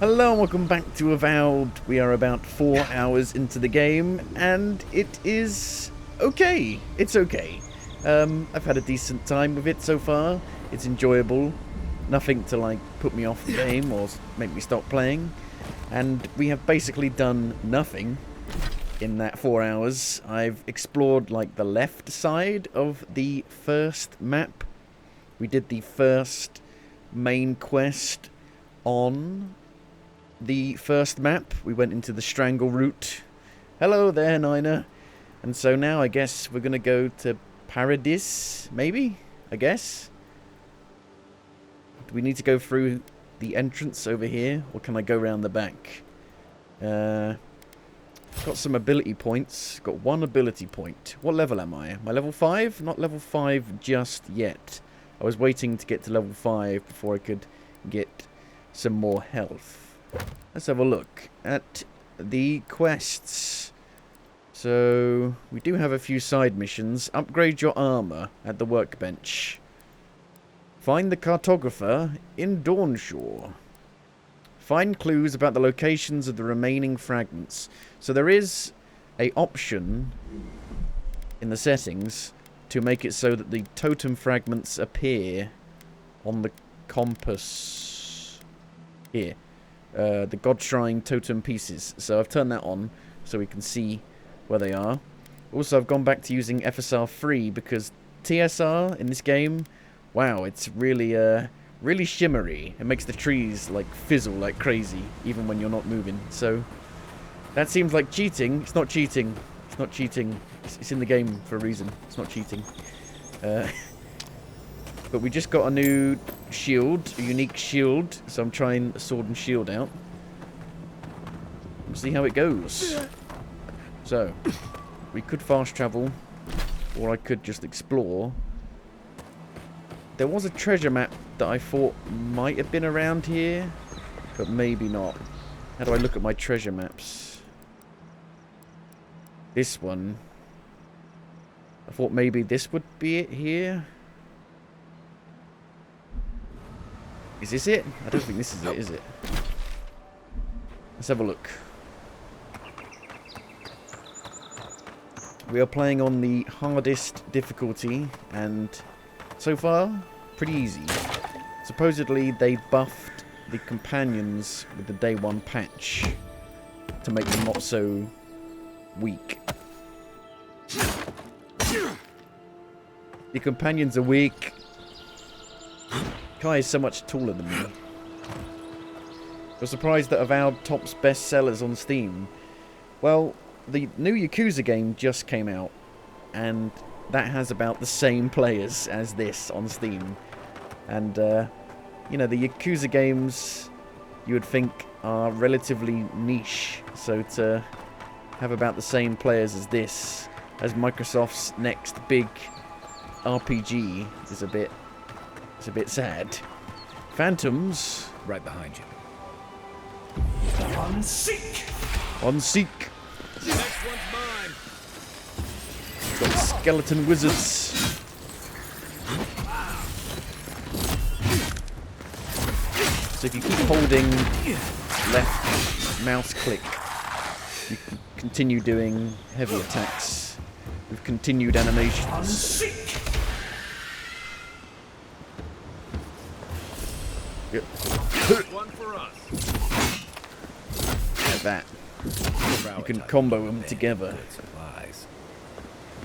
Hello and welcome back to Avowed. We are about 4 hours into the game and it is okay. It's okay. I've had a decent time with it so far. It's enjoyable. Nothing to like put me off the game or make me stop playing. And we have basically done nothing in that 4 hours. I've explored like the left side of the first map. We did the first main quest on the first map. We went into the Strangle route. Hello there, Nina. And so now I guess we're going to go to Paradis, maybe? I guess? Do we need to go through the entrance over here, or can I go around the back? Got some ability points. Got 1 ability point. What level am I? Am I level 5? Not level 5 just yet. I was waiting to get to level 5 before I could get some more health. Let's have a look at the quests. So, we do have a few side missions. Upgrade your armor at the workbench. Find the cartographer in Dawnshore. Find clues about the locations of the remaining fragments. So there is a option in the settings to make it so that the totem fragments appear on the compass here. The God Shrine totem pieces. So I've turned that on so we can see where they are. Also, I've gone back to using FSR 3 because TSR in this game, wow, it's really really shimmery. It makes the trees like fizzle like crazy even when you're not moving. So that seems like cheating. It's not cheating. It's not cheating. It's in the game for a reason. It's not cheating. But we just got a new shield, a unique shield, so I'm trying sword and shield out. We'll see how it goes. So, we could fast travel, or I could just explore. There was a treasure map that I thought might have been around here, but maybe not. How do I look at my treasure maps? This one. I thought maybe this would be it here. Is this it? I don't think this is it, is it? Let's have a look. We are playing on the hardest difficulty, and so far, pretty easy. Supposedly, they buffed the companions with the day 1 patch to make them not so weak. The companions are weak. Kai is so much taller than me. You're surprised that Avowed tops bestsellers on Steam. Well, the new Yakuza game just came out, and that has about the same players as this on Steam. And, you know, the Yakuza games you would think are relatively niche, so to have about the same players as this, as Microsoft's next big RPG, is a bit sad. Phantoms. Right behind you. On seek. On seek. Next one's mine. Got skeleton wizards. So if you keep holding left mouse click, you can continue doing heavy attacks with continued On animations. seek. Yep. One for us. Like that. You can combo them together. Good supplies.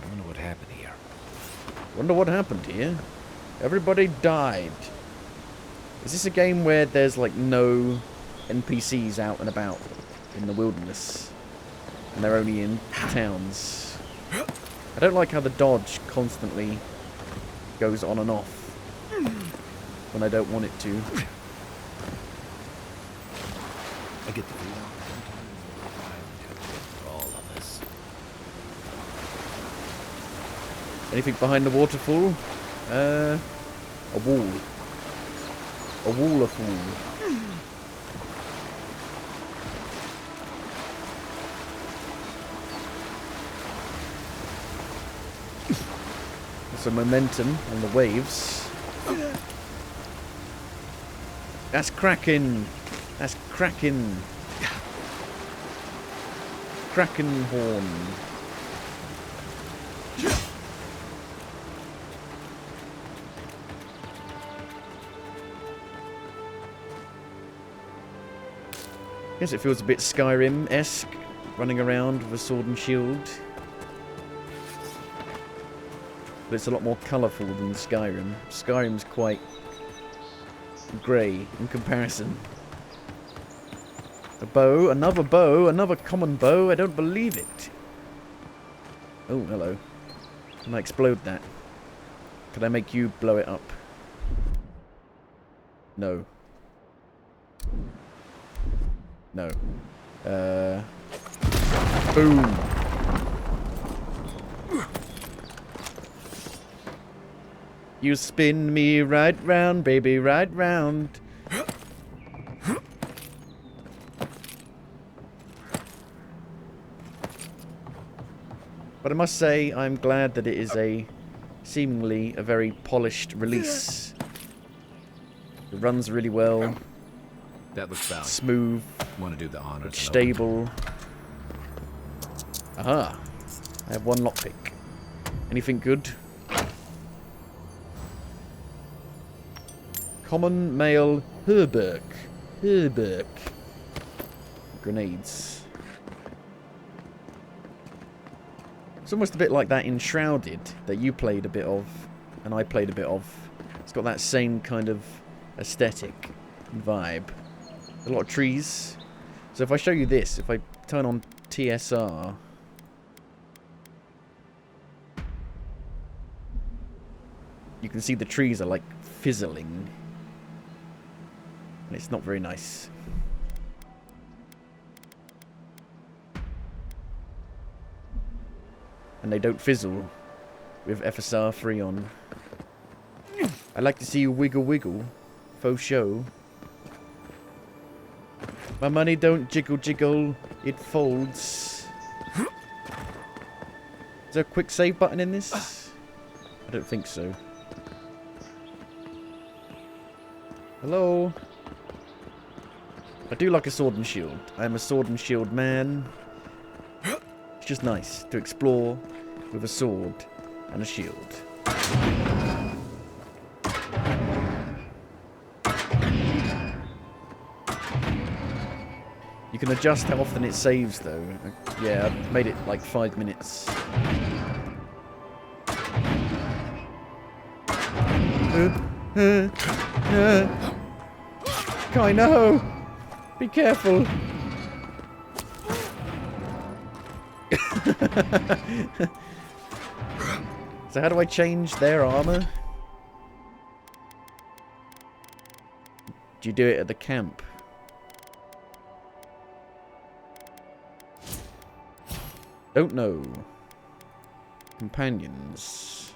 I wonder what happened here. Wonder what happened here. Everybody died. Is this a game where there's like no NPCs out and about in the wilderness? And they're only in towns? I don't like how the dodge constantly goes on and off when I don't want it to. I get the feeling for all of us. Anything behind the waterfall? A wall. A wall of wall. There's some momentum on the waves. That's cracking. That's Kraken. Kraken horn. Guess it feels a bit Skyrim-esque, running around with a sword and shield. But it's a lot more colourful than Skyrim. Skyrim's quite grey in comparison. A bow, another common bow. I don't believe it. Oh, hello. Can I explode that? Can I make you blow it up? No. No. Boom. You spin me right round, baby, right round. But I must say, I'm glad that it is seemingly a very polished release. It runs really well. That looks valid. Smooth. Want to do the honors? It's stable. Aha. I have one lockpick. Anything good? Common male Herberk. Herberk. Grenades. It's almost a bit like that in Shrouded that you played a bit of and I played a bit of. It's got that same kind of aesthetic and vibe. A lot of trees. So if I show you this, if I turn on TSR, you can see the trees are like fizzling. And it's not very nice. And they don't fizzle with FSR 3 on. I like to see you wiggle wiggle. Faux show. My money don't jiggle jiggle, it folds. Is there a quick save button in this? I don't think so. Hello? I do like a sword and shield. I am a sword and shield man. It's just nice to explore with a sword and a shield. You can adjust how often it saves though. Yeah, I've made it like 5 minutes. Kai, no! Be careful! So how do I change their armor? Do you do it at the camp? Don't know. Companions.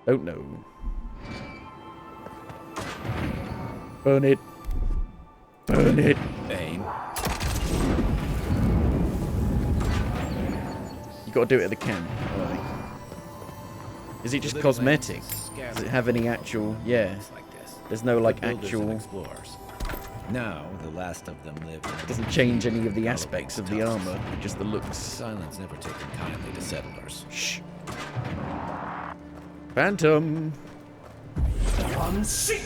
Don't know. Burn it. Burn it. Aim. You gotta do it at the camp. Right. Is it just cosmetic? Does it have any actual... Yeah. There's no like actual... Explorers. Now, the last of them live in... It doesn't change any of the aspects of the armor, just the looks. Silence never taken kindly to settlers. Shh. Phantom. One seek.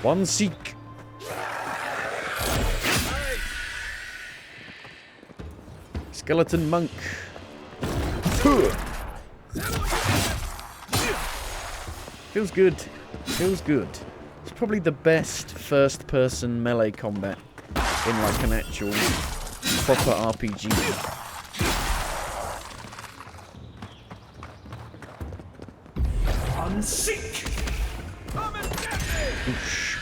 One seek. Skeleton monk. Feels good. Feels good. It's probably the best first-person melee combat in like an actual proper RPG. Unseek. Oosh.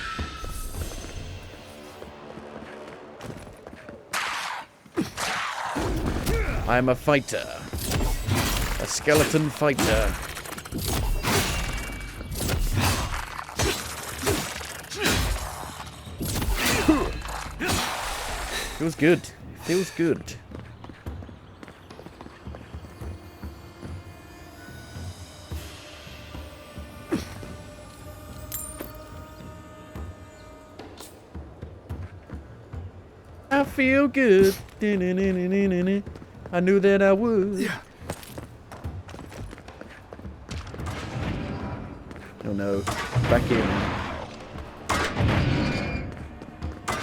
I am a fighter. A skeleton fighter. Feels good. Feels good. I feel good. I knew that I would. Oh no. Back in.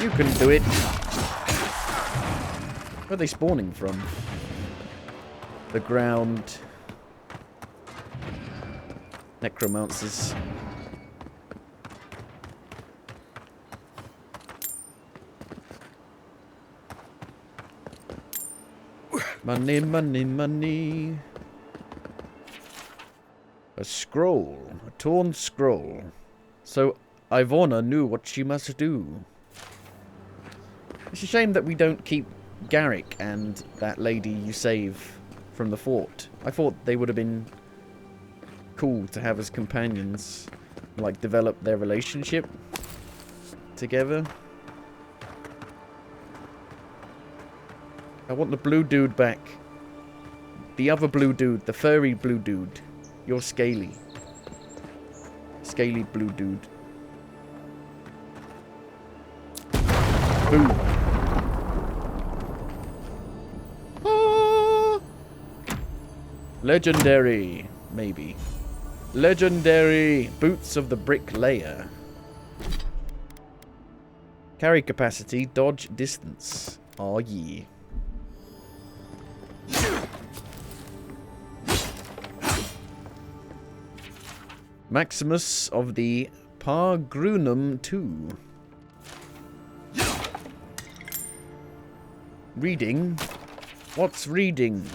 You can do it. Where are they spawning from? The ground. Necromancers. Money, money, money. A scroll. A torn scroll. So Ivona knew what she must do. It's a shame that we don't keep Garrick and that lady you save from the fort. I thought they would have been cool to have as companions. Like, develop their relationship together. I want the blue dude back. The other blue dude. The furry blue dude. You're scaly. Scaly blue dude. Boom. Ah! Legendary. Maybe. Legendary. Boots of the Bricklayer. Carry capacity. Dodge distance. Aw, yeah. Maximus of the Pargrunum 2. Reading? What's reading?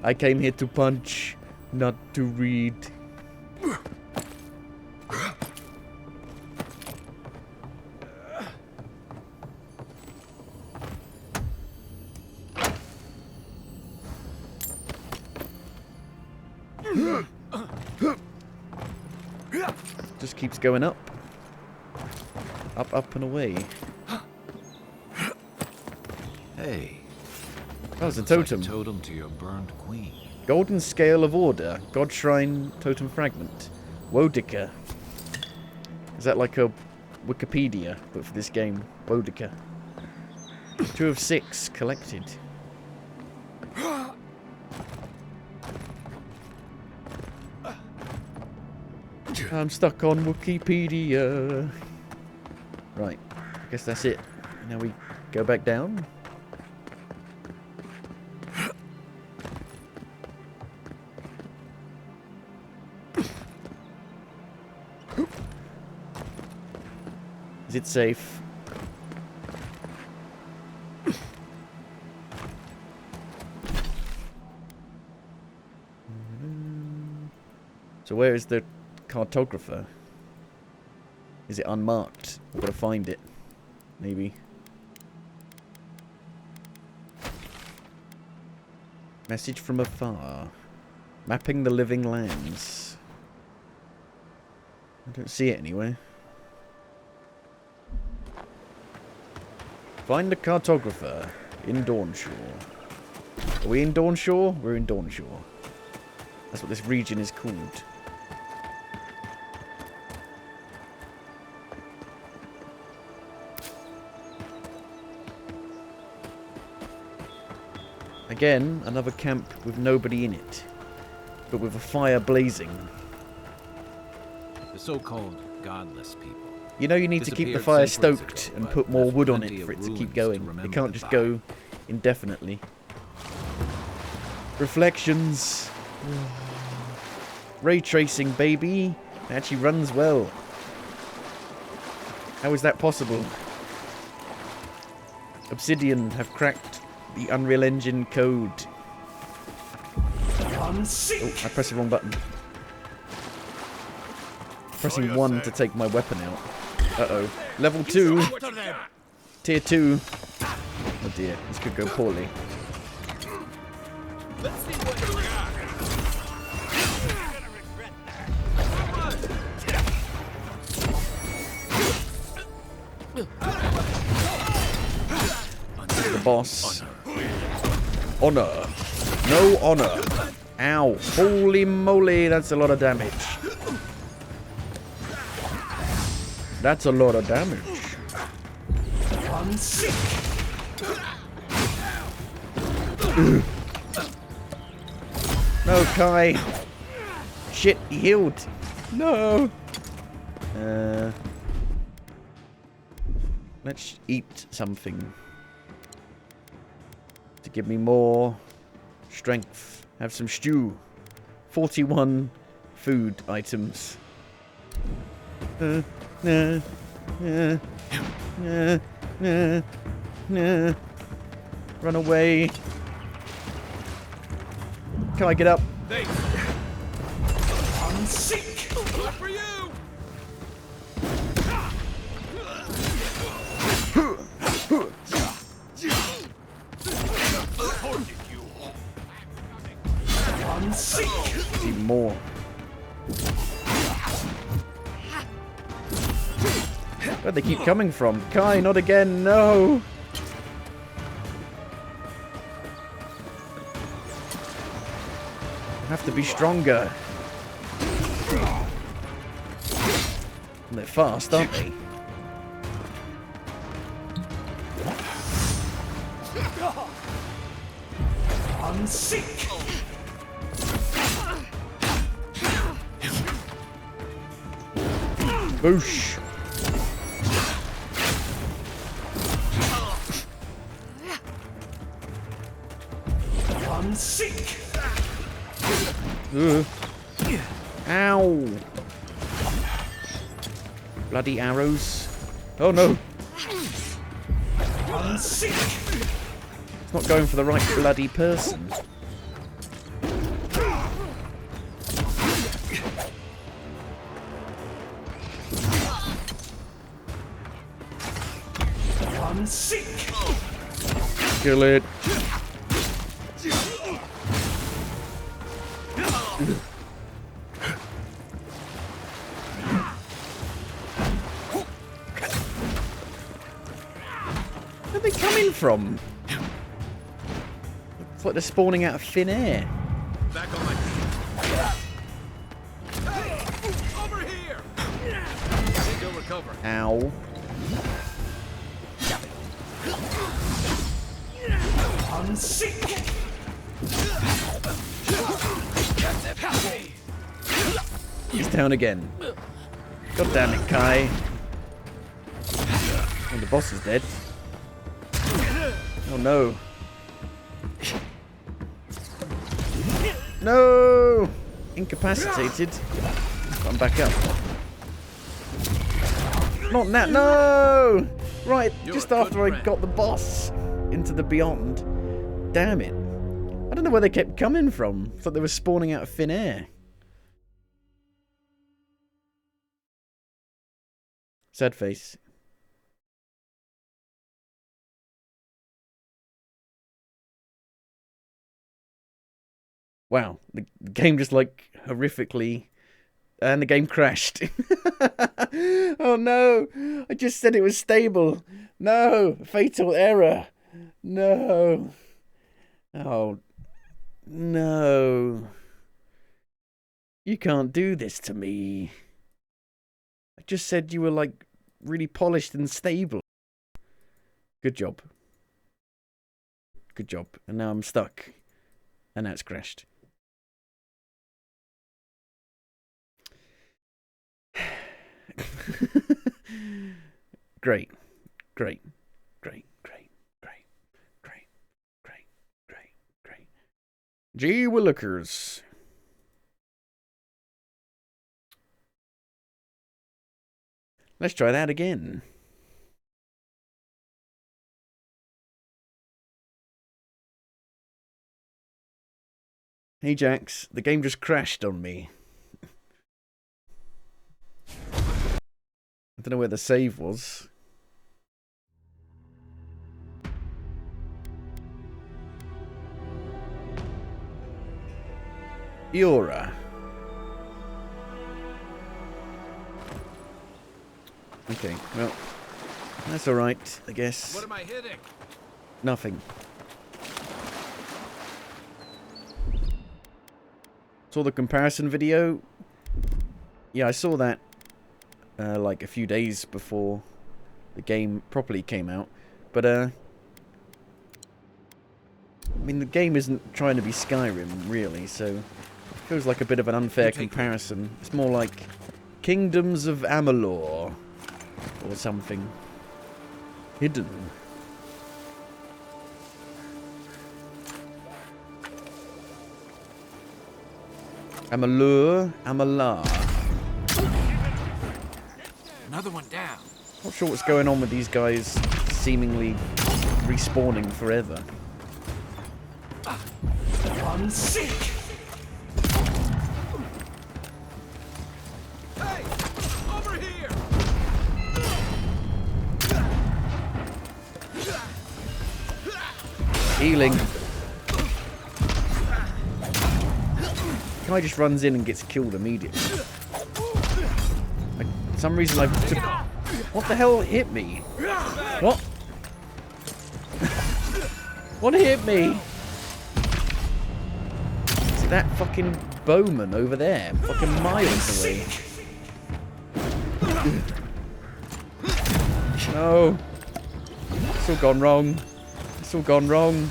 I came here to punch, not to read. Just keeps going up. Up, up and away. Hey. That was a totem. Like a totem to your burned queen. Golden Scale of Order. God Shrine Totem Fragment. Wodica. Is that like a Wikipedia, but for this game? Wodica. 2 of 6 collected. I'm stuck on Wikipedia. Right. I guess that's it. Now we go back down. Is it safe? So where is the cartographer? Is it unmarked? We've got to find it. Maybe. Message from afar. Mapping the living lands. I don't see it anywhere. Find the cartographer in Dawnshore. Are we in Dawnshore? We're in Dawnshore. That's what this region is called. Again, another camp with nobody in it, but with a fire blazing. The so-called godless people. You know you need to keep the fire stoked and put more wood on it for it to keep going. It can't just go indefinitely. Reflections. Ray tracing, baby. It actually runs well. How is that possible? Obsidian have cracked the Unreal Engine code. Oh, I pressed the wrong button. Pressing 1 to take my weapon out. Uh-oh. Level 2. Tier 2. Oh dear, this could go poorly. The boss. Honor. No honor. Ow. Holy moly, that's a lot of damage. That's a lot of damage. Unseek. No, Kai. Shit, he healed. No. Let's eat something to give me more strength. Have some stew. 41 food items. Run away. Can I get up? Unseek. Good for you! Unseek. Even more. Where'd they keep coming from? Kai, not again, no! Have to be stronger. They're fast, aren't they? Unseek. Boosh! Unseek. Ow! Bloody arrows. Oh no! Unseek. It's not going for the right bloody person. Unseek. Kill it. Where are they coming from? It's like they're spawning out of thin air. Back on my feet. Over here! I think you'll recover. Ow. Unseek. He's down again. God damn it, Kai. And the boss is dead. Oh no. No! Incapacitated. I'm back up. Not now. No! Right, just after I got the boss into the beyond. Damn it. I don't know where they kept coming from. I thought they were spawning out of thin air. Sad face. Wow, the game just like horrifically, and the game crashed. Oh no, I just said it was stable. No, fatal error. No. Oh, no. You can't do this to me. I just said you were like really polished and stable. Good job. Good job. And now I'm stuck. And now it's crashed. Great. Great. Great. Great. Great. Great. Great. Great. Great. Gee willikers. Let's try that again. Hey Jax, the game just crashed on me. I don't know where the save was. Eora. Okay, well, that's alright, I guess. What am I hitting? Nothing. Saw the comparison video. Yeah, I saw that like a few days before the game properly came out. But, I mean, the game isn't trying to be Skyrim, really, so it feels like a bit of an unfair comparison. It's more like Kingdoms of Amalur, or something. Hidden. Amalur, Amalar. Another one down. Not sure what's going on with these guys seemingly respawning forever. Unseek. Hey! Over here! Healing. Guy just runs in and gets killed immediately. For some reason I took... What the hell hit me? What? What hit me? Is it that fucking bowman over there? Fucking miles away. No. It's all gone wrong. It's all gone wrong.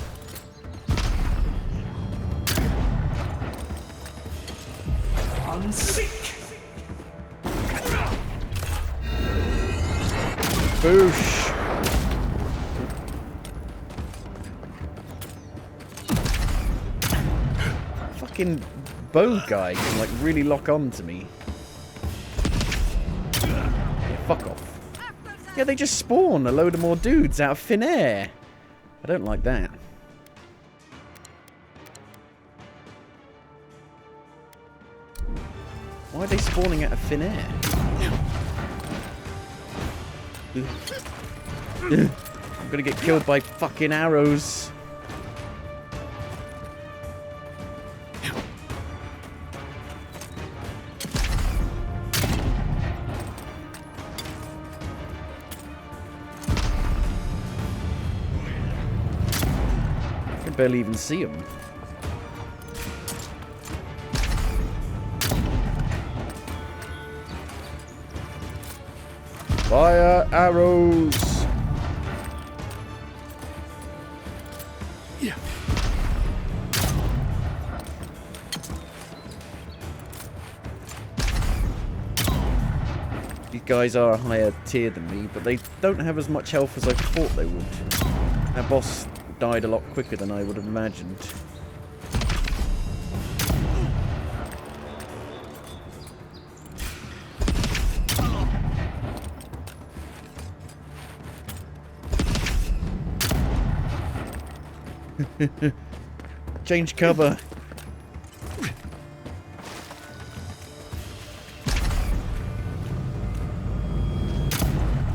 Unseek. Boosh. Fucking bow guy can like really lock on to me. Yeah, fuck off. Yeah, they just spawn a load of more dudes out of thin air. I don't like that. Why are they spawning out of thin air? I'm gonna get killed by fucking arrows. I can barely even see them. Fire arrows! Yeah. These guys are a higher tier than me, but they don't have as much health as I thought they would. That boss died a lot quicker than I would have imagined. Change cover.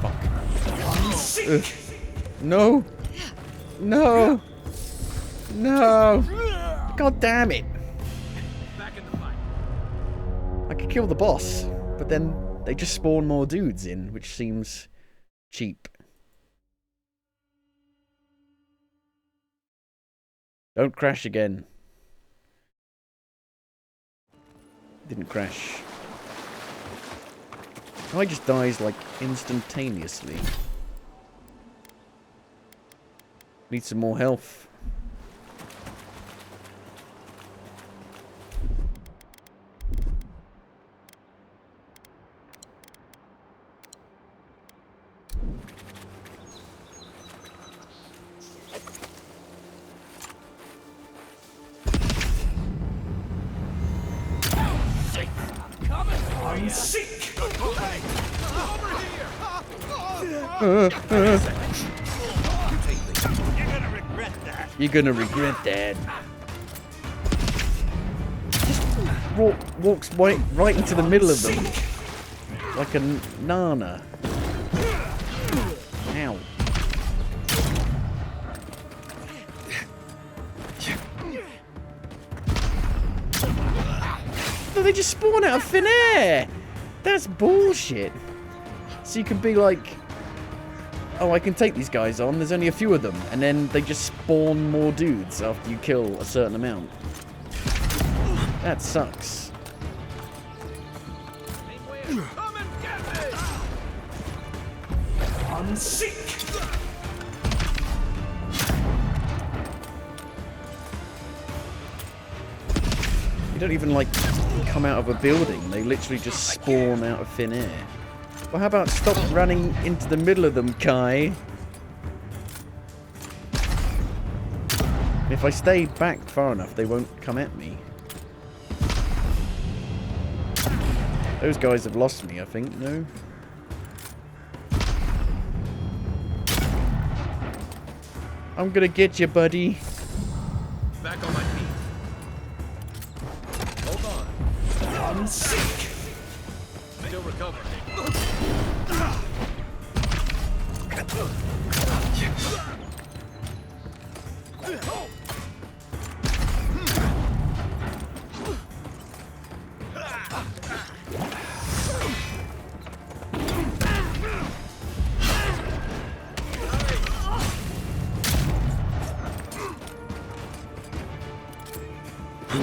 Fuck. Unseek. No. No. No. God damn it. Back in the fight. I could kill the boss, but then they just spawn more dudes in, which seems cheap. Don't crash again. Didn't crash. I just dies like instantaneously. Need some more health. Unseek. You're gonna regret that. Just walks right into the middle of them. Like a nana. Ow. No, they just spawn out of thin air! That's bullshit. So you can be like, oh, I can take these guys on, there's only a few of them, and then they just spawn more dudes after you kill a certain amount. That sucks. Unseek. don't even, like, come out of a building. They literally just spawn out of thin air. Well, how about stop running into the middle of them, Kai? If I stay back far enough, they won't come at me. Those guys have lost me, I think, no? I'm gonna get you, buddy. Back on my feet. Hold on. I'm sick. Still recovering.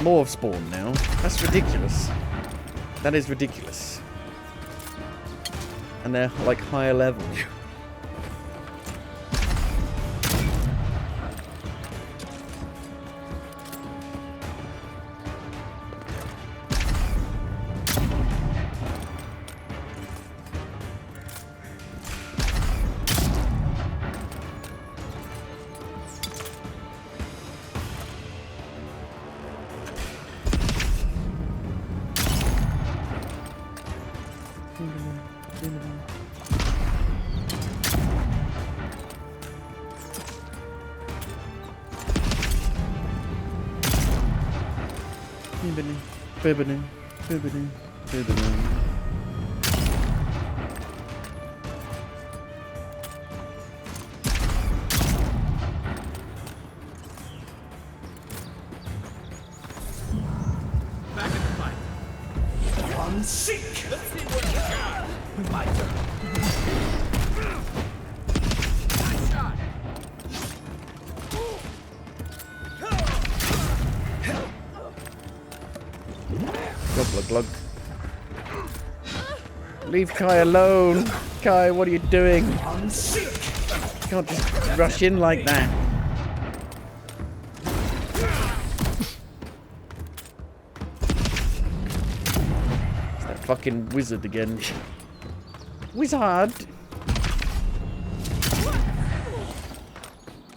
More have spawned now. That's ridiculous. That is ridiculous. And they're like higher level. Bibbidi, bibbidi, bibbidi. Back in the fight. I'm sick. Let's see what you got. My turn. Nice shot. Glug, glug, glug. Leave Kai alone. Kai, what are you doing? I'm sick. You can't just rush in like that. It's that fucking wizard again. Wizard!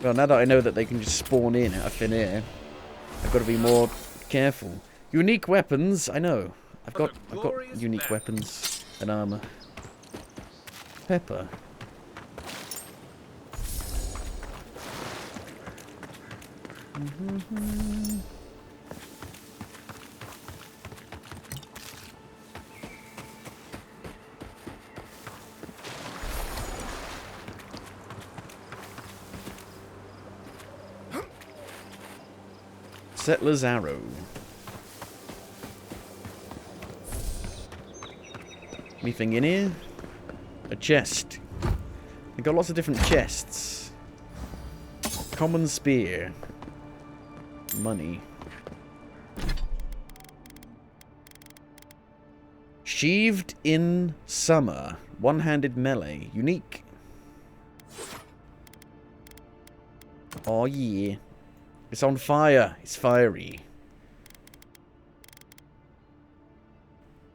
Well, now that I know that they can just spawn in out of thin air, I've got to be more careful. Unique weapons, I know. I've got unique weapons and armor. Pepper. Settler's Arrow. Anything in here? A chest. We've got lots of different chests. Common spear. Money. Sheathed in summer. One-handed melee. Unique. Oh yeah. It's on fire. It's fiery.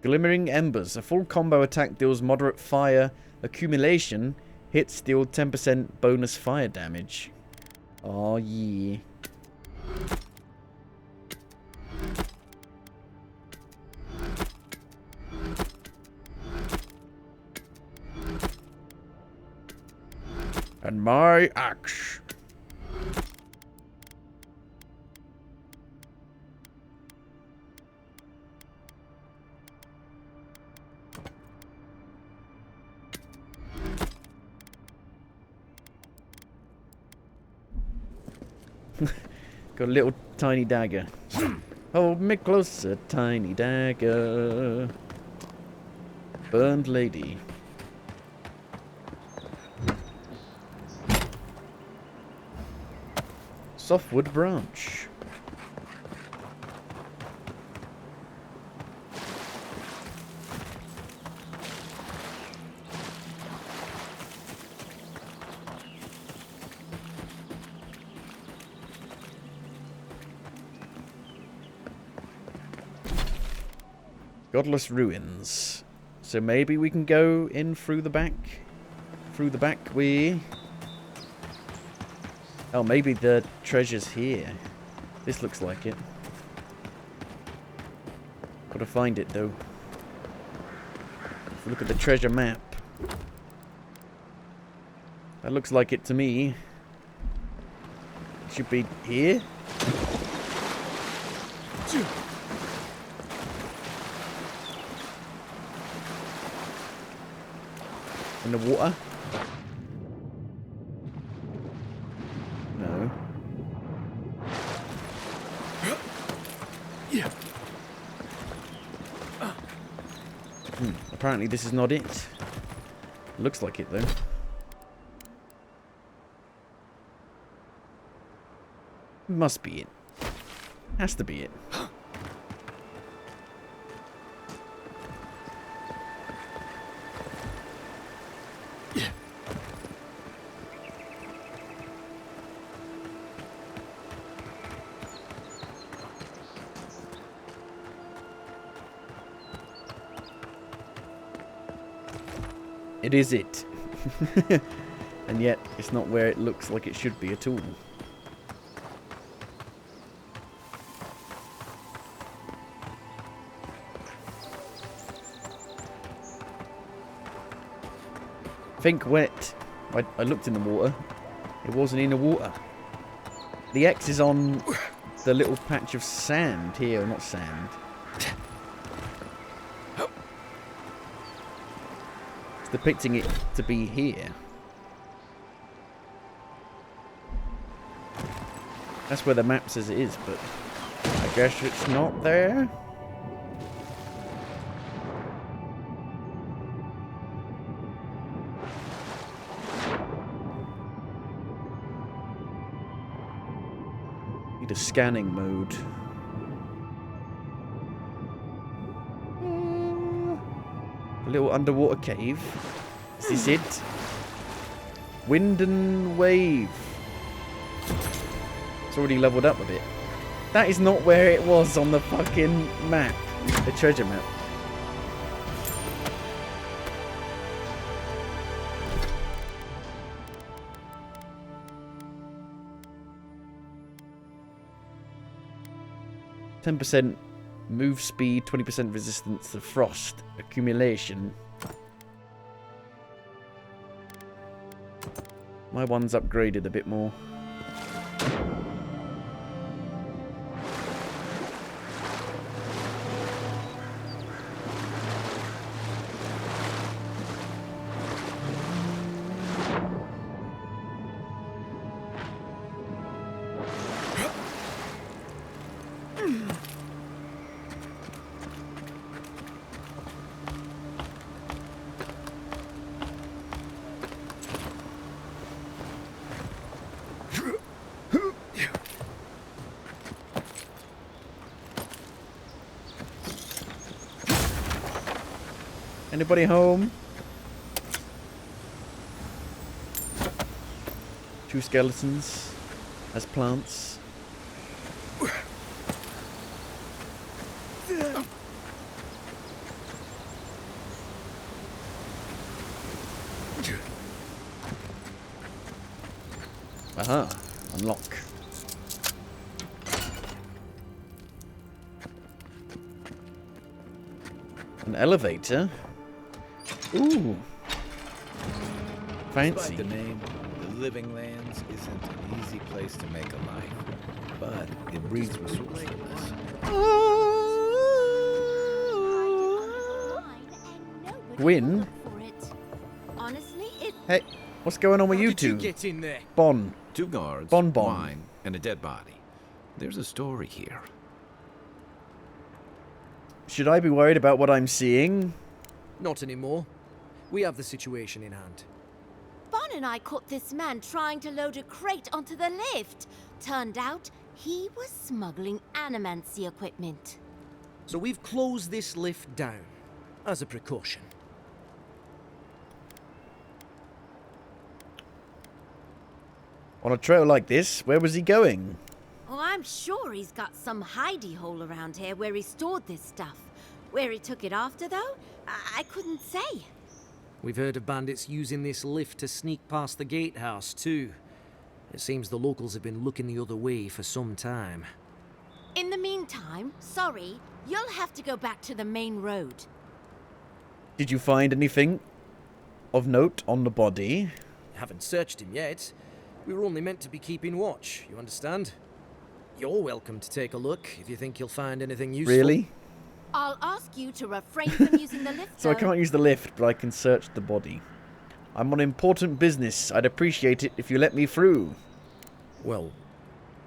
Glimmering Embers. A full combo attack deals moderate fire accumulation. Hits deal 10% bonus fire damage. Oh yeah. And my axe. Got a little tiny dagger. Hold me closer, tiny dagger. Burned lady. Softwood branch. Godless ruins. So maybe we can go in through the back. Through the back way. Oh, maybe the treasure's here. This looks like it. Gotta find it though. If we look at the treasure map. That looks like it to me. It should be here. In the water? No. Apparently this is not it. Looks like it though. Must be it. Has to be it. It is it. And yet, it's not where it looks like it should be at all. Think wet. I looked in the water. It wasn't in the water. The X is on the little patch of sand here, not sand. It's depicting it to be here. That's where the map says it is, but I guess it's not there. Need a scanning mode. A little underwater cave. Is this it? Wind and wave. It's already leveled up a bit. That is not where it was on the fucking map. The treasure map. %, move speed, 20% resistance to frost accumulation. My one's upgraded a bit more. Anybody home? 2 skeletons as plants. Aha, unlock. An elevator. Ooh. Fancy. Despite the name, the Living Lands isn't an easy place to make a life, but it breeds resourcefulness. Gwyn? Hey, what's going on with you two? Get in there. Bon. 2 guards, Bon. wine, and a dead body. There's a story here. Should I be worried about what I'm seeing? Not anymore. We have the situation in hand. Bon and I caught this man trying to load a crate onto the lift. Turned out he was smuggling animancy equipment. So we've closed this lift down, as a precaution. On a trail like this, where was he going? Oh, I'm sure he's got some hidey hole around here where he stored this stuff. Where he took it after, though, I couldn't say. We've heard of bandits using this lift to sneak past the gatehouse, too. It seems the locals have been looking the other way for some time. In the meantime, sorry, you'll have to go back to the main road. Did you find anything of note on the body? Haven't searched him yet. We were only meant to be keeping watch, you understand? You're welcome to take a look if you think you'll find anything useful. Really? I'll ask you to refrain from using the lift, So I though. can't use the lift, but I can search the body. I'm on important business. I'd appreciate it if you let me through. Well,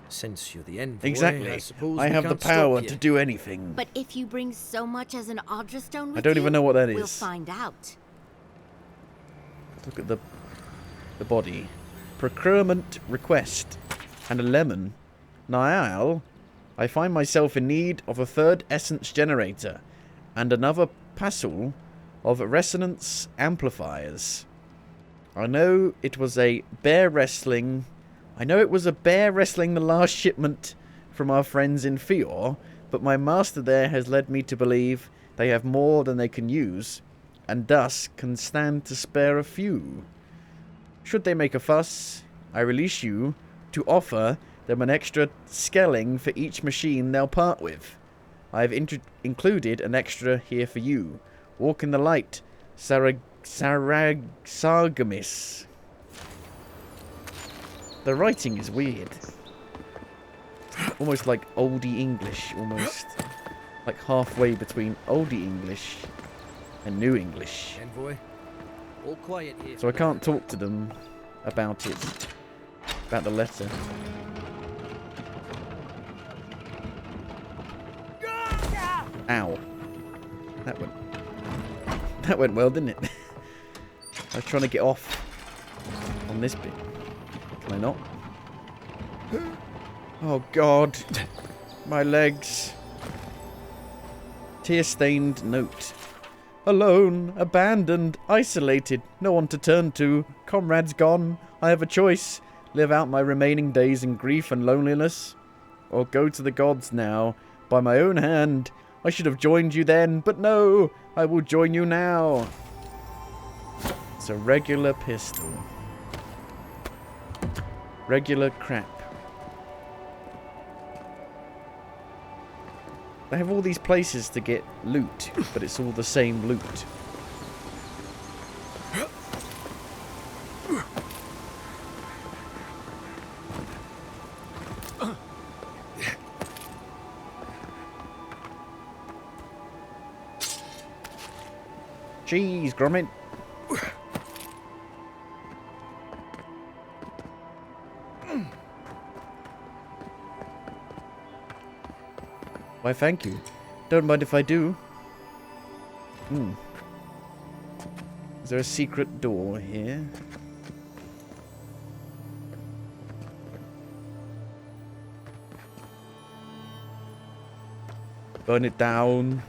since you're the envoy, Exactly. I suppose I we have the can't stop power you. to do anything. But if you bring so much as an Audra stone with I don't you, even know what that we'll is. find out. Look at the body. Procurement request. And a lemon. Niall, I find myself in need of a third essence generator. And another passel of resonance amplifiers. I know it was a bear wrestling the last shipment from our friends in Fior, but my master there has led me to believe they have more than they can use, and thus can stand to spare a few. Should they make a fuss, I release you to offer them an extra skelling for each machine they'll part with. I have included an extra here for you. Walk in the light, Sargamis. The writing is weird. Almost like oldie English, almost. Like halfway between oldie English and new English. Envoy, all quiet here. So I can't talk to them about it. About the letter. Ow. That went well, didn't it? I was trying to get off on this bit. Can I not? Oh God. My legs. Tear-stained note. Alone, abandoned, isolated, no one to turn to, comrades gone, I have a choice. Live out my remaining days in grief and loneliness, or go to the gods now, by my own hand. I should have joined you then, but no, I will join you now. It's a regular pistol. Regular crap. They have all these places to get loot, but it's all the same loot. Jeez, Gromit. Why, thank you. Don't mind if I do. Is there a secret door here? Burn it down.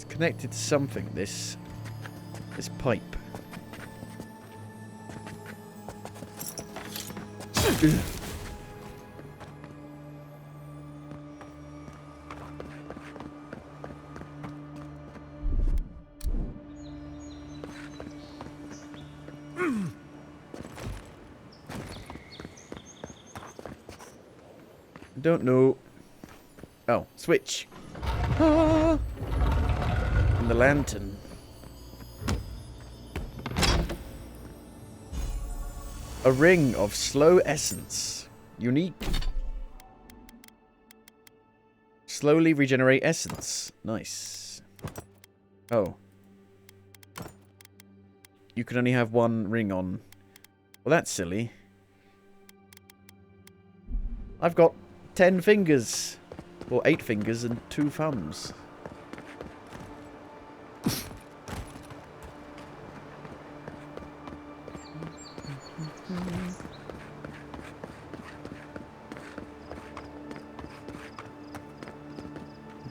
Connected to something, this pipe. I don't know. Oh, switch. Ah! The lantern. A ring of slow essence. Unique. Slowly regenerate essence. Nice. Oh. You can only have one ring on. Well, that's silly. I've got 10 fingers. Or 8 fingers and 2 thumbs.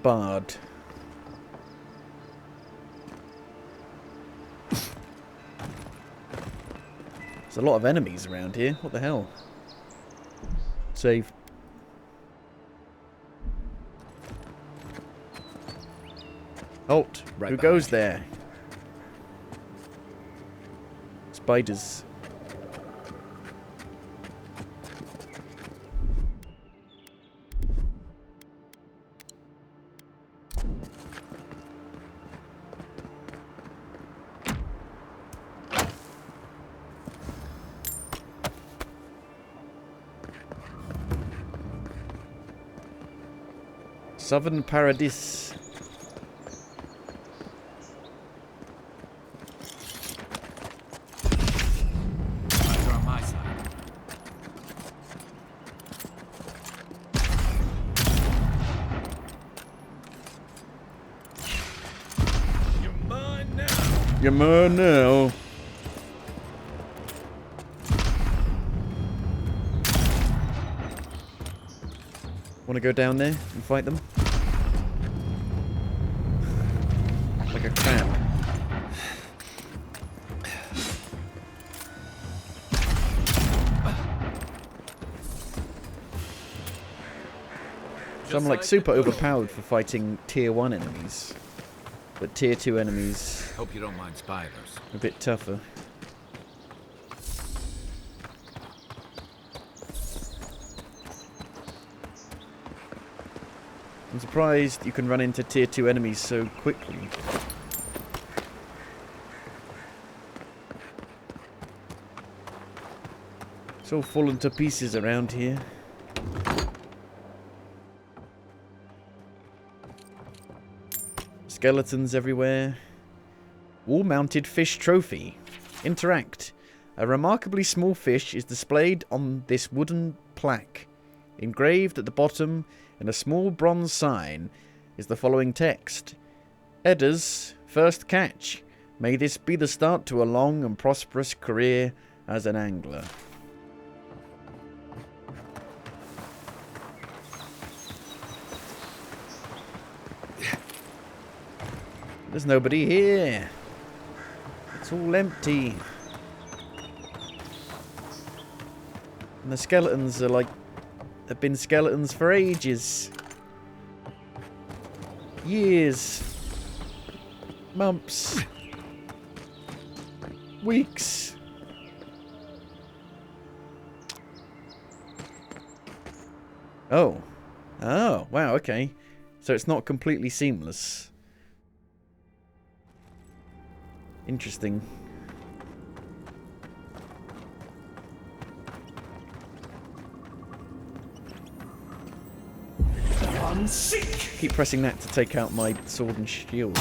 Bard. There's a lot of enemies around here. What the hell? Save. Halt. Right Who goes behind there? Spiders. Southern Paradise. They're on my side. You're mine now. You're mine now. Want to go down there and fight them? Like a crab. So I'm like super overpowered for fighting tier 1 enemies. But tier 2 enemies Hope you don't mind spiders. a bit tougher. I'm surprised you can run into tier 2 enemies so quickly. It's all fallen to pieces around here. Skeletons everywhere. Wall-mounted fish trophy. Interact. A remarkably small fish is displayed on this wooden plaque. Engraved at the bottom in a small bronze sign is the following text. Edda's first catch. May this be the start to a long and prosperous career as an angler. There's nobody here. It's all empty. And the skeletons are like... They've been skeletons for ages. Years. Months. Weeks. Oh. Oh, wow, okay. So it's not completely seamless. Interesting. Unseek. Keep pressing that to take out my sword and shield.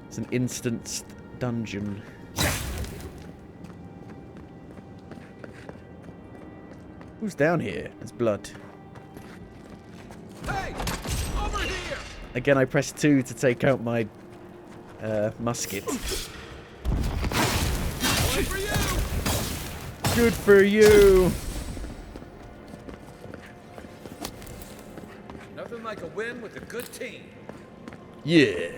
It's an instanced dungeon. Who's down here? There's blood. Hey! Over here! Again, I pressed 2 to take out my musket. One for you! Good for you! Nothing like a win with a good team. Yeah.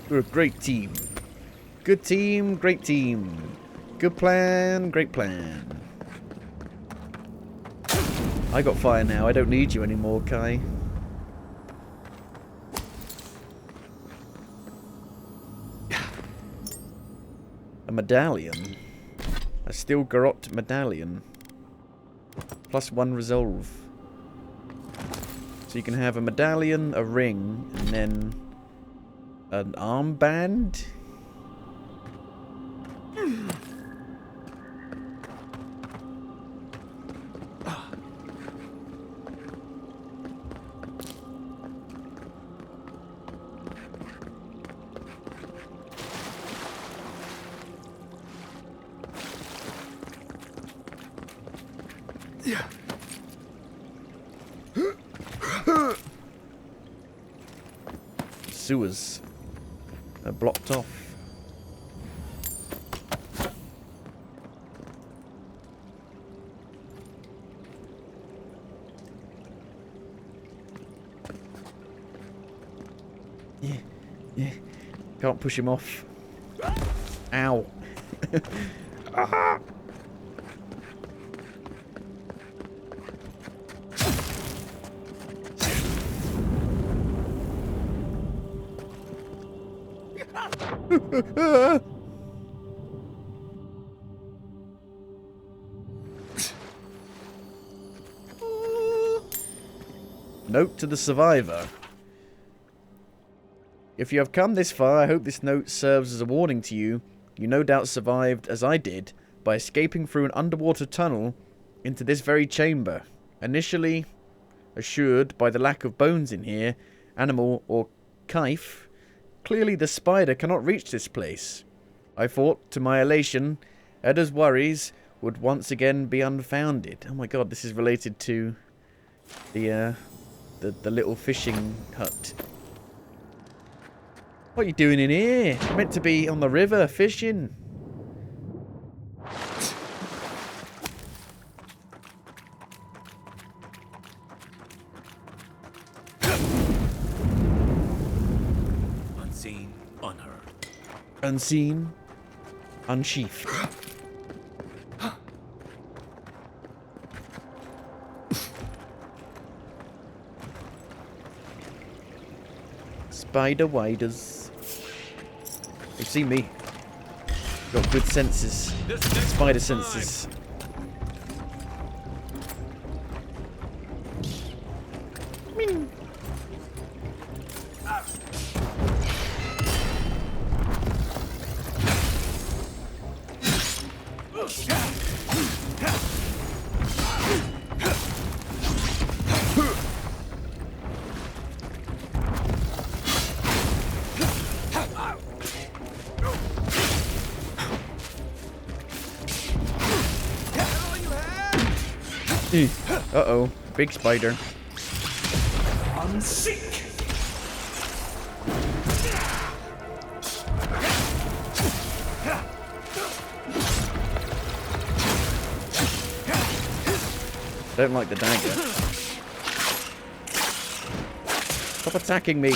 We're a great team. Good team, great team. Good plan, great plan. I got fire now. I don't need you anymore, Kai. A medallion. A steel garrote medallion. +1 resolve. So you can have a medallion, a ring, and then an armband. Sewers are blocked off. Yeah. Can't push him off. Ow. Ah. Note to the survivor. If you have come this far, I hope this note serves as a warning to you. You no doubt survived, as I did, by escaping through an underwater tunnel into this very chamber. Initially assured by the lack of bones in here, animal or kaif, clearly the spider cannot reach this place. I thought, to my elation, Edda's worries would once again be unfounded. Oh my god, this is related to the little fishing hut. What are you doing in here? You're meant to be on the river fishing. Unseen, unheard. Unseen, unsheathed. Spider waders. They see me. Got good senses. Spider senses. Ming. Uh-oh. Big spider. Unsick. Don't like the dagger. Stop attacking me.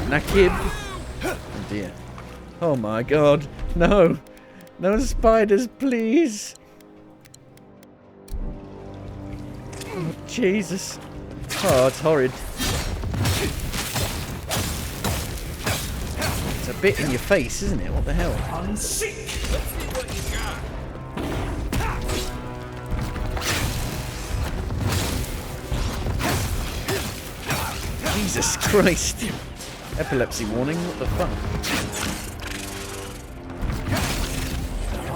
Nakib. Oh dear. Oh my god. No. No spiders, please. Oh, Jesus. Oh, it's horrid. It's a bit in your face, isn't it? What the hell? Unsick. Jesus Christ. Epilepsy warning, what the fuck?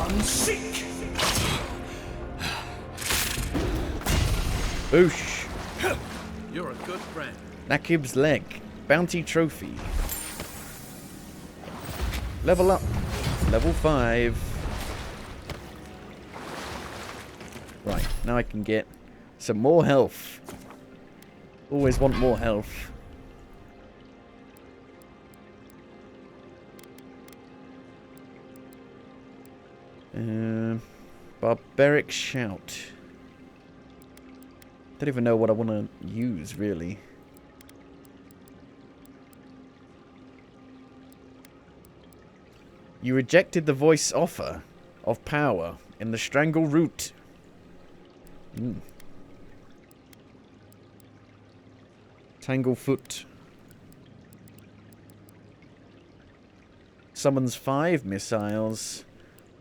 Unsick. Boosh. You're a good friend. Nakib's leg. Bounty trophy. Level up. Level 5. Right, now I can get some more health. Always want more health. Barbaric shout. Don't even know what I want to use, really. You rejected the voice offer of power in the strangle root. Tanglefoot. Summons 5 missiles.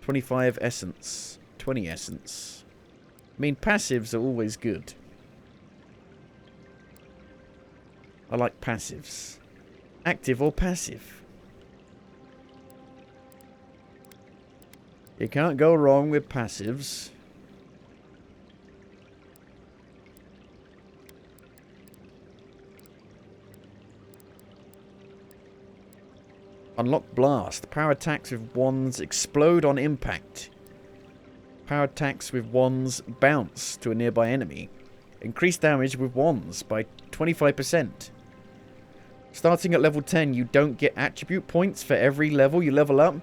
25 essence. 20 essence. I mean, passives are always good. I like passives. Active or passive. You can't go wrong with passives. Unlock blast. Power attacks with wands explode on impact. Power attacks with wands bounce to a nearby enemy. Increase damage with wands by 25%. Starting at level 10, you don't get attribute points for every level you level up.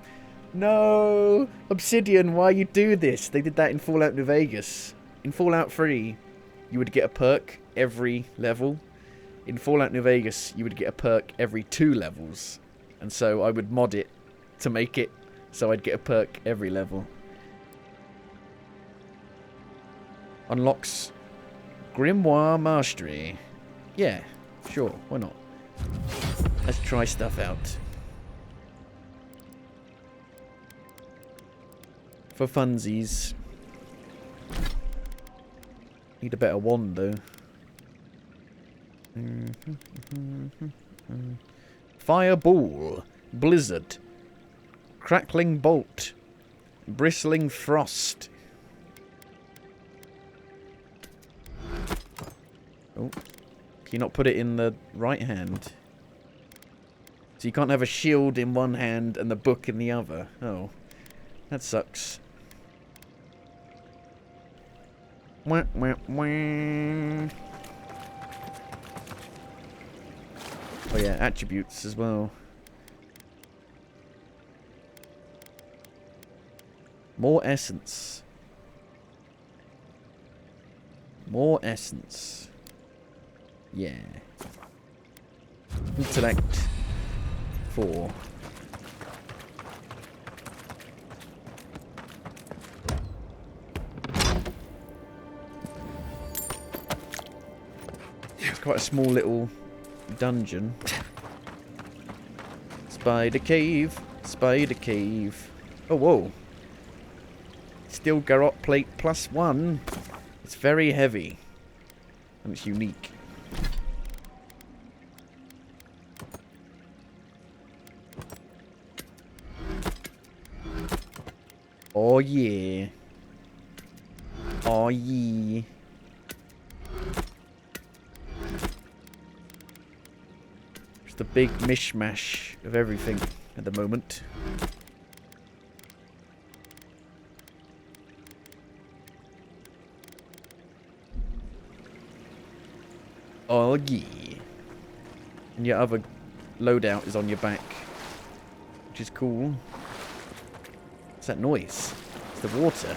No! Obsidian, why you do this? They did that in Fallout New Vegas. In Fallout 3, you would get a perk every level. In Fallout New Vegas, you would get a perk every 2 levels. And so I would mod it to make it so I'd get a perk every level. Unlocks Grimoire Mastery. Yeah, sure, why not? Let's try stuff out. For funsies. Need a better wand though. Fireball. Blizzard. Crackling bolt. Bristling frost. Oh. Can you not put it in the right hand? So you can't have a shield in one hand and the book in the other. Oh. That sucks. Wah, wah, wah. Oh yeah, attributes as well. More essence. More essence. Yeah. Intellect 4. It's quite a small little dungeon. Spider cave. Spider cave. Oh, whoa. Steel garrote plate +1. It's very heavy. And it's unique. Oh yeah. Oh yeah. Just a big mishmash of everything at the moment. Oh yeah. And your other loadout is on your back. Which is cool. What's that noise? It's the water.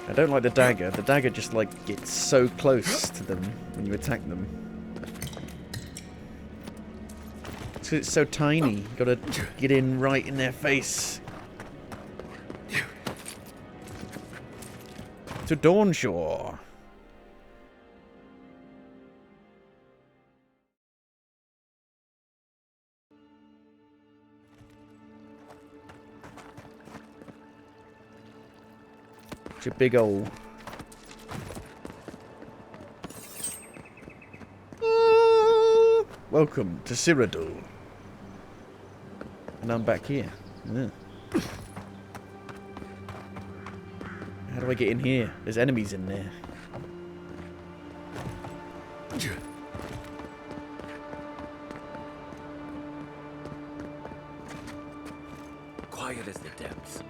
I don't like the dagger. The dagger just like gets so close to them when you attack them. It's 'cause it's so tiny. You gotta get in right in their face. To Dawnshore. It's a big ol'. Welcome to Cyrodiil. And I'm back here. Yeah. How do I get in here? There's enemies in there. Quiet as the depths.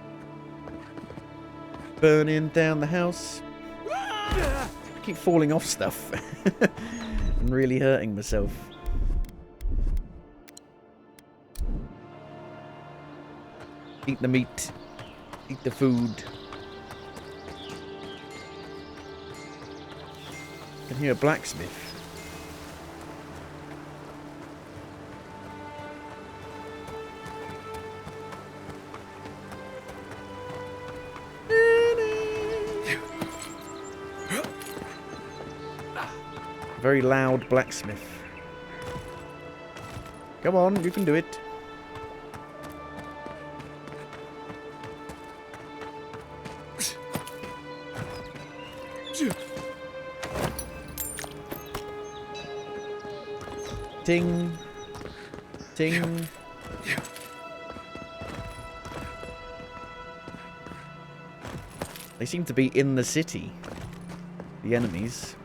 Burning down the house. I keep falling off stuff. And really hurting myself. Eat the meat. Eat the food. I can hear a blacksmith. Very loud blacksmith. Come on, you can do it. Ting. Ting. They seem to be in the city. The enemies.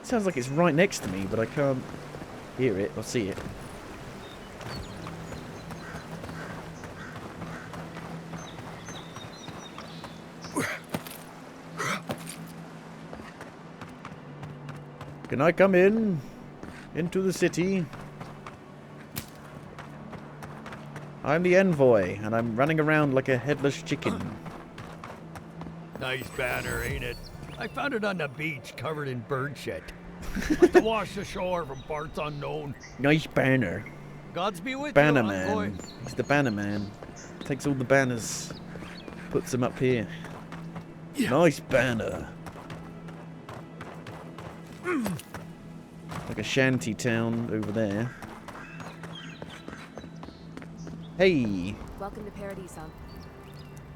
Sounds like it's right next to me, but I can't hear it or see it. Can I come in? Into the city? I'm the envoy, and I'm running around like a headless chicken. Nice banner, ain't it? I found it on the beach, covered in bird shit. Must have washed ashore from parts unknown. Nice banner. Gods be with Banner you, man. envoy. He's the banner man. Takes all the banners, puts them up here. Yeah. Nice banner. Like a shanty town over there. Hey. Welcome to Paradisa.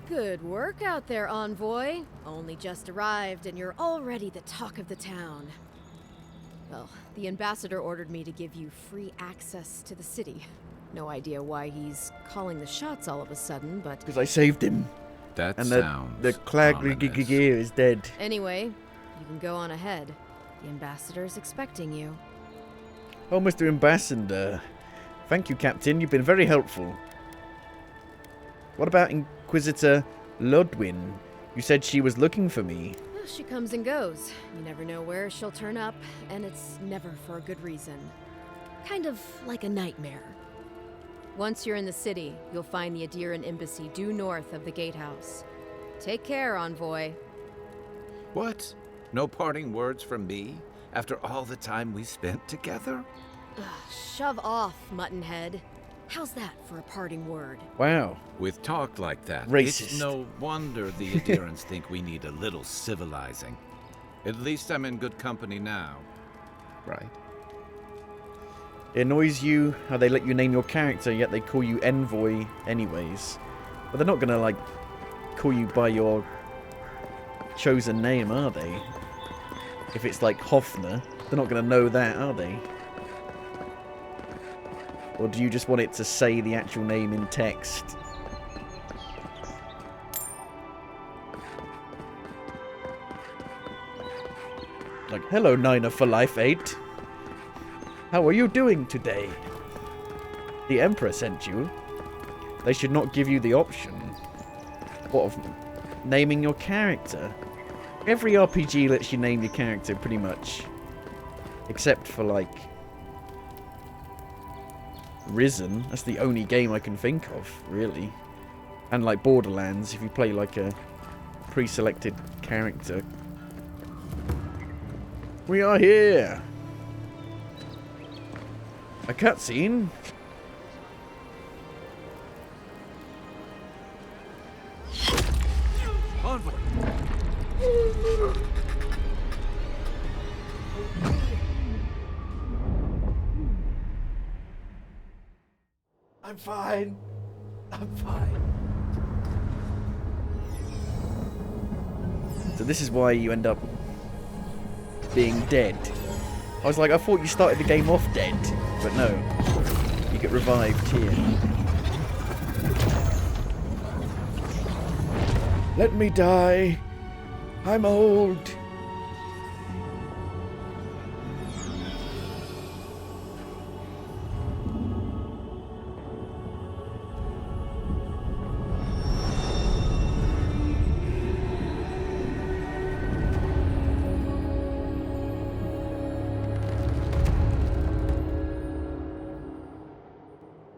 Good work out there, envoy. Only just arrived and you're already the talk of the town. Well, the ambassador ordered me to give you free access to the city. No idea why he's calling the shots all of a sudden, but... Because I saved him. That And sounds the ominous. is dead. Anyway, you can go on ahead. The ambassador's expecting you. Oh, Mr. Ambassador. Thank you, Captain. You've been very helpful. What about Inquisitor Ludwin? You said she was looking for me. Well, she comes and goes. You never know where she'll turn up, and it's never for a good reason. Kind of like a nightmare. Once you're in the city, you'll find the Adiran embassy due north of the gatehouse. Take care, envoy. What? No parting words from me? After all the time we spent together? Ugh, shove off, Muttonhead. How's that for a parting word? Wow. With talk like that, Racist. it's no wonder the Adirans think we need a little civilizing. At least I'm in good company now. Right? It annoys you how they let you name your character, yet they call you Envoy anyways. But they're not gonna, like, call you by your chosen name, are they? If it's like Hoffner, they're not gonna know that, are they? Or do you just want it to say the actual name in text? Like, hello, Niner for Life 8. How are you doing today? The Emperor sent you. They should not give you the option. What, of naming your character? Every RPG lets you name your character, pretty much. Except for, like, Risen. That's the only game I can think of, really. And, like, Borderlands, if you play, like, a pre-selected character. We are here! A cutscene? Envoy. I'm fine. I'm fine. So this is why you end up being dead. I was like, I thought you started the game off dead, but no. You get revived here. Let me die. I'm old.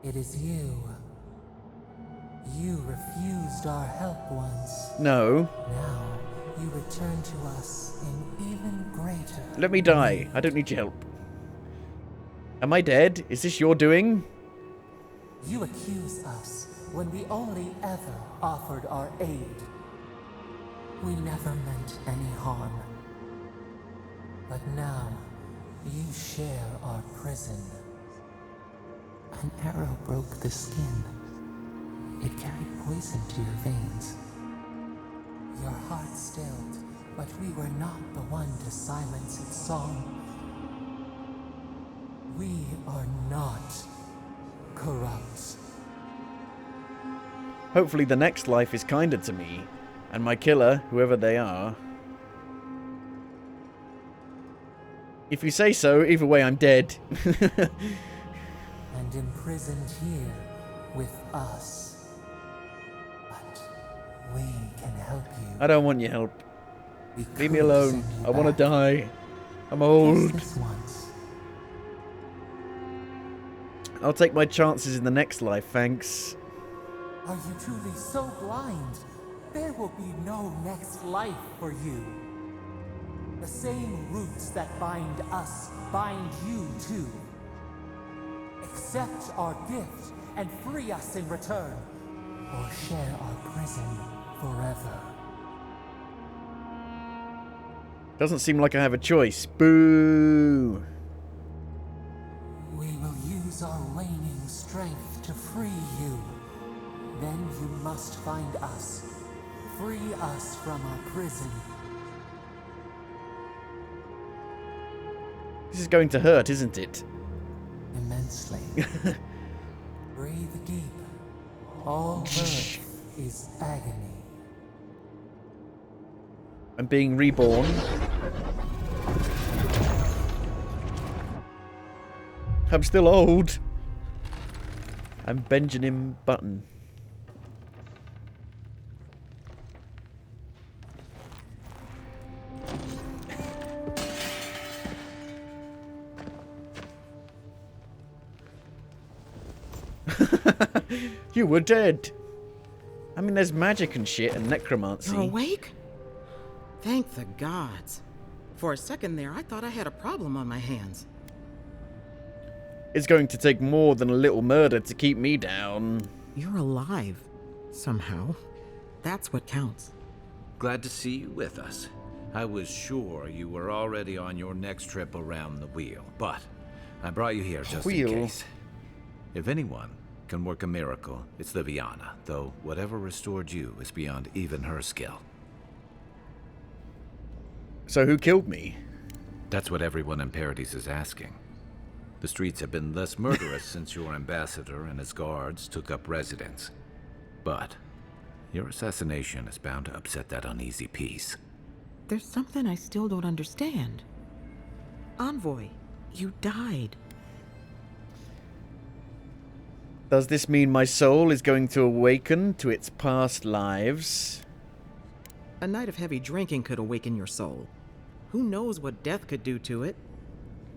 It is you. You refused our help once. No. Now, you return to us in even greater... Let me die. I don't need your help. Am I dead? Is this your doing? You accuse us when we only ever offered our aid. We never meant any harm. But now, you share our prison. An arrow broke the skin. It carried poison to your veins. Your heart stilled, but we were not the one to silence its song. We are not corrupt. Hopefully the next life is kinder to me. And my killer, whoever they are. If you say so, either way I'm dead. And imprisoned here with us. But we can help you. I don't want your help. We Leave me could alone. send you I want to back. die. I'm Just old. this once. I'll take my chances in the next life, thanks. Are you truly so blind? There will be no next life for you. The same roots that bind us bind you too. Accept our gift and free us in return, or share our prison forever. Doesn't seem like I have a choice. Boo! We will use our waning strength to free you. Then you must find us. Free us from our prison. This is going to hurt, isn't it? Immensely. Breathe deep. All birth is agony. I'm being reborn. I'm still old. I'm Benjamin Button. You were dead. I mean, there's magic and shit and necromancy. You're awake? Thank the gods. For a second there, I thought I had a problem on my hands. It's going to take more than a little murder to keep me down. You're alive. Somehow. That's what counts. Glad to see you with us. I was sure you were already on your next trip around the wheel, but I brought you here just in case. If anyone can work a miracle, it's Liviana, though whatever restored you is beyond even her skill. So who killed me? That's what everyone in Paradise is asking. The streets have been less murderous since your ambassador and his guards took up residence. But your assassination is bound to upset that uneasy peace. There's something I still don't understand. Envoy, you died. Does this mean my soul is going to awaken to its past lives? A night of heavy drinking could awaken your soul. Who knows what death could do to it?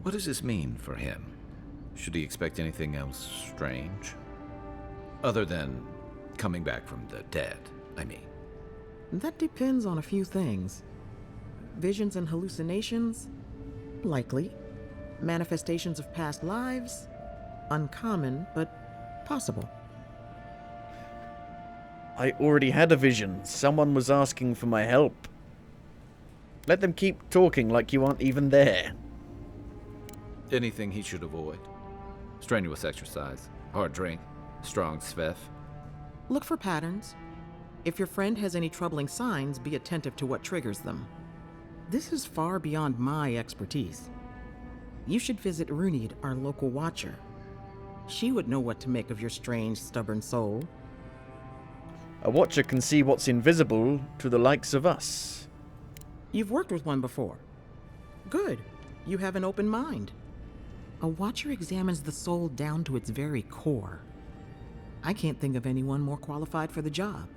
What does this mean for him? Should he expect anything else strange? Other than coming back from the dead, I mean. That depends on a few things. Visions and hallucinations? Likely. Manifestations of past lives? Uncommon, but possible. I already had a vision. Someone was asking for my help. Let them keep talking like you aren't even there. Anything he should avoid? Strenuous exercise, hard drink, strong sveff. Look for patterns. If your friend has any troubling signs, be attentive to what triggers them. This is far beyond my expertise. You should visit Runid, our local watcher. She would know what to make of your strange, stubborn soul. A watcher can see what's invisible to the likes of us. You've worked with one before. Good. You have an open mind. A watcher examines the soul down to its very core. I can't think of anyone more qualified for the job.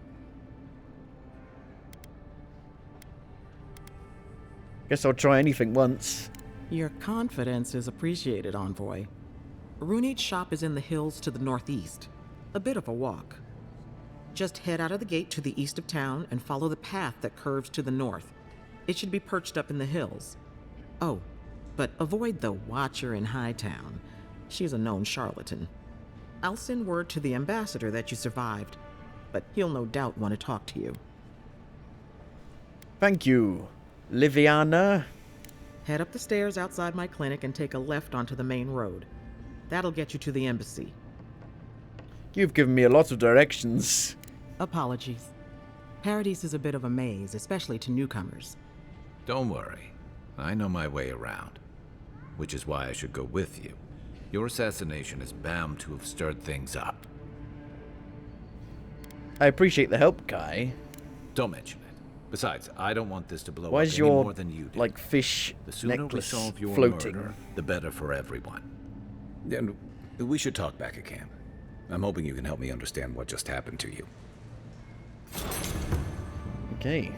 Guess I'll try anything once. Your confidence is appreciated, Envoy. Runid's shop is in the hills to the northeast. A bit of a walk. Just head out of the gate to the east of town and follow the path that curves to the north. It should be perched up in the hills. Oh, but avoid the Watcher in Hightown. She's a known charlatan. I'll send word to the ambassador that you survived, but he'll no doubt want to talk to you. Thank you, Liviana. Head up the stairs outside my clinic and take a left onto the main road. That'll get you to the embassy. You've given me a lot of directions. Apologies. Paradise is a bit of a maze, especially to newcomers. Don't worry. I know my way around. Which is why I should go with you. Your assassination is bound to have stirred things up. I appreciate the help, Kai. Don't mention it. Besides, I don't want this to blow Why up is any your, more than you do. like, fish The sooner we necklace solve your floating? murder, the better for everyone. And we should talk back at camp. I'm hoping you can help me understand what just happened to you. Okay.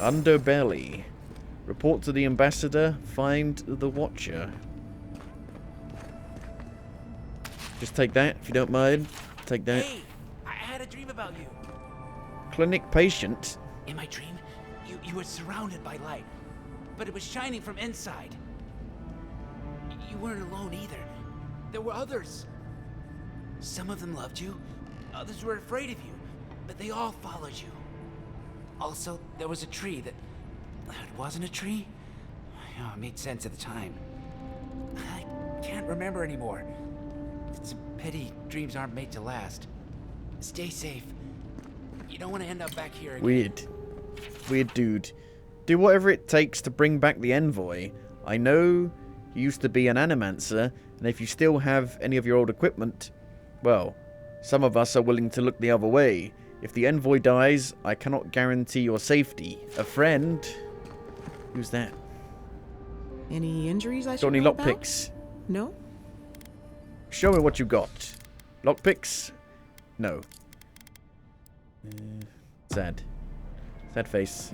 Underbelly. Report to the ambassador. Find the Watcher. Just take that, if you don't mind. Take that. Hey, I had a dream about you. Clinic patient. In my dream, you were surrounded by light, but it was shining from inside. You weren't alone either. There were others. Some of them loved you, others were afraid of you, but they all followed you. Also, there was a tree that... It wasn't a tree? Oh, it made sense at the time. I can't remember anymore. It's a pity dreams aren't made to last. Stay safe. You don't want to end up back here again. Weird. Weird dude. Do whatever it takes to bring back the envoy. I know you used to be an animancer, and if you still have any of your old equipment, well, some of us are willing to look the other way. If the envoy dies, I cannot guarantee your safety. A friend? Who's that? Any injuries I should Got any know about? lockpicks? No? Show me what you got. Lockpicks? No. Sad. Sad face.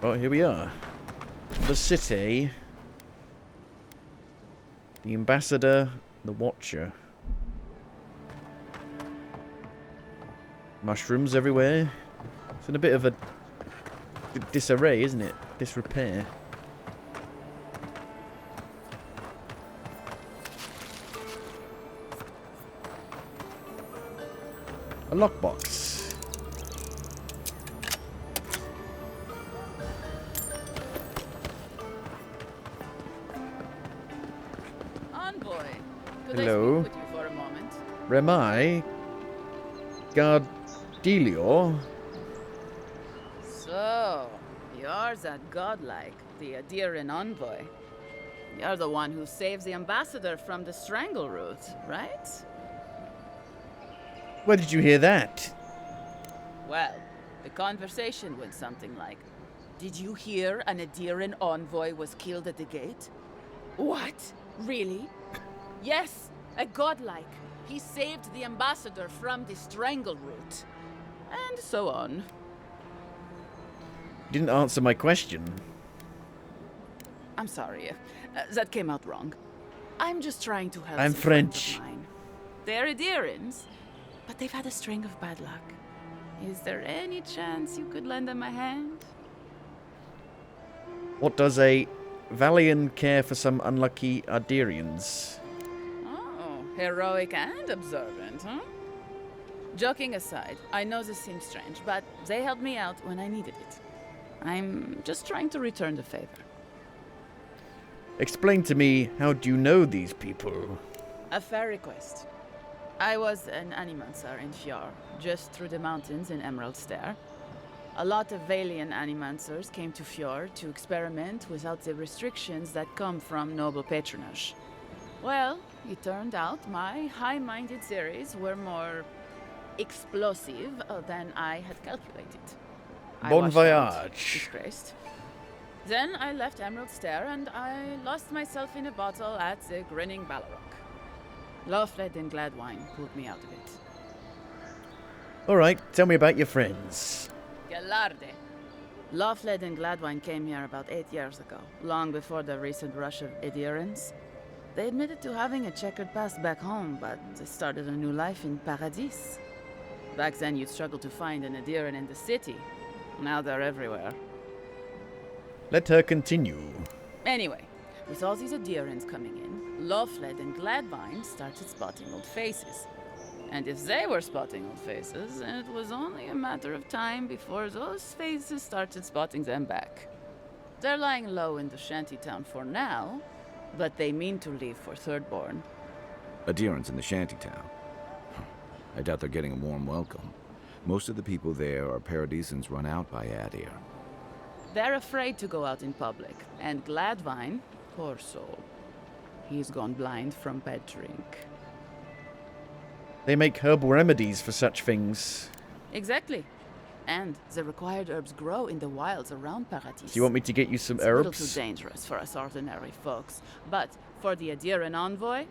Oh, here we are. The city. The ambassador. The Watcher. Mushrooms everywhere. It's in a bit of a disarray, isn't it? Disrepair. A lockbox. Envoy, could Hello. I speak with you for a moment? Remai. Galore. So, you're that godlike, the Adiran envoy. You're the one who saves the ambassador from the strangle root, right? Where did you hear that? Well, the conversation went something like, did you hear an Adiran envoy was killed at the gate? What? Really? Yes, a godlike. He saved the ambassador from the strangle root. And so on. You didn't answer my question. I'm sorry. That came out wrong. I'm just trying to help. I'm some friends French. of mine. They're Adirans, but they've had a string of bad luck. Is there any chance you could lend them a hand? What does a Valiant care for some unlucky Arderians? Oh, heroic and observant, huh? Joking aside, I know this seems strange, but they helped me out when I needed it. I'm just trying to return the favor. Explain to me, how do you know these people? A fair request. I was an animancer in Fjord, just through the mountains in Emerald Stair. A lot of Valian animancers came to Fjord to experiment without the restrictions that come from noble patronage. Well, it turned out my high-minded theories were more explosive than I had calculated. I Bon washed out, voyage. disgraced. Then I left Emerald Stair and I lost myself in a bottle at the Grinning Ballarok. Lofred and Gladwine pulled me out of it. Alright, tell me about your friends. Galarde. Lofled and Gladwine came here about 8 years ago, long before the recent rush of Idirans. They admitted to having a checkered past back home, but they started a new life in Paradis. Back then you'd struggle to find an Idiran in the city. Now they're everywhere. Let her continue. Anyway, with all these Idirans coming in, Lofled and Gladwine started spotting old faces. And if they were spotting old faces, it was only a matter of time before those faces started spotting them back. They're lying low in the shantytown for now, but they mean to leave for Thirdborn. Adherents in the shantytown. I doubt they're getting a warm welcome. Most of the people there are Paradisans run out by Adir. They're afraid to go out in public, and Gladwine, poor soul, he's gone blind from bad drink. They make herbal remedies for such things. Exactly. And the required herbs grow in the wilds around Paradis. Do you want me to get you some It's a little herbs? too dangerous for us ordinary folks. But for the Adiran envoy,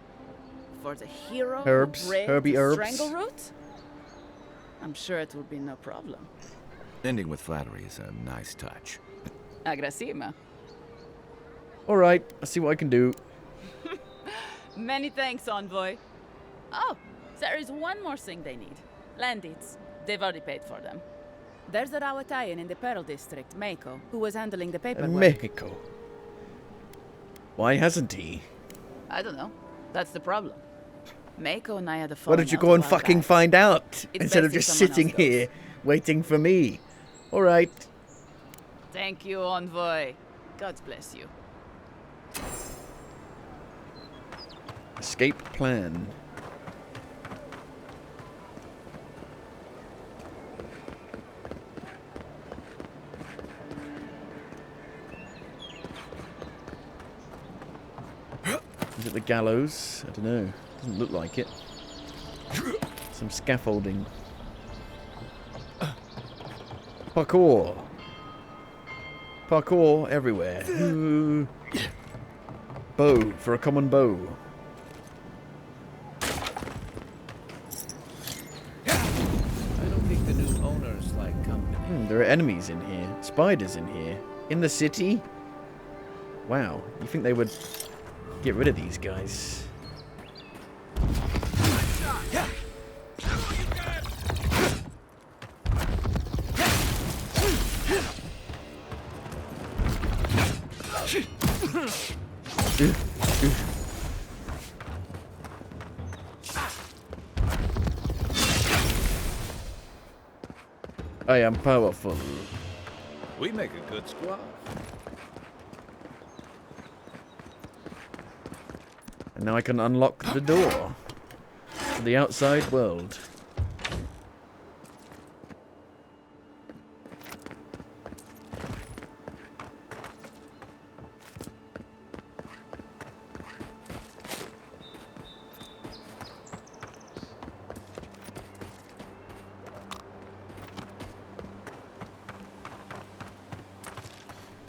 for the hero Herbs, who braved herby the herbs. strangle root, I'm sure it will be no problem. Ending with flattery is a nice touch. Agrasima. Alright, I'll see what I can do. Many thanks, Envoy. Oh, there is one more thing they need. Land deeds. They've already paid for them. There's a Rawatayan in the Pearl District, Mako, who was handling the paperwork. Mexico. Why hasn't he? I don't know. That's the problem. Mako and I had a Why don't you go and fucking find out It's instead of best if just someone sitting else goes. here waiting for me? Alright. Thank you, Envoy. God bless you. Escape plan. Is it the gallows? I don't know. Doesn't look like it. Some scaffolding. Parkour. Parkour everywhere. Ooh. Bow for a common bow. I don't think the new owners like company. There are enemies in here. Spiders in here. In the city? Wow. You think they would get rid of these guys? I am powerful. We make a good squad. And now I can unlock the door to the outside world.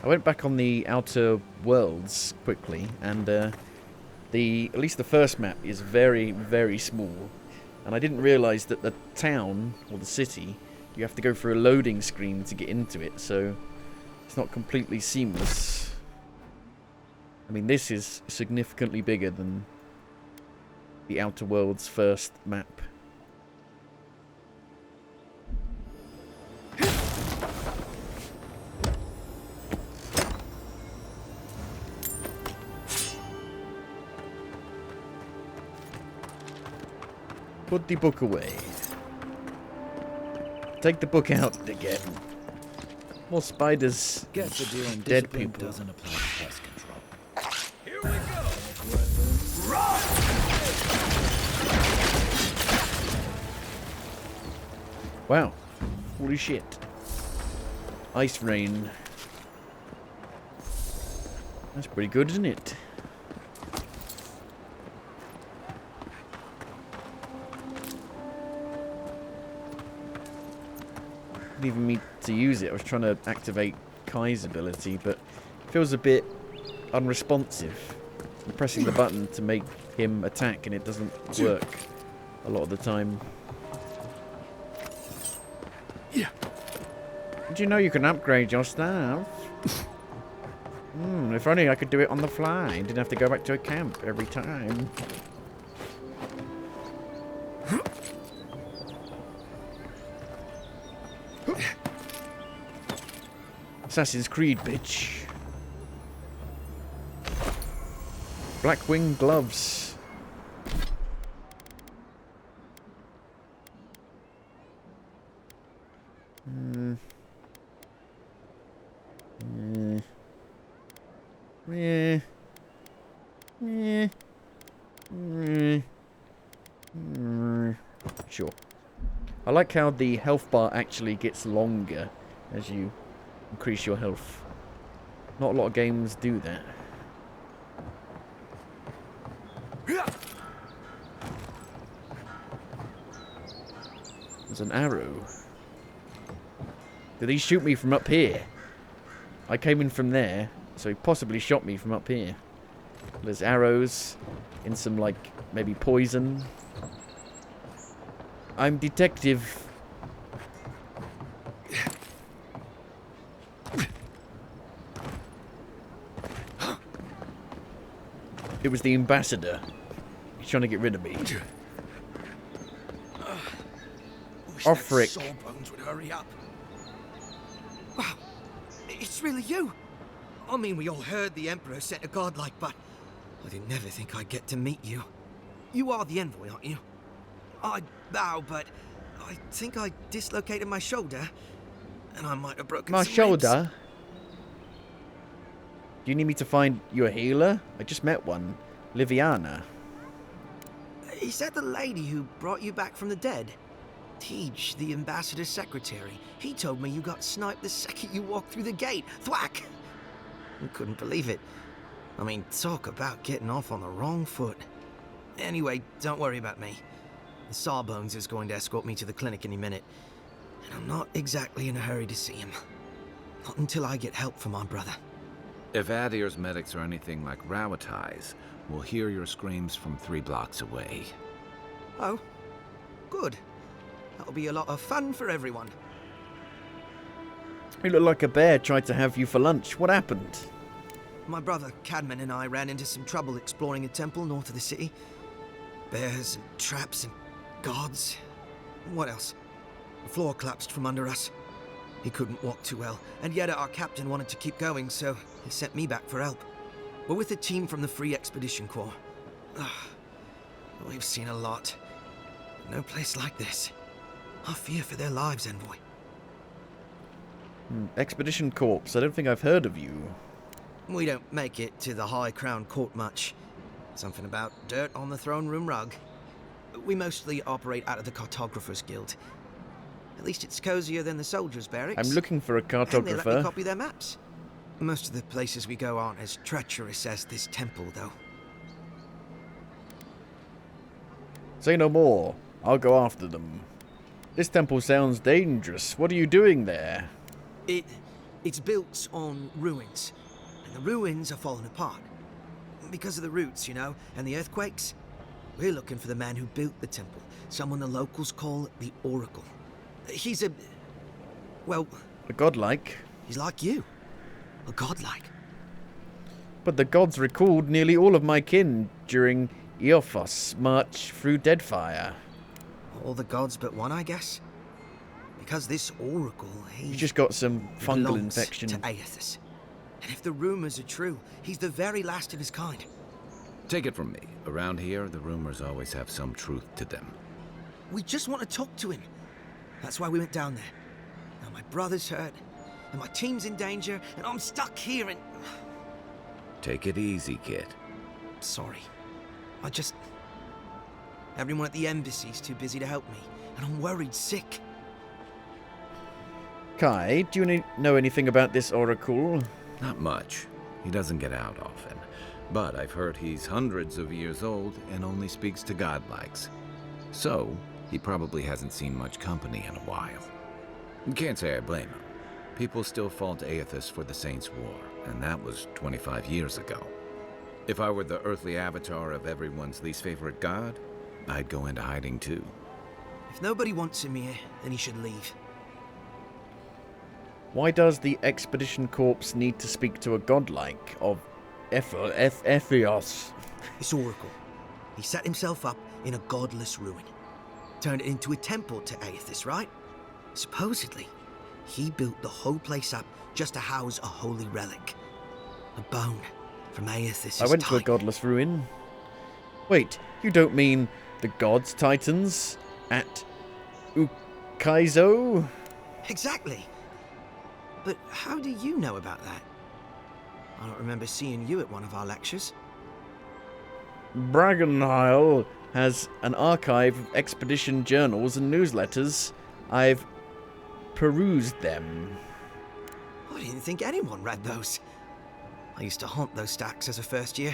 I went back on the Outer Worlds quickly, and at least the first map is very, very small. And I didn't realise that the town, or the city, you have to go through a loading screen to get into it, so it's not completely seamless. I mean, this is significantly bigger than the Outer Worlds first map. Put the book away. Take the book out again. More spiders. Guess the deal and Dead discipline people. doesn't apply to pest control. Here we go! Wow. Holy shit. Ice rain. That's pretty good, isn't it? Didn't even mean to use it. I was trying to activate Kai's ability, but it feels a bit unresponsive. I'm pressing the button to make him attack, and it doesn't work a lot of the time. Yeah. Did you know you can upgrade your stuff? If only I could do it on the fly. Didn't have to go back to a camp every time. Assassin's Creed, bitch. Blackwing gloves. Sure. I like how the health bar actually gets longer as you increase your health. Not a lot of games do that. There's an arrow. Did he shoot me from up here? I came in from there, so he possibly shot me from up here. There's arrows in some, like, maybe poison. I'm detective. It was the ambassador. He's trying to get rid of me. Offric. Sawbones would hurry up. Wow, it's really you. I mean, we all heard the Emperor sent a godlike, but I didn't never think I'd get to meet you. You are the envoy, aren't you? I bow, but I think I dislocated my shoulder, and I might have broken My some shoulder? ribs. Do you need me to find you a healer? I just met one. Liviana. Is that the lady who brought you back from the dead? Tej, the ambassador's secretary. He told me you got sniped the second you walked through the gate. Thwack! I couldn't believe it. I mean, talk about getting off on the wrong foot. Anyway, don't worry about me. The Sawbones is going to escort me to the clinic any minute. And I'm not exactly in a hurry to see him. Not until I get help from my brother. If Adir's medics are anything like Rawatai's, we'll hear your screams from 3 blocks away. Oh, good. That'll be a lot of fun for everyone. You look like a bear tried to have you for lunch. What happened? My brother, Cadman, and I ran into some trouble exploring a temple north of the city. Bears and traps and guards. What else? The floor collapsed from under us. He couldn't walk too well, and yet our captain wanted to keep going, so he sent me back for help. We're with a team from the Free Expedition Corps. We've seen a lot. No place like this. I fear for their lives, Envoy. Expedition Corps. I don't think I've heard of you. We don't make it to the High Crown Court much. Something about dirt on the throne room rug. We mostly operate out of the Cartographer's Guild. At least it's cozier than the soldiers' barracks. I'm looking for a And they let me cartographer. copy their maps. Most of the places we go aren't as treacherous as this temple, though. Say no more. I'll go after them. This temple sounds dangerous. What are you doing there? It's built on ruins, and the ruins are falling apart. Because of the roots, you know, and the earthquakes. We're looking for the man who built the temple, someone the locals call the Oracle. He's well... A godlike? He's like you. A godlike. But the gods recalled nearly all of my kin during Eophos' march through Deadfire. All the gods but one, I guess? Because this Oracle, You just got some fungal belongs infection. to Aethys. And if the rumors are true, he's the very last of his kind. Take it from me. Around here, the rumors always have some truth to them. We just want to talk to him. That's why we went down there. Now my brother's hurt, and my team's in danger, and I'm stuck here and... Take it easy, kid. Sorry. Everyone at the embassy's too busy to help me, and I'm worried sick. Kai, do you know anything about this oracle? Not much. He doesn't get out often. But I've heard he's hundreds of years old and only speaks to godlikes. So, he probably hasn't seen much company in a while. Can't say I blame him. People still fault Aethys for the Saints' War, and that was 25 years ago. If I were the earthly avatar of everyone's least favorite god, I'd go into hiding too. If nobody wants him here, then he should leave. Why does the Expedition Corps need to speak to a godlike of Ephios? This Oracle. He set himself up in a godless ruin. Turned it into a temple to Aethys, right? Supposedly, he built the whole place up just to house a holy relic. A bone from Aethys' I went to a time. godless ruin. Wait, you don't mean the gods' titans at Ukaizo? Exactly. But how do you know about that? I don't remember seeing you at one of our lectures. Bragenheil has an archive of expedition journals and newsletters. I've perused them. I didn't think anyone read those. I used to haunt those stacks as a first year.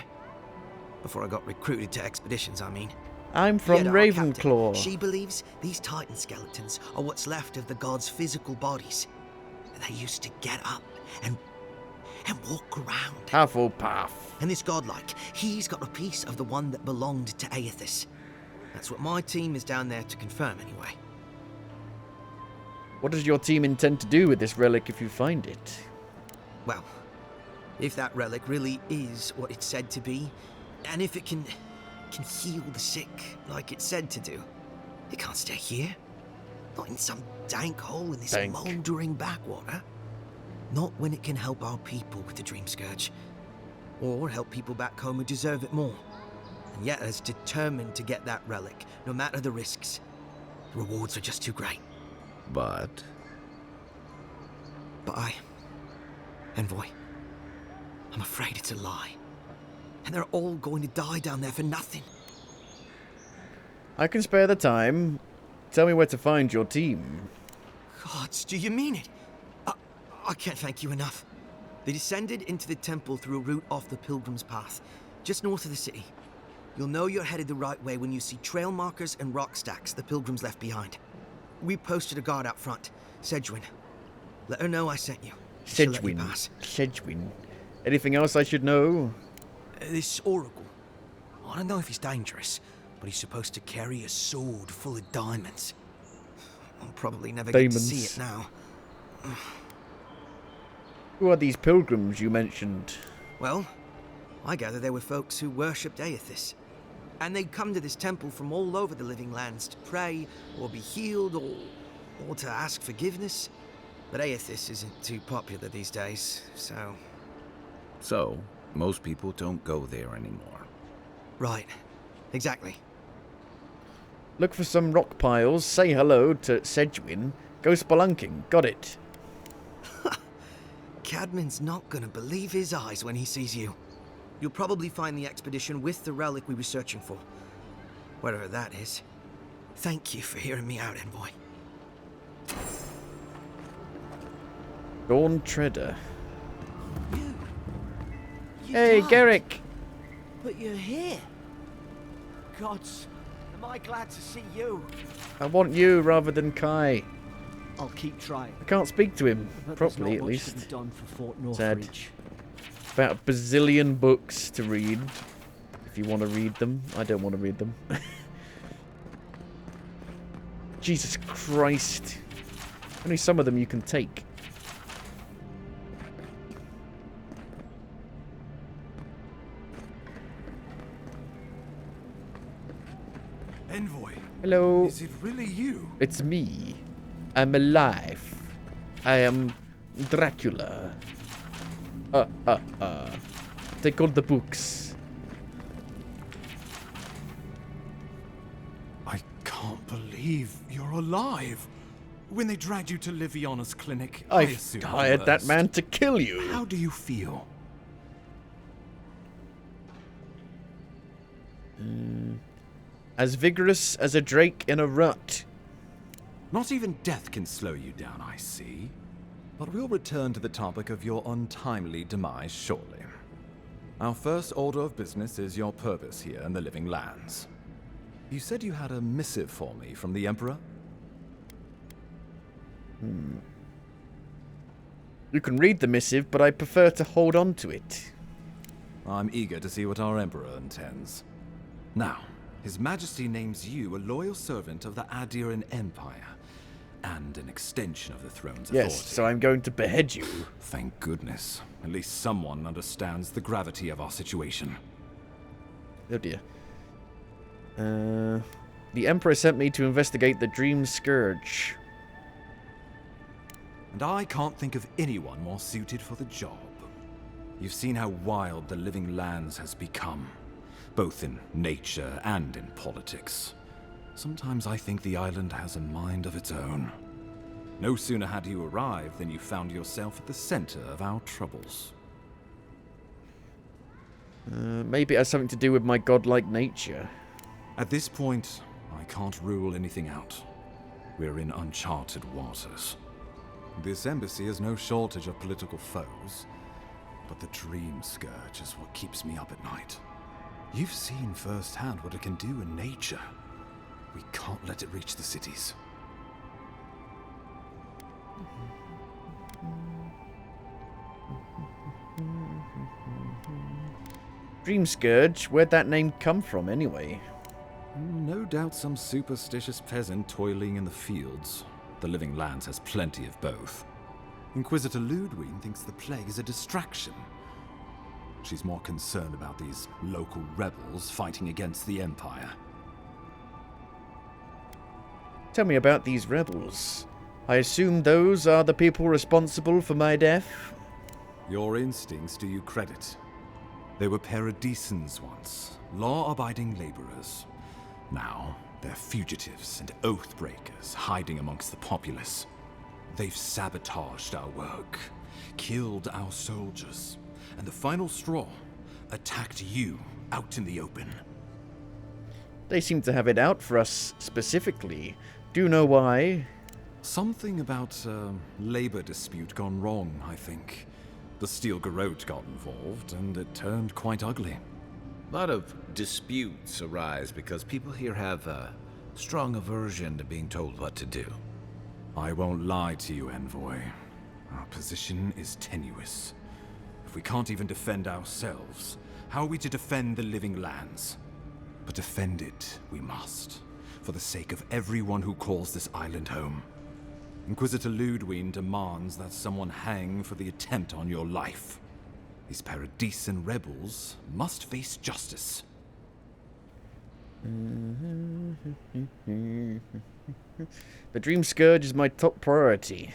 Before I got recruited to expeditions, I mean. I'm from Yet our Ravenclaw. captain, she believes these Titan skeletons are what's left of the gods' physical bodies. They used to get up and walk around. Hufflepuff. And this godlike, he's got a piece of the one that belonged to Aethys. That's what my team is down there to confirm anyway. What does your team intend to do with this relic if you find it? Well, if that relic really is what it's said to be, And if it can heal the sick like it's said to do, it can't stay here. Not in some dank hole in this mouldering backwater. Not when it can help our people with the Dream Scourge. Or help people back home who deserve it more. And yet is determined to get that relic, no matter the risks. The rewards are just too great. But Envoy, I'm afraid it's a lie. And they're all going to die down there for nothing. I can spare the time. Tell me where to find your team. Gods, do you mean it? I can't thank you enough. They descended into the temple through a route off the Pilgrim's Path, just north of the city. You'll know you're headed the right way when you see trail markers and rock stacks the Pilgrims left behind. We posted a guard out front, Sedgwin. Let her know I sent you. She'll let you pass. Sedgwin. Anything else I should know? This oracle. I don't know if he's dangerous, but he's supposed to carry a sword full of diamonds. I'll probably never get to see it now. Who are these pilgrims you mentioned? Well, I gather they were folks who worshipped Aethys. And they'd come to this temple from all over the living lands to pray, or be healed, or to ask forgiveness. But Aethys isn't too popular these days, so... So, most people don't go there anymore. Right. Exactly. Look for some rock piles, say hello to Sedgwin, go spelunking. Got it. Cadman's not gonna believe his eyes when he sees you. You'll probably find the expedition with the relic we were searching for. Whatever that is. Thank you for hearing me out, Envoy. Dawn Treader. You Hey, died. Garrick! But you're here. Gods, am I glad to see you. I want you rather than Kai. I'll keep trying. I can't speak to him But properly, there's not at much least. to be done for Fort Sad. Northreach. About a bazillion books to read. If you want to read them. I don't want to read them. Jesus Christ. Only some of them you can take. Envoy. Hello. Is it really you? It's me. I'm alive. I am Dracula. Take all the books. I can't believe you're alive. When they dragged you to Liviana's clinic, I I've assumed the hired that worst. man to kill you. How do you feel? As vigorous as a drake in a rut. Not even death can slow you down, I see. But we'll return to the topic of your untimely demise shortly. Our first order of business is your purpose here in the Living Lands. You said you had a missive for me from the Emperor? You can read the missive, but I prefer to hold on to it. I'm eager to see what our Emperor intends. Now, His Majesty names you a loyal servant of the Adiran Empire, and an extension of the throne's authority. Yes, so I'm going to behead you. Thank goodness. At least someone understands the gravity of our situation. Oh dear. The Emperor sent me to investigate the Dream Scourge. And I can't think of anyone more suited for the job. You've seen how wild the Living Lands has become, both in nature and in politics. Sometimes I think the island has a mind of its own. No sooner had you arrived than you found yourself at the center of our troubles. Maybe it has something to do with my godlike nature. At this point, I can't rule anything out. We're in uncharted waters. This embassy has no shortage of political foes, but the Dream Scourge is what keeps me up at night. You've seen firsthand what it can do in nature. We can't let it reach the cities. Dream Scourge? Where'd that name come from, anyway? No doubt some superstitious peasant toiling in the fields. The Living Lands has plenty of both. Inquisitor Ludwig thinks the plague is a distraction. She's more concerned about these local rebels fighting against the Empire. Tell me about these rebels. I assume those are the people responsible for my death? Your instincts do you credit. They were paradisans once, law-abiding laborers. Now, they're fugitives and oath-breakers hiding amongst the populace. They've sabotaged our work, killed our soldiers, and the final straw, attacked you out in the open. They seem to have it out for us specifically. Do you know why? Something about a labor dispute gone wrong, I think. The Steel Garrote got involved, and it turned quite ugly. A lot of disputes arise because people here have a strong aversion to being told what to do. I won't lie to you, Envoy. Our position is tenuous. If we can't even defend ourselves, how are we to defend the living lands? But defend it we must, for the sake of everyone who calls this island home. Inquisitor Ludwine demands that someone hang for the attempt on your life. These Paradisan rebels must face justice. The Dream Scourge is my top priority.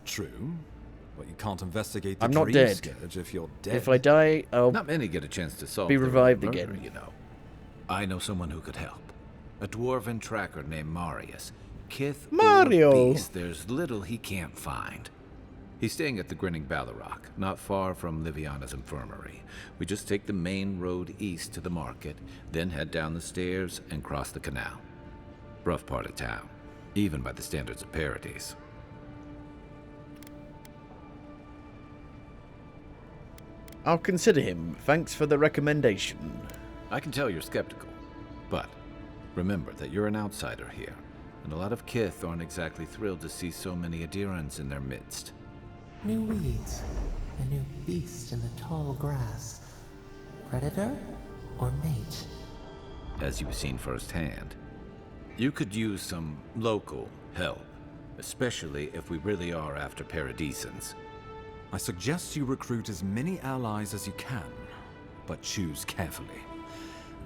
True, but you can't investigate the I'm not Dream dead. Scourge if you're dead. If I die, I'll Not many get a chance to solve be their revived own again. murder, you know. I know someone who could help. A dwarven tracker named Marius. Kith Mario! Or beast, there's little he can't find. He's staying at the Grinning Ballarrock, not far from Liviana's infirmary. We just take the main road east to the market, then head down the stairs and cross the canal. Rough part of town, even by the standards of Paradise. I'll consider him. Thanks for the recommendation. I can tell you're skeptical, but remember that you're an outsider here, and a lot of Kith aren't exactly thrilled to see so many Adirans in their midst. New weeds, a new beast in the tall grass. Predator or mate? As you've seen firsthand. You could use some local help, especially if we really are after Paradisans. I suggest you recruit as many allies as you can, but choose carefully.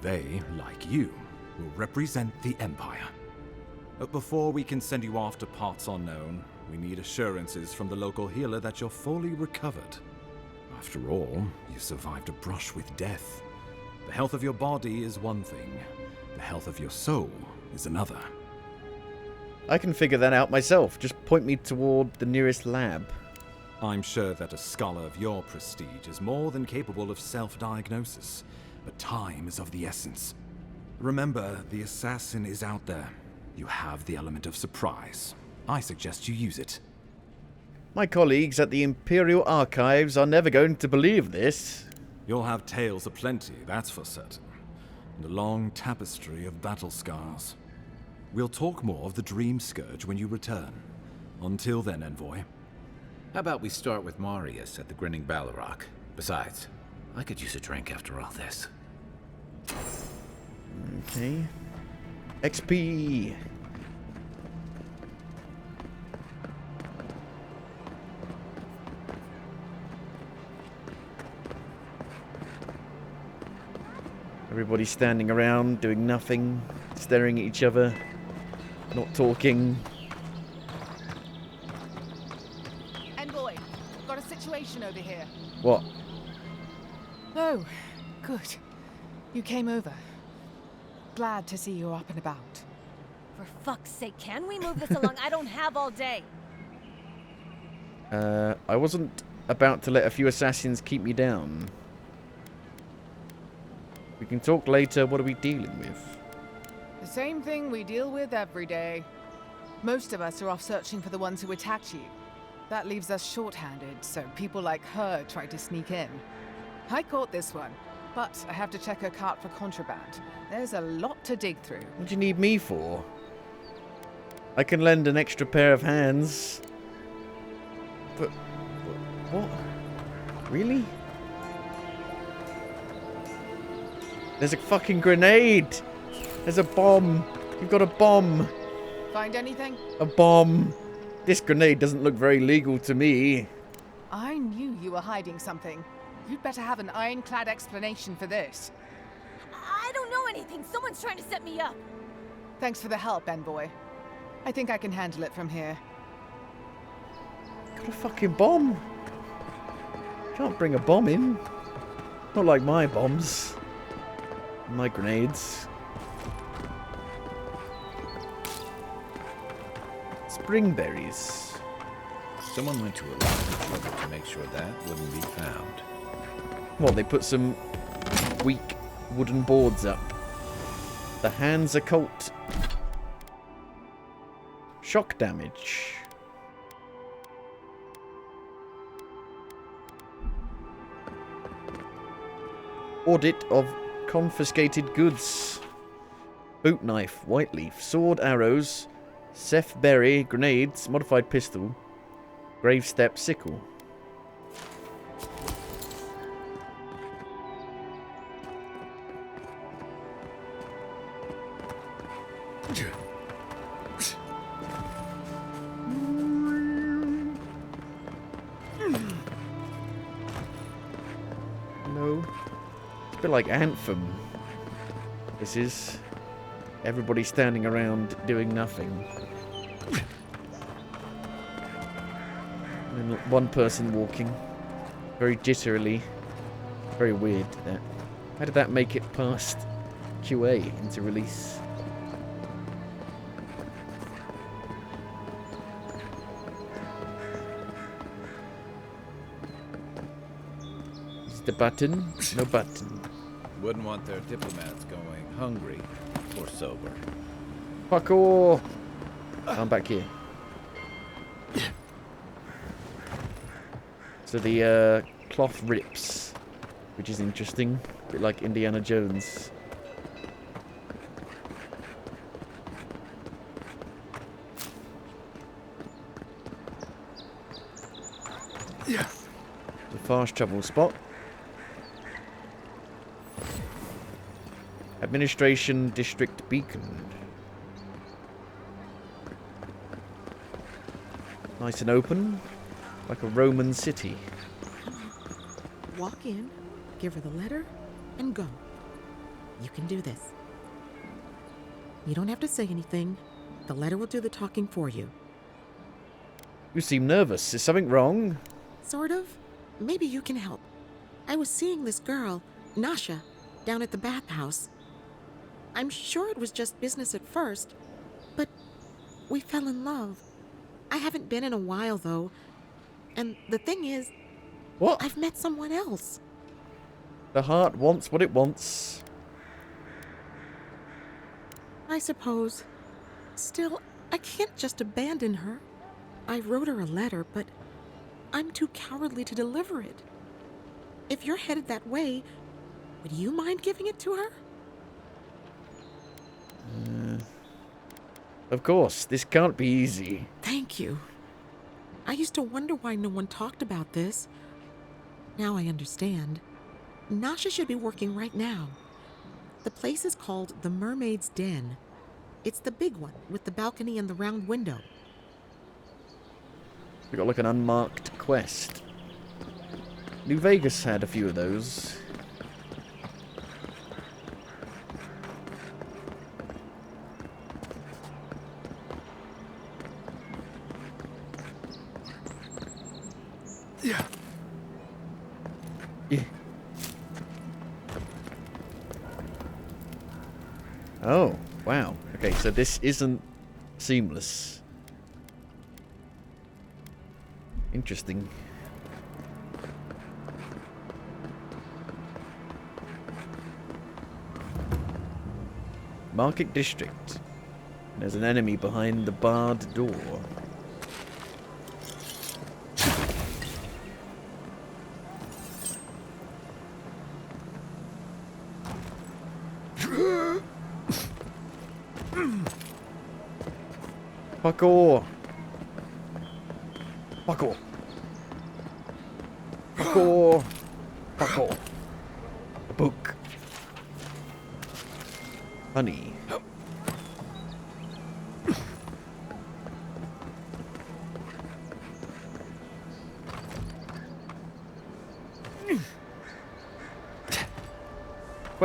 They, like you, will represent the Empire. But before we can send you off to parts unknown, we need assurances from the local healer that you're fully recovered. After all, you survived a brush with death. The health of your body is one thing. The health of your soul is another. I can figure that out myself. Just point me toward the nearest lab. I'm sure that a scholar of your prestige is more than capable of self-diagnosis, but time is of the essence. Remember, the assassin is out there. You have the element of surprise. I suggest you use it. My colleagues at the Imperial Archives are never going to believe this. You'll have tales aplenty, that's for certain. And a long tapestry of battle scars. We'll talk more of the Dream Scourge when you return. Until then, Envoy. How about we start with Marius at the Grinning Ballarrock? Besides, I could use a drink after all this. Okay. XP. Everybody's standing around, doing nothing, staring at each other, not talking. Envoy, got a situation over here. What? Oh, good. You came over. Glad to see you're up and about. For fuck's sake, can we move this along? I don't have all day. I wasn't about to let a few assassins keep me down. We can talk later. What are we dealing with? The same thing we deal with every day. Most of us are off searching for the ones who attacked you. That leaves us short-handed, so people like her try to sneak in. I caught this one, but I have to check her cart for contraband. There's a lot to dig through. What do you need me for? I can lend an extra pair of hands. But... what? Really? There's a fucking grenade! There's a bomb! You've got a bomb! Find anything? A bomb! This grenade doesn't look very legal to me. I knew you were hiding something. You'd better have an ironclad explanation for this. I don't know anything. Someone's trying to set me up. Thanks for the help, Envoy. I think I can handle it from here. Got a fucking bomb. Can't bring a bomb in. Not like my bombs. My grenades. Springberries. Someone went to a lot of trouble to make sure that wouldn't be found. What, they put some weak wooden boards up. The Hands Occult. Shock damage. Audit of confiscated goods. Boot knife, white leaf, sword, arrows, Seth berry, grenades, modified pistol, grave step, sickle. No. It's a bit like Anthem. This is everybody standing around doing nothing. And one person walking. Very jitterily. Very weird, that. How did that make it past QA into release? Is the button? No button. Wouldn't want their diplomats going hungry or sober. Fuck off! I'm back here. So the cloth rips, which is interesting. A bit like Indiana Jones. Yeah. The fast travel spot. Administration District Beacon. Nice and open, like a Roman city. Walk in, give her the letter, and go. You can do this. You don't have to say anything. The letter will do the talking for you. You seem nervous. Is something wrong? Sort of. Maybe you can help. I was seeing this girl, Nasha, down at the bathhouse. I'm sure it was just business at first, but we fell in love. I haven't been in a while, though. And the thing is, what? I've met someone else. The heart wants what it wants. I suppose. Still, I can't just abandon her. I wrote her a letter, but I'm too cowardly to deliver it. If you're headed that way, would you mind giving it to her? Of course, this can't be easy. Thank you. I used to wonder why no one talked about this. Now I understand. Nasha should be working right now. The place is called the Mermaid's Den. It's the big one with the balcony and the round window. We got like an unmarked quest. New Vegas had a few of those. Yeah. Yeah. Oh, wow. Okay, so this isn't seamless. Interesting. Market District. There's an enemy behind the barred door. Parkour! Parkour! Parkour! Parkour! A book. Honey.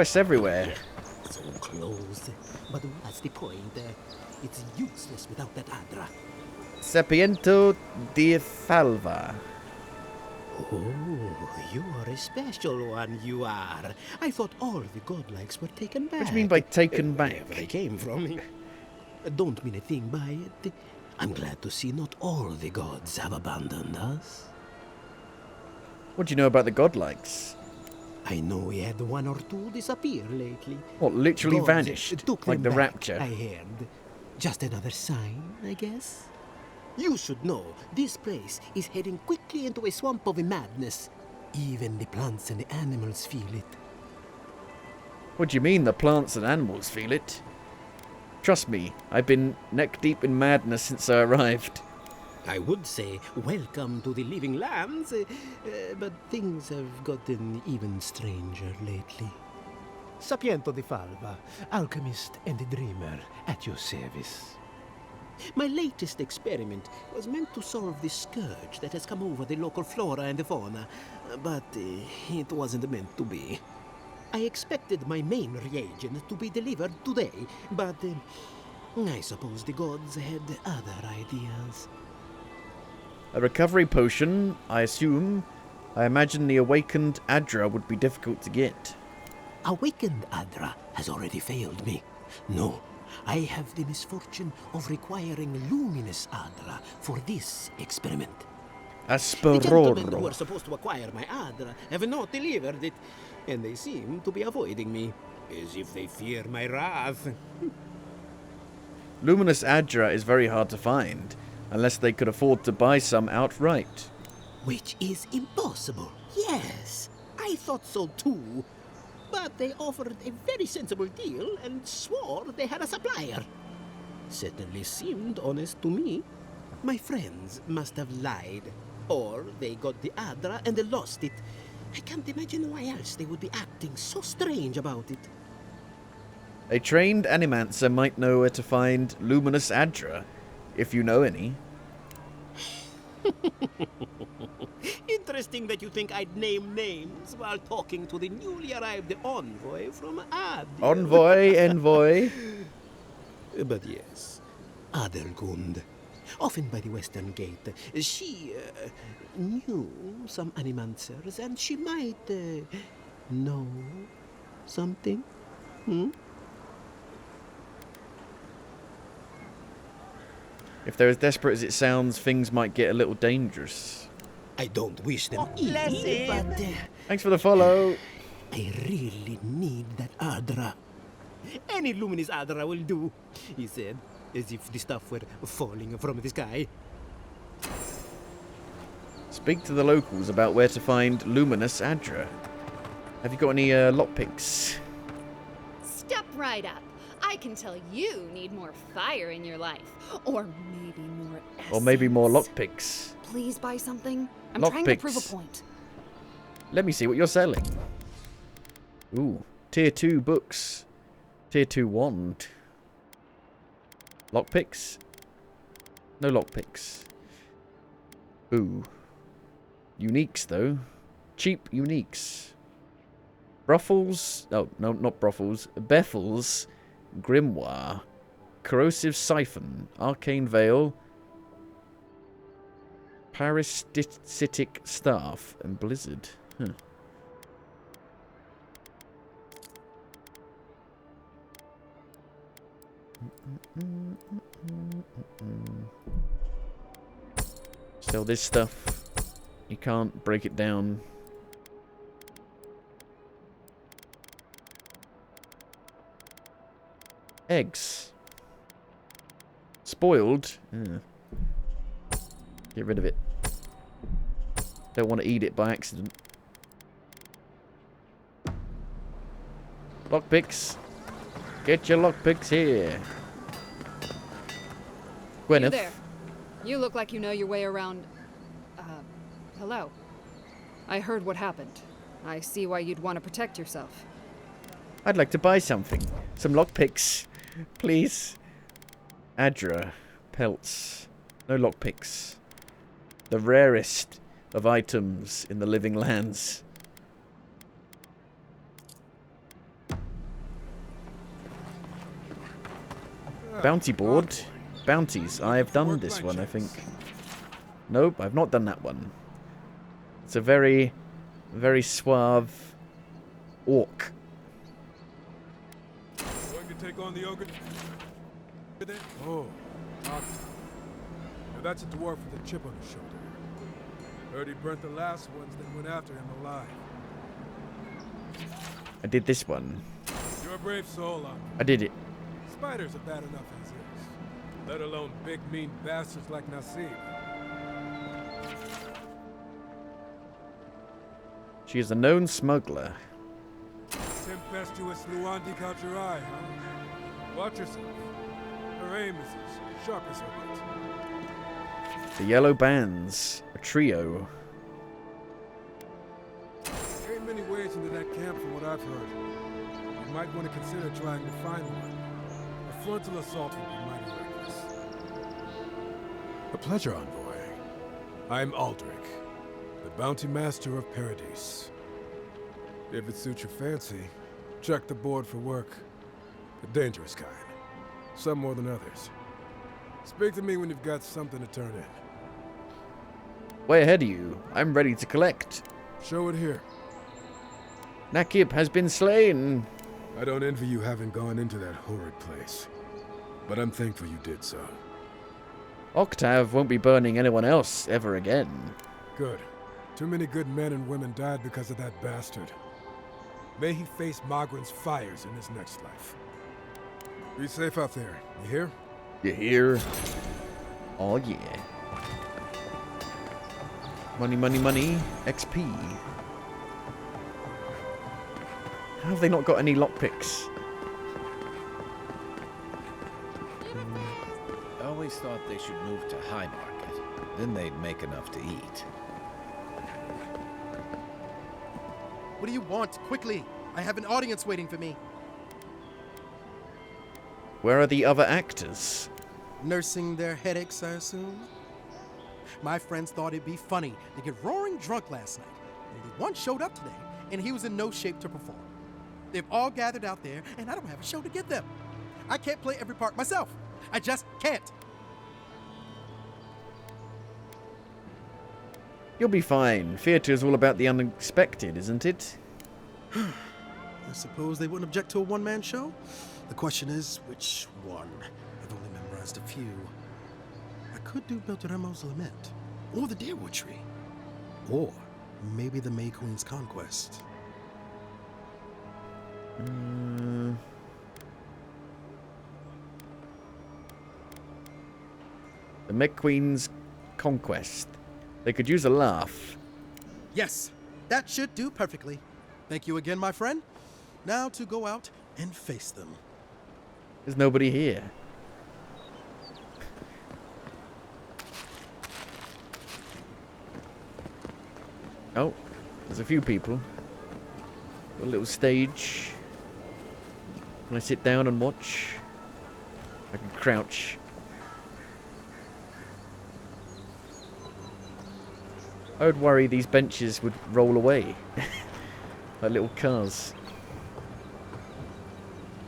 quests everywhere. So close. But what's the point? It's useless without that Adra. Sapiento di Falva. Oh, you are a special one, you are. I thought all the godlikes were taken back. What do you mean by taken back? Wherever they came from. Don't mean a thing by it. I'm glad to see not all the gods have abandoned us. What do you know about the godlikes? I know we had one or two disappear lately. What, literally Gods vanished? took Like them the back, rapture? I heard. Just another sign, I guess. You should know, this place is heading quickly into a swamp of madness. Even the plants and the animals feel it. What do you mean the plants and animals feel it? Trust me, I've been neck deep in madness since I arrived. I would say welcome to the living lands, but things have gotten even stranger lately. Sapiento di Falva, alchemist and dreamer, at your service. My latest experiment was meant to solve the scourge that has come over the local flora and fauna, but it wasn't meant to be. I expected my main reagent to be delivered today, but I suppose the gods had other ideas. A recovery potion, I assume. I imagine the awakened Adra would be difficult to get. Awakened Adra has already failed me. No, I have the misfortune of requiring luminous Adra for this experiment. The gentlemen who are supposed to acquire my Adra have not delivered it, and they seem to be avoiding me, as if they fear my wrath. Luminous Adra is very hard to find, unless they could afford to buy some outright. Which is impossible, yes. I thought so too. But they offered a very sensible deal and swore they had a supplier. Certainly seemed honest to me. My friends must have lied. Or they got the Adra and they lost it. I can't imagine why else they would be acting so strange about it. A trained animancer might know where to find luminous Adra, if you know any. Interesting that you think I'd name names while talking to the newly arrived envoy from Ad. Envoy. But yes, Adelgund, often by the western gate, she knew some animancers, and she might know something. If they're as desperate as it sounds, things might get a little dangerous. I don't wish them ill, but Thanks for the follow. I really need that Adra. Any luminous Adra will do, he said, as if the stuff were falling from the sky. Speak to the locals about where to find luminous Adra. Have you got any lockpicks? Step right up. I can tell you need more fire in your life. Or maybe more essence. Or maybe more lockpicks. Please buy something. I'm Lock trying picks. to prove a point. Let me see what you're selling. Ooh, tier 2 books. Tier 2 wand. Lockpicks? No lockpicks. Ooh. Uniques, though. Cheap uniques. Bruffles. Oh, no, not Bruffles. Beffles. Grimoire. Corrosive Siphon. Arcane Veil. Parasitic Staff. And Blizzard. Huh. Sell this stuff. You can't break it down. Eggs. Spoiled. Get rid of it. Don't want to eat it by accident. Lockpicks. Get your lockpicks here. Gwyneth. You there. You look like you know your way around... hello. I heard what happened. I see why you'd want to protect yourself. I'd like to buy something. Some lockpicks. Please. Adra. Pelts. No lockpicks. The rarest of items in the living lands. Bounty board. Bounties. I've done this one, I think. Nope, I've not done that one. It's a very, very suave orc. Going to take on the ogre? Oh, now that's a dwarf with a chip on his shoulder. Heard he burnt the last ones, then went after him alive. I did this one. You're a brave soul, I did it. Spiders are bad enough as is, let alone big mean bastards like Nasib. She is a known smuggler. Tempestuous Luandi caught your eye, huh? Watch yourself. Her aim is as sharp as her wit. The Yellow Bands. A trio. There ain't many ways into that camp from what I've heard. You might want to consider trying to find one. A frontal assault would be mighty reckless. A pleasure, envoy. I'm Aldrich, the bounty master of Paradise. If it suits your fancy, check the board for work. A dangerous kind. Some more than others. Speak to me when you've got something to turn in. Way ahead of you. I'm ready to collect. Show it here. Nakib has been slain. I don't envy you having gone into that horrid place. But I'm thankful you did so. Octave won't be burning anyone else ever again. Good. Too many good men and women died because of that bastard. May he face Magran's fires in his next life. Be safe out there. You hear? You hear? Oh yeah. Money, money, money. XP. How have they not got any lockpicks? I always thought they should move to High Market. Then they'd make enough to eat. What do you want? Quickly! I have an audience waiting for me. Where are the other actors? Nursing their headaches, I assume? My friends thought it'd be funny to get roaring drunk last night. Only one showed up today, and he was in no shape to perform. They've all gathered out there, and I don't have a show to give them. I can't play every part myself. I just can't. You'll be fine. Theatre is all about the unexpected, isn't it? I suppose they wouldn't object to a one-man show? The question is, which one? I've only memorized a few. I could do Beltramo's Lament, or the Deerwood Tree, or maybe the May Queen's Conquest. The McQueen's Conquest. They could use a laugh. Yes, that should do perfectly. Thank you again, my friend. Now to go out and face them. There's nobody here. Oh, there's a few people. Got a little stage. Can I sit down and watch? I can crouch. I would worry these benches would roll away. Like little cars.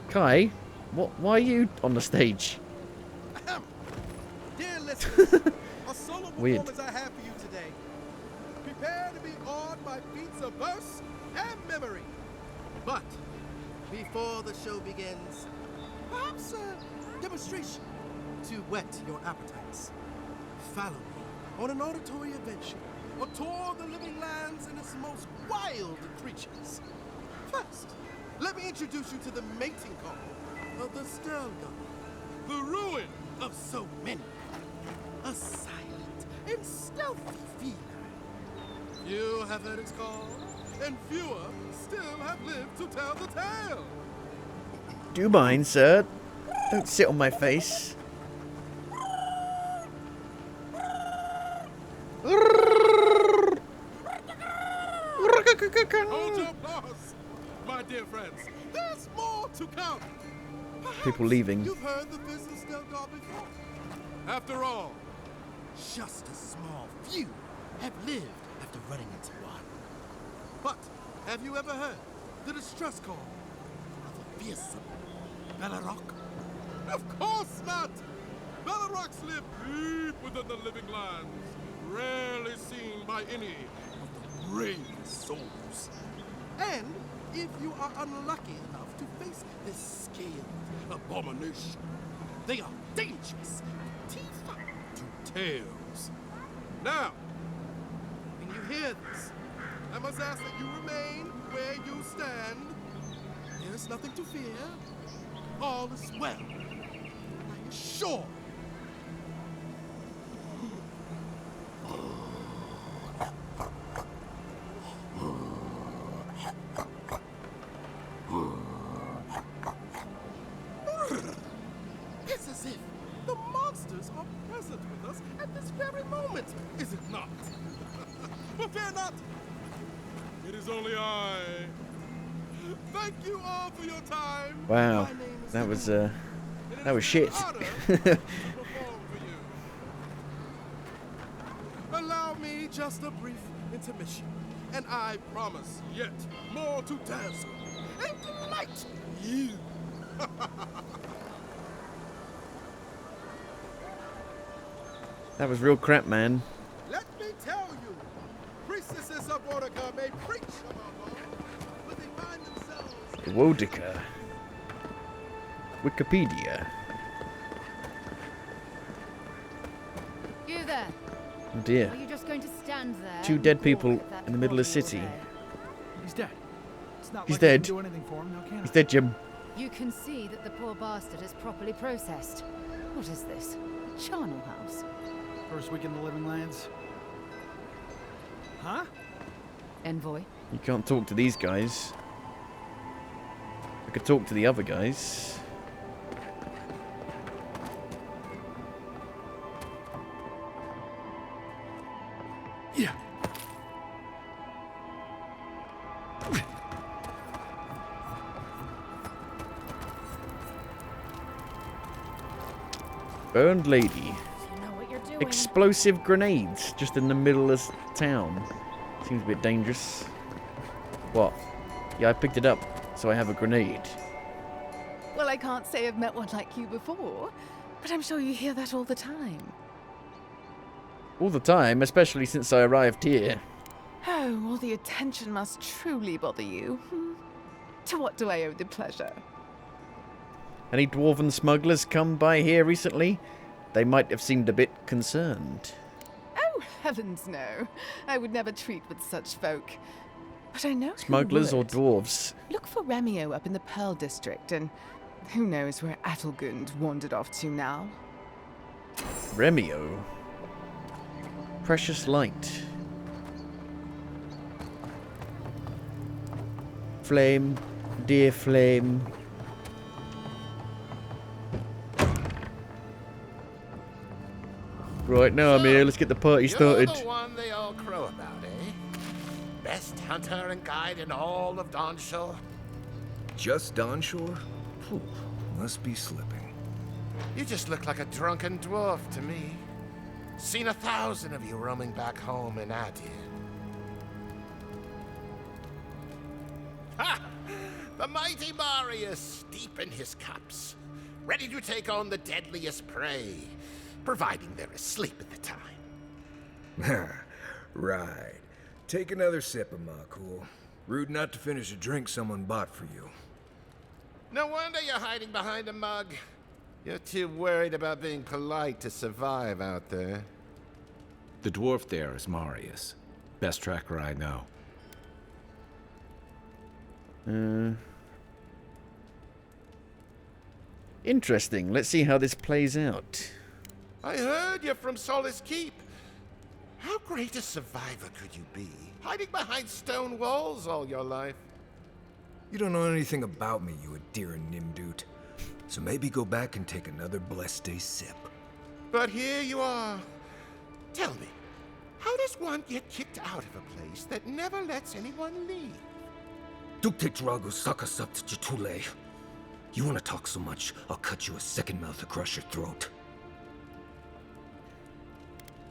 Kai, why are you on the stage? Dear listeners, a solo Weird. performance I have for you today. Prepare to be awed by feats of verse and memory. But before the show begins, perhaps a demonstration to whet your appetites. Follow me on an auditory adventure, a tour of the living lands and its most wild creatures. First, let me introduce you to the mating call of the Stelga, the ruin of so many. A silent and stealthy feline. Few have heard its call, and fewer still have lived to tell the tale. Do you mind, sir? Don't sit on my face. Hold your applause, my dear friends. There's more to come. Perhaps People leaving. You've heard the Fist of Stelgar before. After all, just a small few have lived after running into one. But have you ever heard the distress call of a fearsome Belarok? Of course not! Belarox live deep within the living lands, rarely seen by any of the bravest souls. And if you are unlucky enough to face this scaled abomination, they are dangerous, teeth to tails. Now, when you hear this, I must ask that you remain where you stand. There's nothing to fear. All is well. I assure. It's as if the monsters are present with us at this very moment, is it not? But fear not. It is only I. Thank you all for your time. Wow, that was shit. Allow me just a brief intermission, and I promise yet more to dazzle and delight you. That was real crap, man. Let me tell you, priestesses of Ortica may preach about law, but they find themselves... Wodica. Wikipedia. You there. Oh dear. Are you just going to stand there? 2 dead people in the middle of the city. He's dead. It's not He's like I dead. can do anything for him, now can I? He's dead, Jim. You can see that the poor bastard is properly processed. What is this? A charnel house? First week in the living lands. Huh? Envoy? You can't talk to these guys. I could talk to the other guys. Yeah. Burned lady. You know what you're doing. Explosive grenades just in the middle of town. Seems a bit dangerous. What? Yeah, I picked it up, so I have a grenade. Well, I can't say I've met one like you before, but I'm sure you hear that all the time. All the time, especially since I arrived here. Oh, all the attention must truly bother you. To what do I owe the pleasure? Any dwarven smugglers come by here recently? They might have seemed a bit concerned. Oh, heavens no. I would never treat with such folk. But I know who Smugglers or would. dwarves? Look for Remio up in the Pearl District, and who knows where Adelgund wandered off to now. Remio? Precious light. Flame, dear flame. Right, now I'm here. Let's get the party started. You're the one they all crow about, eh? Best hunter and guide in all of Dawnshore? Just Dawnshore? Phew, must be slipping. You just look like a drunken dwarf to me. Seen 1,000 of you roaming back home in Adir. Ha! The mighty Marius, deep in his cups, ready to take on the deadliest prey, providing they're asleep at the time. Right. Take another sip of my cool. Rude not to finish a drink someone bought for you. No wonder you're hiding behind a mug. You're too worried about being polite to survive out there. The dwarf there is Marius. Best tracker I know. Interesting. Let's see how this plays out. I heard you're from Solace Keep. How great a survivor could you be, hiding behind stone walls all your life? You don't know anything about me, you Adira Nimdut. So maybe go back and take another blessed day sip. But here you are. Tell me, how does one get kicked out of a place that never lets anyone leave? Dukte Drago Sakasapt Jitule. You want to talk so much, I'll cut you a second mouth across your throat.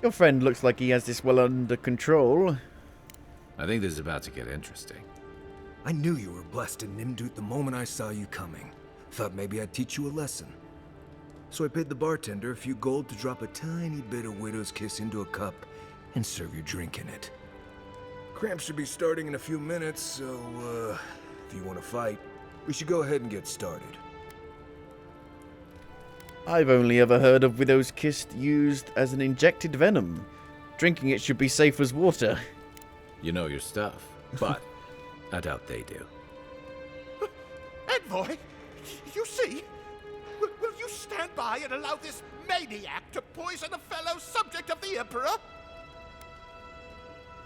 Your friend looks like he has this well under control. I think this is about to get interesting. I knew you were blessed in Nimdut the moment I saw you coming. Thought maybe I'd teach you a lesson. So I paid the bartender a few gold to drop a tiny bit of widow's kiss into a cup and serve your drink in it. Cramps should be starting in a few minutes, so, if you want to fight, we should go ahead and get started. I've only ever heard of widow's kiss used as an injected venom. Drinking it should be safe as water. You know your stuff, but I doubt they do. Envoy, you see? Will you stand by and allow this maniac to poison a fellow subject of the Emperor?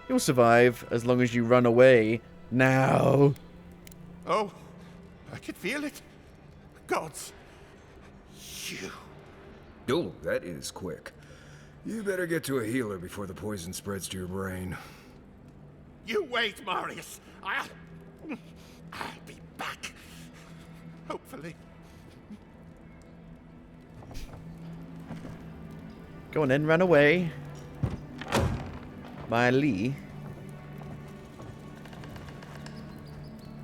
You'll survive as long as you run away. Now. Oh, I can feel it. Gods. You. Oh, that is quick. You better get to a healer before the poison spreads to your brain. You wait, Marius. I'll be back. Hopefully. Go on then, run away. My Lee.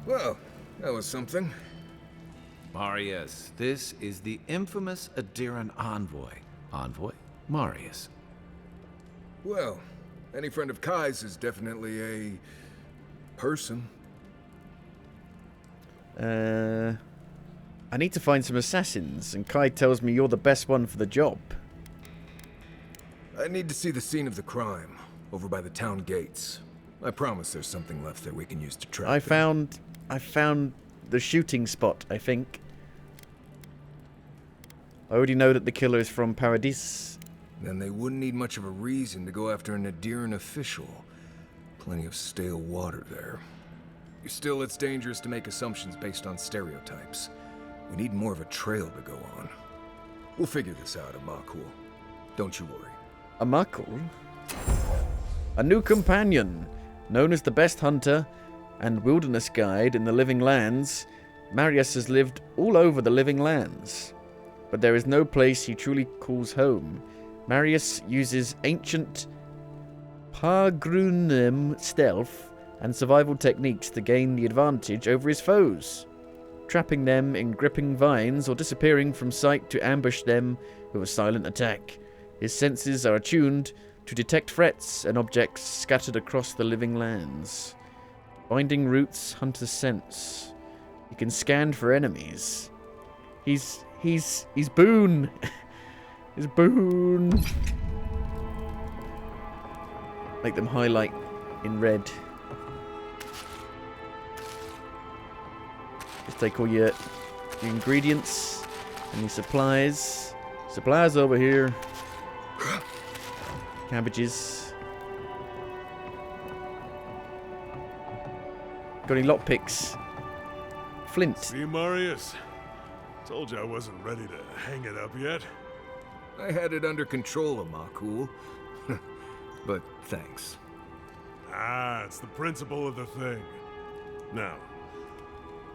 Well, that was something. Marius, this is the infamous Adiran envoy. Envoy? Marius. Well, any friend of Kai's is definitely a person. I need to find some assassins, and Kai tells me you're the best one for the job. I need to see the scene of the crime, over by the town gates. I promise there's something left that we can use to track them. I found the shooting spot, I think. I already know that the killer is from Paradis. Then they wouldn't need much of a reason to go after an Adiran official. Plenty of stale water there. Still, it's dangerous to make assumptions based on stereotypes. We need more of a trail to go on. We'll figure this out, Amakul. Don't you worry. Amakul? A new companion. Known as the best hunter and wilderness guide in the Living Lands, Marius has lived all over the Living Lands. But there is no place he truly calls home. Marius uses ancient Pargrunim stealth and survival techniques to gain the advantage over his foes, trapping them in gripping vines or disappearing from sight to ambush them with a silent attack. His senses are attuned to detect threats and objects scattered across the Living Lands. Finding roots hunter's sense. He can scan for enemies. He's Boone. He's Boone. Make them highlight in red. Just take all your ingredients and your supplies. Supplies over here. Cabbages. Got any lockpicks? Flint. See, Marius? Told you I wasn't ready to hang it up yet. I had it under control, Amakul. But thanks. Ah, it's the principle of the thing. Now,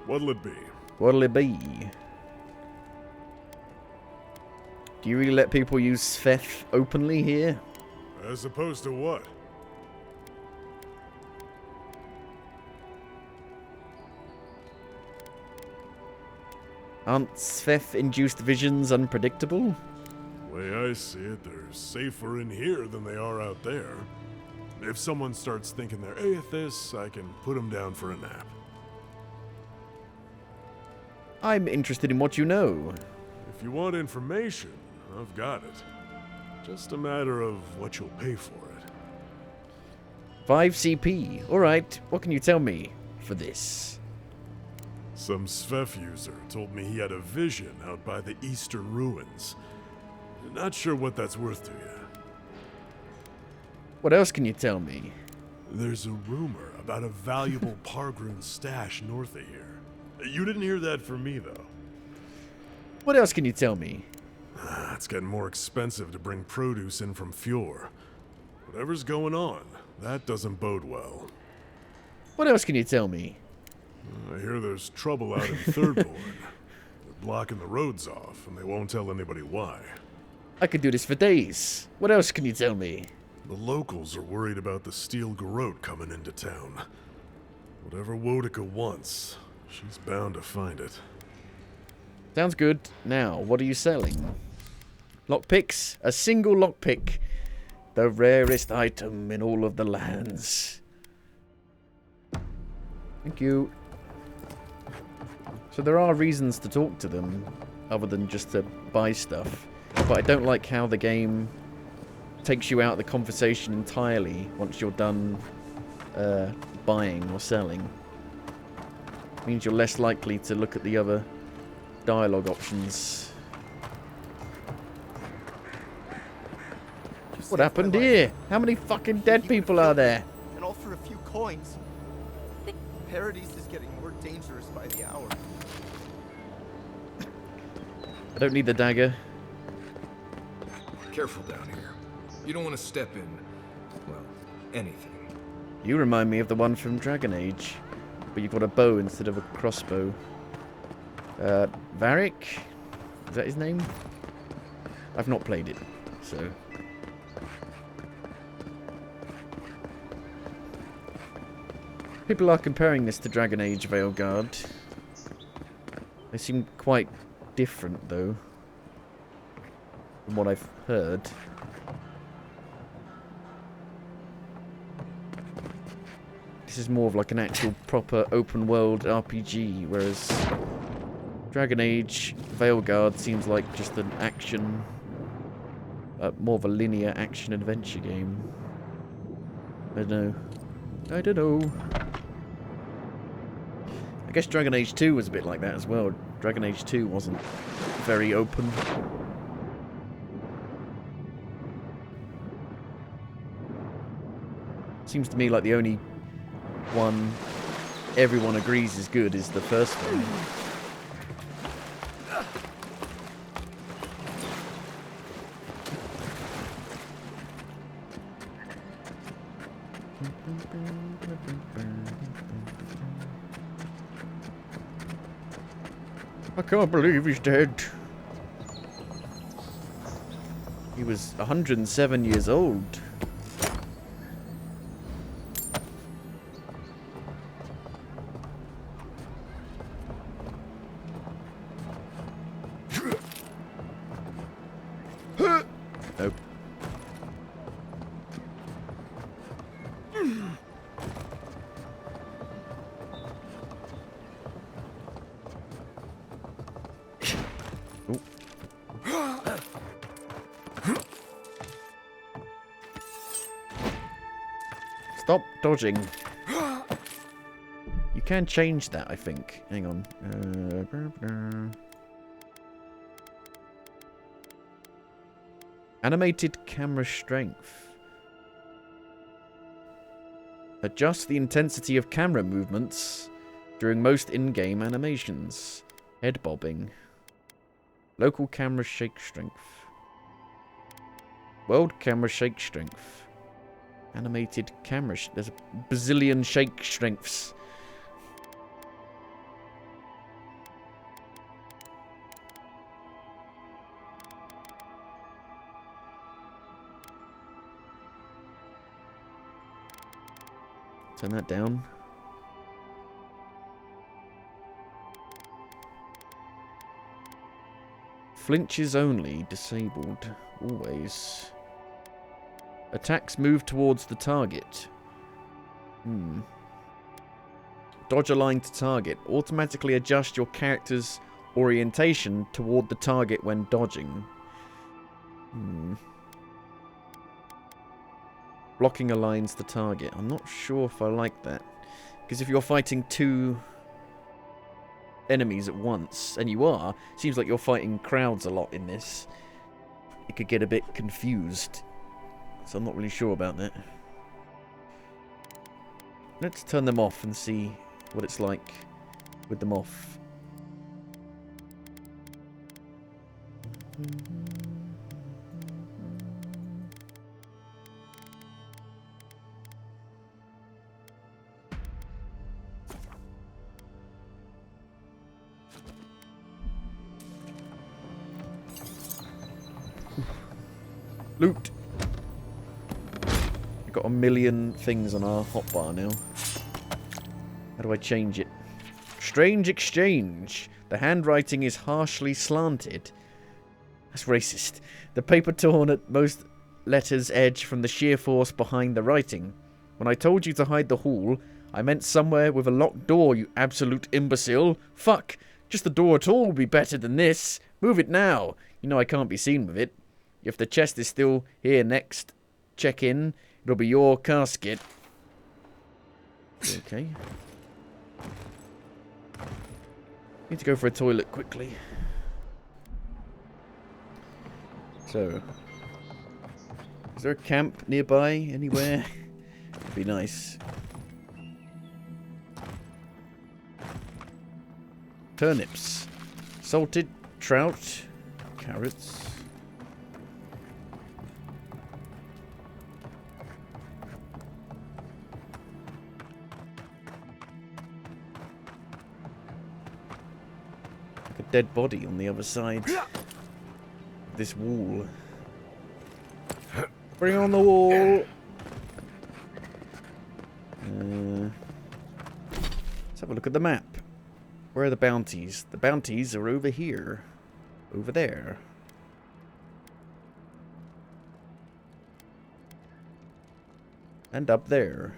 what'll it be? What'll it be? Do you really let people use Sfef openly here? As opposed to what? Aren't Sfef-induced visions unpredictable? The way I see it, they're safer in here than they are out there. If someone starts thinking they're atheists, I can put them down for a nap. I'm interested in what you know. If you want information, I've got it. Just a matter of what you'll pay for it. 5 CP. Alright, what can you tell me for this? Some Sfef user told me he had a vision out by the eastern ruins. Not sure what that's worth to you. What else can you tell me? There's a rumor about a valuable Pargrun stash north of here. You didn't hear that from me, though. What else can you tell me? It's getting more expensive to bring produce in from Fjord. Whatever's going on, that doesn't bode well. What else can you tell me? I hear there's trouble out in Thirdborn. They're blocking the roads off, and they won't tell anybody why. I could do this for days. What else can you tell me? The locals are worried about the steel garrote coming into town. Whatever Wodica wants, she's bound to find it. Sounds good. Now, what are you selling? Lockpicks. A single lockpick. The rarest item in all of the lands. Thank you. So there are reasons to talk to them, other than just to buy stuff. But I don't like how the game takes you out of the conversation entirely once you're done buying or selling. Means you're less likely to look at the other dialogue options. What happened here? How many fucking dead people are there? And all for a few coins. Paradise is getting more dangerous by the hour. I don't need the dagger. Careful down here. You don't want to step in, well, anything. You remind me of the one from Dragon Age, but you've got a bow instead of a crossbow. Varric? Is that his name? I've not played it, so... People are comparing this to Dragon Age Veilguard. They seem quite different, though, from what I've heard. This is more of like an actual proper open world RPG, whereas Dragon Age Veilguard seems like just an action, more of a linear action adventure game. I don't know. I don't know. I guess Dragon Age 2 was a bit like that as well. Dragon Age 2 wasn't very open. Seems to me like the only one everyone agrees is good is the first one. I can't believe he's dead. He was 107 years old. Nope. Stop dodging. You can change that, I think. Hang on. Animated camera strength. Adjust the intensity of camera movements during most in-game animations. Head bobbing. Local camera shake strength. World camera shake strength. Animated camera... There's a bazillion shake strengths. Turn that down. Flinches only. Disabled. Always. Attacks move towards the target. Dodge aligned to target. Automatically adjust your character's orientation toward the target when dodging. Blocking aligns the target. I'm not sure if I like that. Because if you're fighting two enemies at once, and you are, seems like you're fighting crowds a lot in this, it could get a bit confused. So I'm not really sure about that. Let's turn them off and see what it's like with them off. Loot! We've got a million things on our hotbar now. How do I change it? Strange exchange. The handwriting is harshly slanted. That's racist. The paper torn at most letters' edge from the sheer force behind the writing. When I told you to hide the hall, I meant somewhere with a locked door, you absolute imbecile. Fuck. Just the door at all would be better than this. Move it now. You know I can't be seen with it. If the chest is still here next check-in, it'll be your casket. Okay. Need to go for a toilet quickly. So, is there a camp nearby anywhere? It'd be nice. Turnips, salted trout, carrots. Like a dead body on the other side. This wall. Bring on the wall. Let's have a look at the map. Where are the bounties? The bounties are over here. Over there. And up there.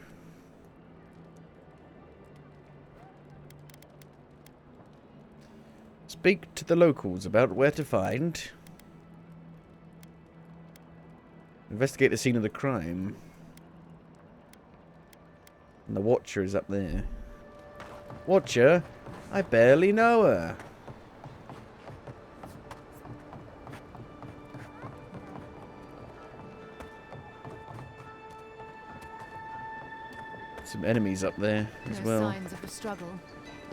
Speak to the locals about where to find. Investigate the scene of the crime. And the Watcher is up there. Watcher? I barely know her. Some enemies up there as well. Signs of a struggle.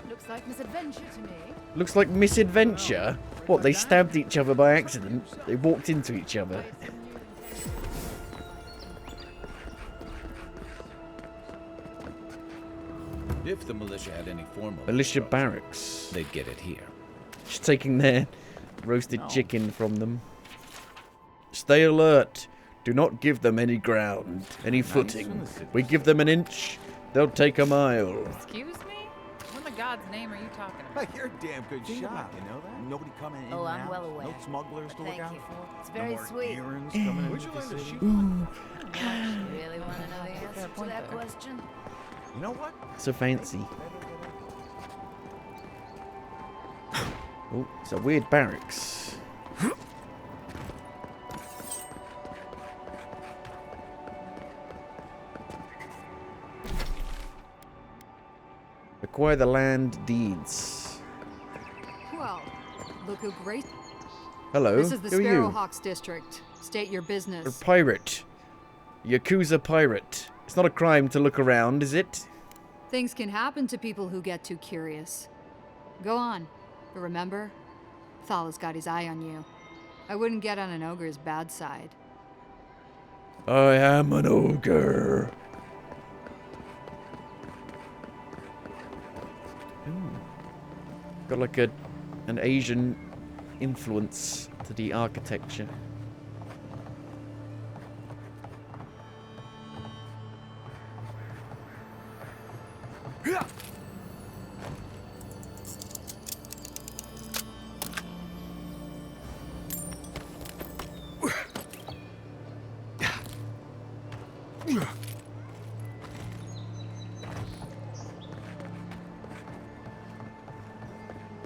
Looks like misadventure to me. Looks like misadventure? What, they stabbed each other by accident? They walked into each other. If the militia had any formal Militia barracks. they'd get it here. Just taking their roasted chicken from them. Stay alert. Do not give them any ground, any footing. We give them an inch, they'll take a mile. Excuse me? What in the God's name are you talking about? You're a damn good shot, you know that? Nobody coming in Oh, and I'm out. well aware. No smugglers to look Thank out you. for. It's very no more sweet. errands coming into the city. You really want to know the answer to that question? You know what? So fancy. Oh, it's a weird barracks. Acquire the land deeds. Well, look who great. Hello, This is the who are you? Sparrowhawks district. State your A business. pirate. Yakuza pirate. It's not a crime to look around, is it? Things can happen to people who get too curious. Go on. But remember, Thala's got his eye on you. I wouldn't get on an ogre's bad side. I am an ogre. Got like an Asian influence to the architecture.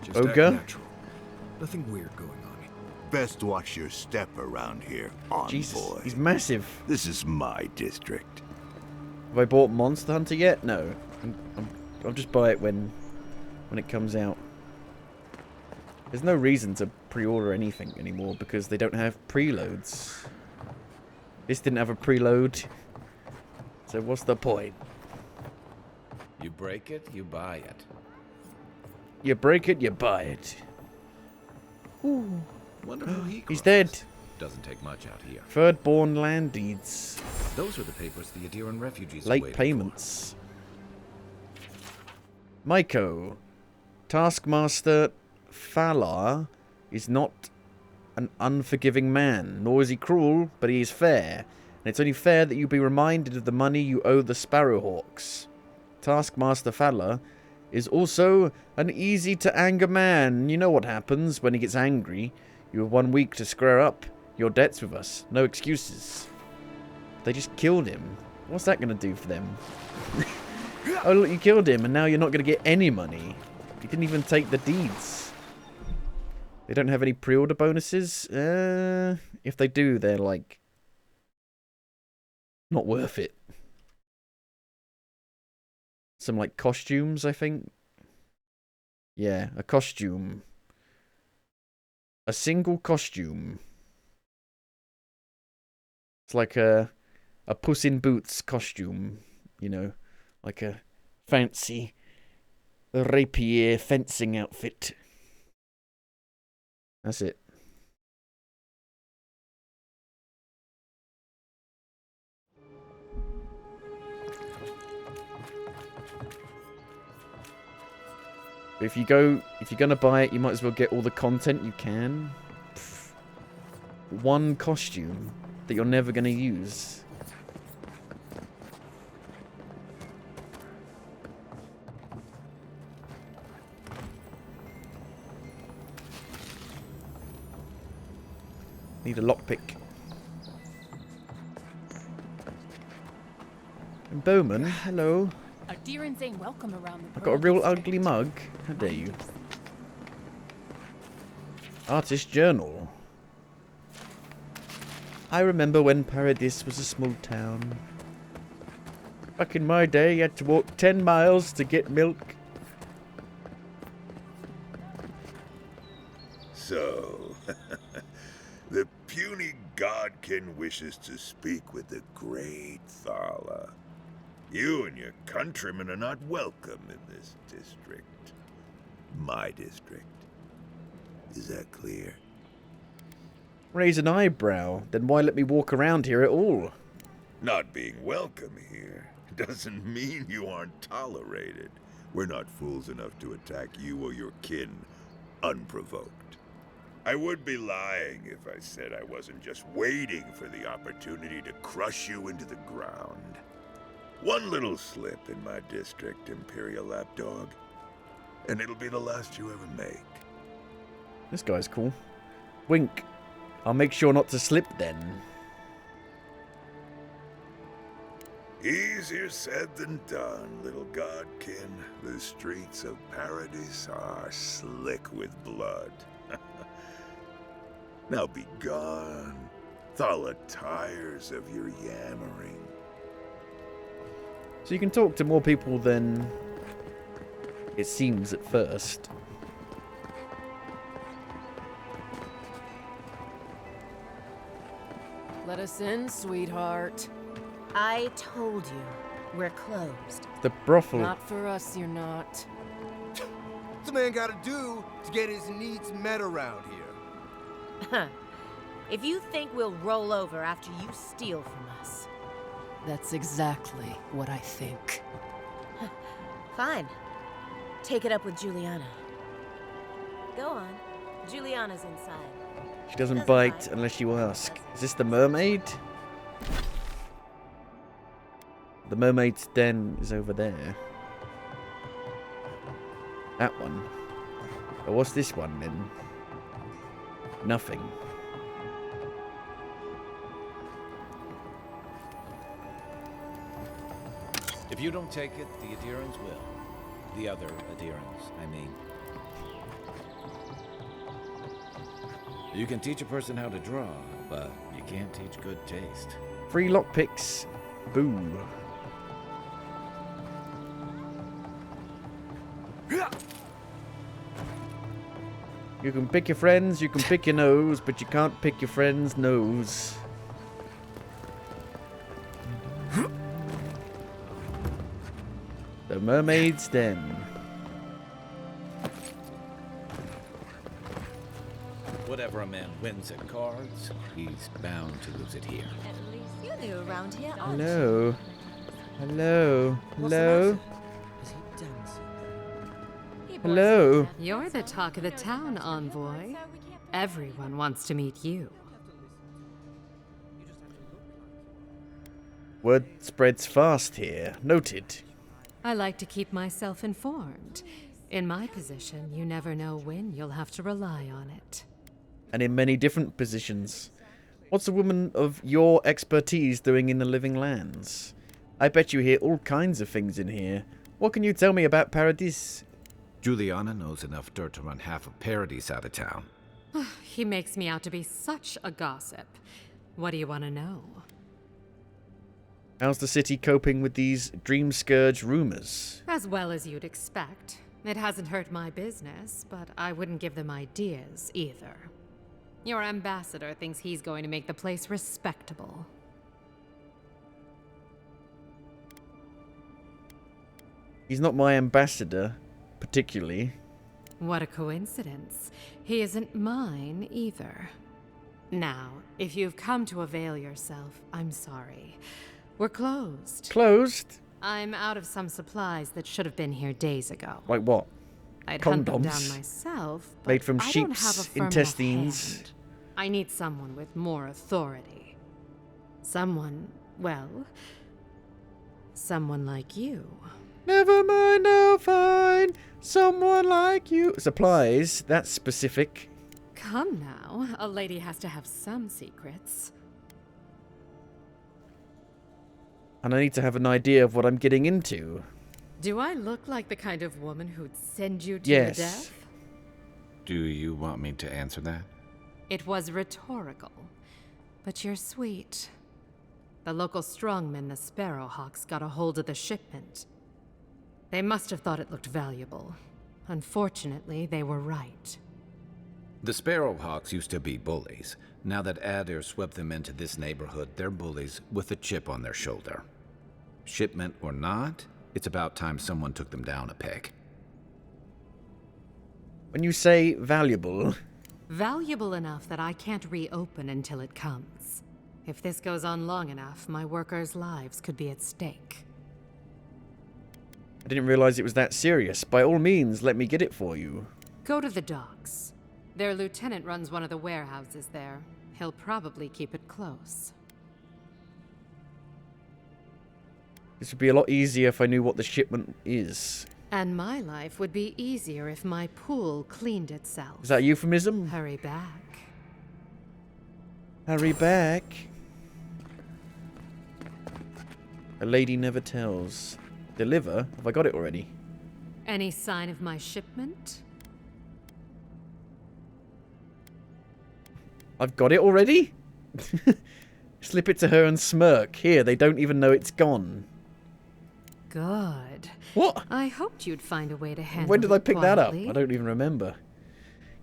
Just act Ogre? natural. Nothing weird going on. Best watch your step around here, envoy. Jesus, he's massive. This is my district. Have I bought Monster Hunter yet? No. I'll just buy it when it comes out. There's no reason to pre-order anything anymore because they don't have preloads. This didn't have a preload. So what's the point? You break it, you buy it. You break it, you buy it. Ooh. Wonder who he He's crossed. dead. Doesn't take much out here. Third born land deeds. Those are the papers the Adiran refugees Late awaited payments. Maiko. Taskmaster Falar is not an unforgiving man, nor is he cruel, but he is fair. And it's only fair that you be reminded of the money you owe the Sparrowhawks. Taskmaster Falar is also an easy-to-anger man. You know what happens when he gets angry. You have 1 week to square up your debts with us. No excuses. They just killed him. What's that going to do for them? Oh, look, you killed him, and now you're not going to get any money. You didn't even take the deeds. They don't have any pre-order bonuses? If they do, they're, like, not worth it. Some, like, costumes, I think. Yeah, a costume. A single costume. It's like a Puss in Boots costume, you know, like a fancy rapier fencing outfit. That's it. But if you're gonna buy it, you might as well get all the content you can. Pfft. One costume that you're never gonna use. Need a lockpick. And Bowman, hello. Adherents ain't welcome around the I got a real ugly mug. How dare you? Artist journal. I remember when Paradis was a small town. Back in my day, you had to walk 10 miles to get milk. So, the puny godkin wishes to speak with the great Thala. You and your countrymen are not welcome in this district. My district. Is that clear? Raise an eyebrow, then why let me walk around here at all? Not being welcome here doesn't mean you aren't tolerated. We're not fools enough to attack you or your kin unprovoked. I would be lying if I said I wasn't just waiting for the opportunity to crush you into the ground. One little slip in my district, Imperial Lapdog, and it'll be the last you ever make. This guy's cool. Wink. I'll make sure not to slip then. Easier said than done, little godkin. The streets of Paradis are slick with blood. Now be gone. Thala tires of your yammering. So you can talk to more people than it seems at first. Let us in, sweetheart. I told you, we're closed. The brothel. Not for us, you're not. What's a man gotta do to get his needs met around here? If you think we'll roll over after you steal from us. That's exactly what I think. Fine. Take it up with Juliana. Go on. Juliana's inside. She doesn't bite unless you ask. Is this the mermaid? The mermaid's den is over there. That one. Oh, what's this one then? Nothing. If you don't take it, the adherents will. The other adherents, I mean. You can teach a person how to draw, but you can't teach good taste. 3 lockpicks. Boo. You can pick your friends, you can pick your nose, but you can't pick your friend's nose. The mermaid's den. Whatever a man wins at cards, he's bound to lose it here. At least you're new around here, aren't Hello. Hello. Hello. Hello. You're the talk of the town, Envoy. Everyone wants to meet you. Word spreads fast here. Noted. I like to keep myself informed. In my position, you never know when you'll have to rely on it. and in many different positions. What's a woman of your expertise doing in the Living Lands? I bet you hear all kinds of things in here. What can you tell me about Paradis? Juliana knows enough dirt to run half of Paradis out of town. He makes me out to be such a gossip. What do you want to know? How's the city coping with these Dream Scourge rumors? As well as you'd expect. It hasn't hurt my business, but I wouldn't give them ideas either. Your ambassador thinks he's going to make the place respectable. He's not my ambassador, particularly. What a coincidence. He isn't mine either. Now, if you've come to avail yourself, I'm sorry. We're closed. Closed? I'm out of some supplies that should have been here days ago. Like what? I'd Condoms? hunt them down myself, but Made from I don't have a sheep's firm enough intestines. hand. I need someone with more authority. Someone, well, someone like you. Never mind, I'll find someone like you. Supplies, that's specific. Come now, a lady has to have some secrets. And I need to have an idea of what I'm getting into. Do I look like the kind of woman who'd send you to Yes. your death? Do you want me to answer that? It was rhetorical, but you're sweet. The local strongmen, the Sparrowhawks, got a hold of the shipment. They must have thought it looked valuable. Unfortunately, they were right. The Sparrowhawks used to be bullies. Now that Adair swept them into this neighborhood, they're bullies with a chip on their shoulder. Shipment or not, it's about time someone took them down a peg. When you say valuable... Valuable enough that I can't reopen until it comes. If this goes on long enough, my workers' lives could be at stake. I didn't realize it was that serious. By all means, let me get it for you. Go to the docks. Their lieutenant runs one of the warehouses there. He'll probably keep it close. This would be a lot easier if I knew what the shipment is. And my life would be easier if my pool cleaned itself. Is that a euphemism? Hurry back. Hurry back. A lady never tells. Deliver? Have I got it already? Any sign of my shipment? I've got it already? Slip it to her and smirk. Here, they don't even know it's gone. Good. What? I hoped you'd find a way to handle it When did I pick that up? quietly. I don't even remember.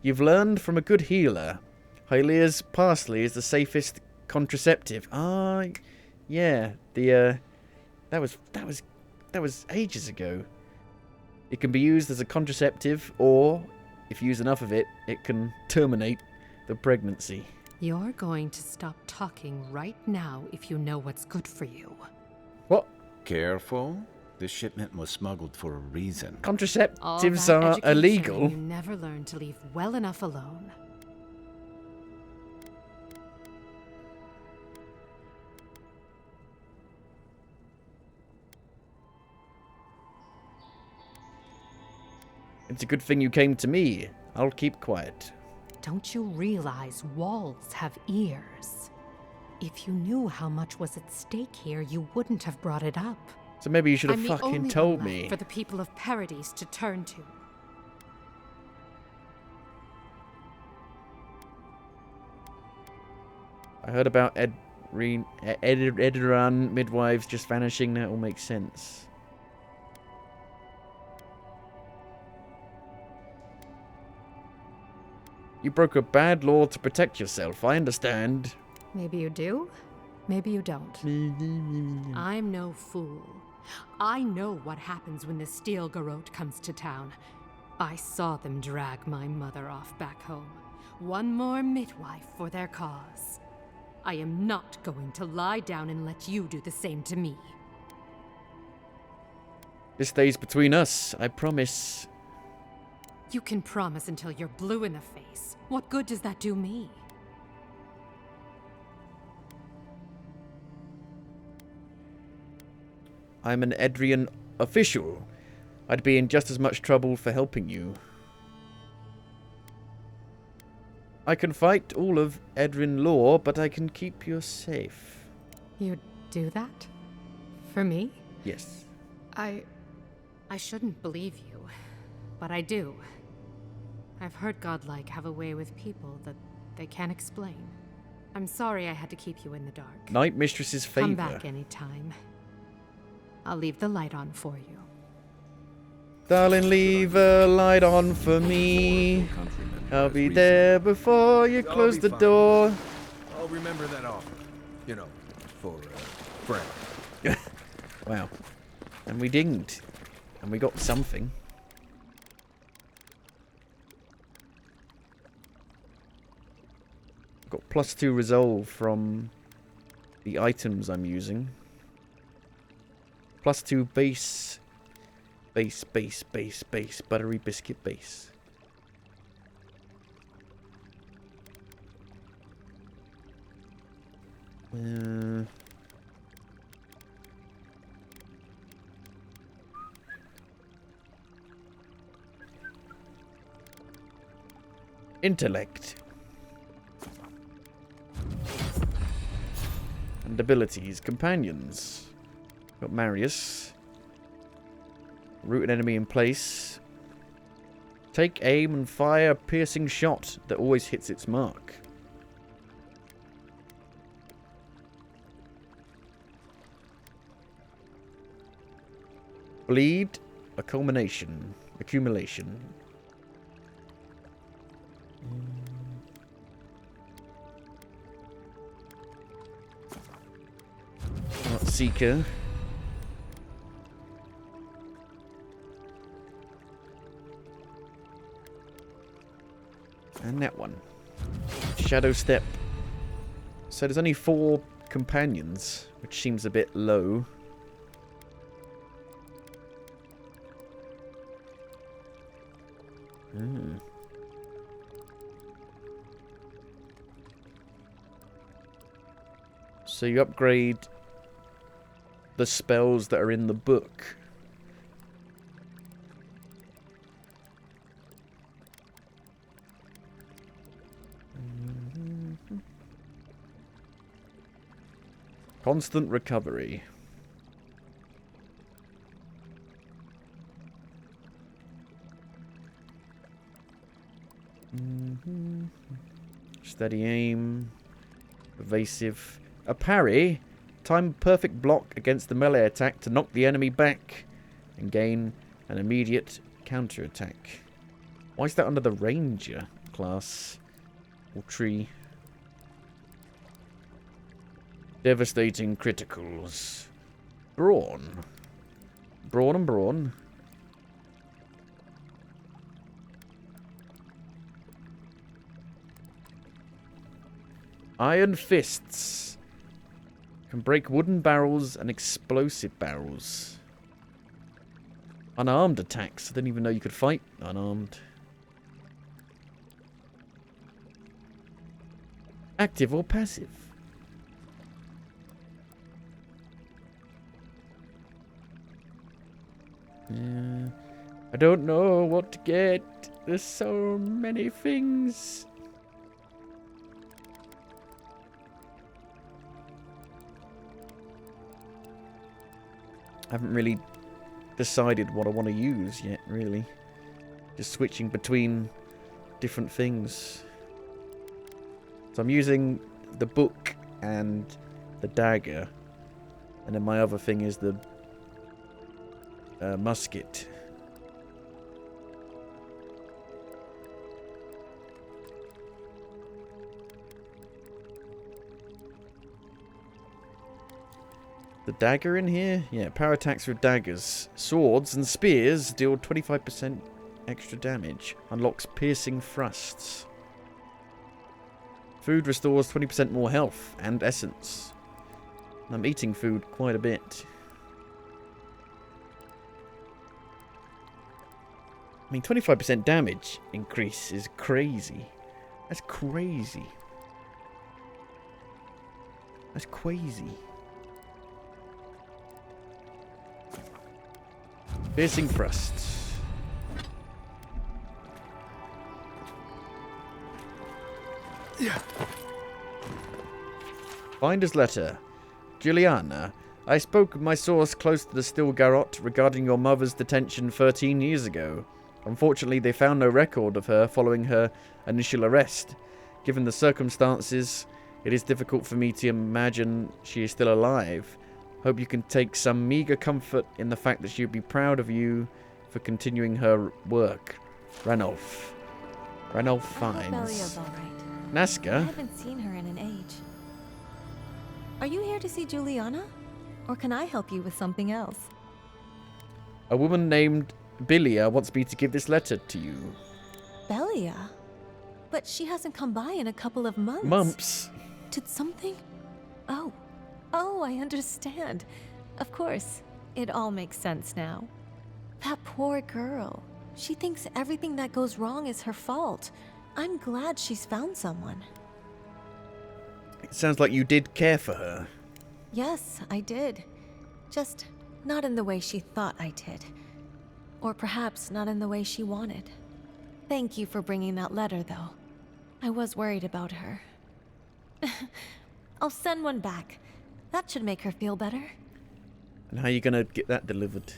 You've learned from a good healer. Hylea's parsley is the safest contraceptive. Ah, yeah. That was ages ago. It can be used as a contraceptive, or if you use enough of it, it can terminate the pregnancy. You're going to stop talking right now if you know what's good for you. What? Careful. This shipment was smuggled for a reason. All Contraceptives that are education, illegal. You never learn to leave well enough alone. It's a good thing you came to me. I'll keep quiet. Don't you realize walls have ears? If you knew how much was at stake here, you wouldn't have brought it up. So maybe you should have I'm the fucking only told one left me. for the people of Paradis to turn to. I heard about Ediran midwives just vanishing. That all makes sense. You broke a bad law to protect yourself. I understand. Maybe you do, maybe you don't. I'm no fool. I know what happens when the Steel Garrote comes to town. I saw them drag my mother off back home. One more midwife for their cause. I am not going to lie down and let you do the same to me. This stays between us, I promise. You can promise until you're blue in the face. What good does that do me? I'm an Edrian official. I'd be in just as much trouble for helping you. I can fight all of Edrin Law, but I can keep you safe. You'd do that? For me? Yes. I shouldn't believe you, but I do. I've heard godlike have a way with people that they can't explain. I'm sorry I had to keep you in the dark. Night Mistress's favor. Come back anytime. I'll leave the light on for you. Darling, leave a light on for me. I'll be there before you close the door. I'll remember that offer. You know, for forever. Wow. And we dinged. And we got something. Got +2 resolve from the items I'm using. +2 base. Base. Buttery biscuit base. Intellect. And abilities. Companions. Got Marius. Root an enemy in place. Take aim and fire a piercing shot that always hits its mark. Bleed. Accumulation. Art Seeker. And that one. Shadow Step. So there's only 4 companions, which seems a bit low. So you upgrade the spells that are in the book. Constant recovery. Steady aim. Evasive. A parry. Time perfect block against the melee attack to knock the enemy back and gain an immediate counter attack. Why is that under the ranger class or tree? Devastating criticals. Brawn. Brawn and brawn. Iron fists. Can break wooden barrels and explosive barrels. Unarmed attacks. I didn't even know you could fight unarmed. Active or passive? Yeah. I don't know what to get. There's so many things. I haven't really decided what I want to use yet, really. Just switching between different things. So I'm using the book and the dagger. And then my other thing is the musket. The dagger in here? Yeah, power attacks with daggers. Swords and spears deal 25% extra damage. Unlocks piercing thrusts. Food restores 20% more health and essence. I'm eating food quite a bit. I mean, 25% damage increase is crazy. That's crazy. That's crazy. Piercing thrusts. Finder's letter. Juliana, I spoke with my source close to the Still Garrote regarding your mother's detention 13 years ago. Unfortunately, they found no record of her following her initial arrest. Given the circumstances, it is difficult for me to imagine she is still alive. Hope you can take some meager comfort in the fact that she would be proud of you for continuing her work. Ranulph. Ranulph Fiennes. Belia's all right. Nazca? I haven't seen her in an age. Are you here to see Juliana? Or can I help you with something else? A woman named Belia wants me to give this letter to you. Belia? But she hasn't come by in a couple of months. Mumps. Did something? Oh, I understand. Of course, it all makes sense now. That poor girl. She thinks everything that goes wrong is her fault. I'm glad she's found someone. It sounds like you did care for her. Yes, I did. Just not in the way she thought I did. Or perhaps not in the way she wanted. Thank you for bringing that letter, though. I was worried about her. I'll send one back. That should make her feel better. And how are you going to get that delivered?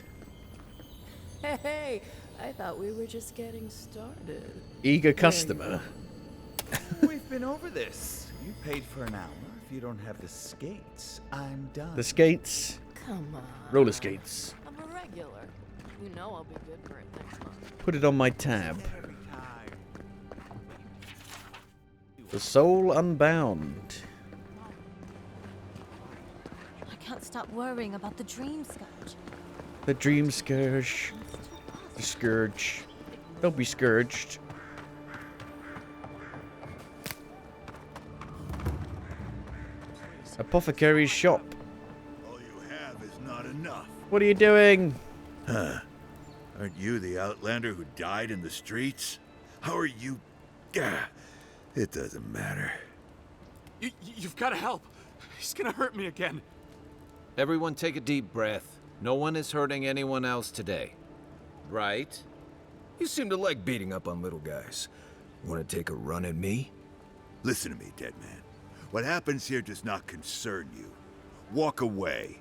Hey, I thought we were just getting started. Eager customer. We've been over this. You paid for an hour. If you don't have the skates, I'm done. The skates? Come on. Roller skates. I'm a regular. You know I'll be good for it next month. Put it on my tab. The Soul Unbound. I can't stop worrying about the dream scourge. The Dream Scourge. The Scourge. Don't be scourged. Apothecary's shop. All you have is not enough. What are you doing? Huh. Aren't you the outlander who died in the streets? How are you... Gah. It doesn't matter. You've got to help. He's gonna hurt me again. Everyone take a deep breath. No one is hurting anyone else today. Right? You seem to like beating up on little guys. Want to take a run at me? Listen to me, dead man. What happens here does not concern you. Walk away.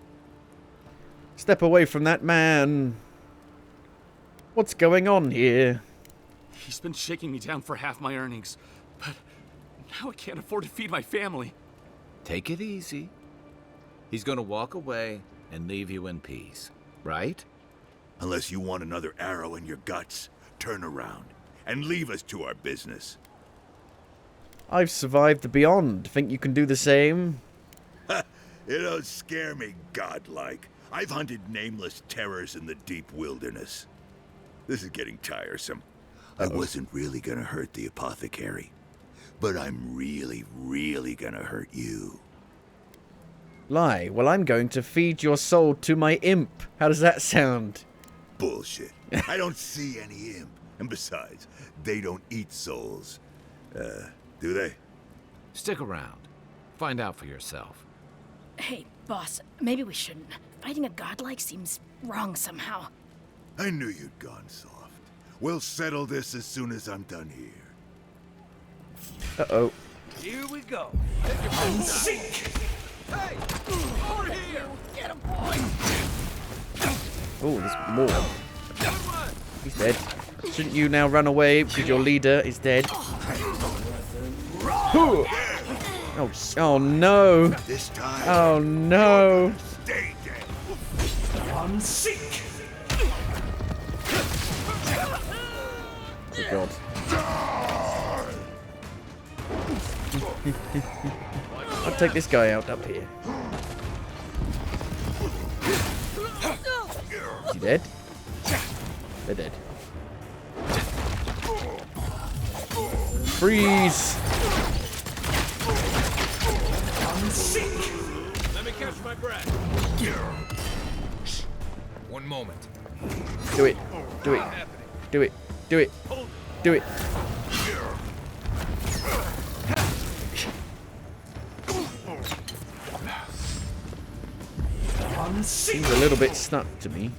Step away from that man. What's going on here? He's been shaking me down for half my earnings, but now I can't afford to feed my family. Take it easy. He's gonna walk away and leave you in peace, right? Unless you want another arrow in your guts, turn around and leave us to our business. I've survived the beyond. Think you can do the same? Ha! It don't scare me, godlike. I've hunted nameless terrors in the deep wilderness. This is getting tiresome. I wasn't really gonna hurt the apothecary, but I'm really, really gonna hurt you. Lie. Well, I'm going to feed your soul to my imp. How does that sound? Bullshit. I don't see any imp. And besides, they don't eat souls. Do they? Stick around. Find out for yourself. Hey, boss, maybe we shouldn't. Fighting a godlike seems wrong somehow. I knew you'd gone soft. We'll settle this as soon as I'm done here. Uh-oh. Here we go. Sink! Hey! Over here! Get him, boy! Oh, there's more. He's dead. Shouldn't you now run away because your leader is dead? Oh, oh no! This time, oh no! Stay dead. Sink! Oh god. I'll take this guy out up here. Is he dead? They're dead. Freeze! Let me catch my breath. One moment. Do it. Do it. Do it. Do it. Do it. Seems a little bit stuck to me.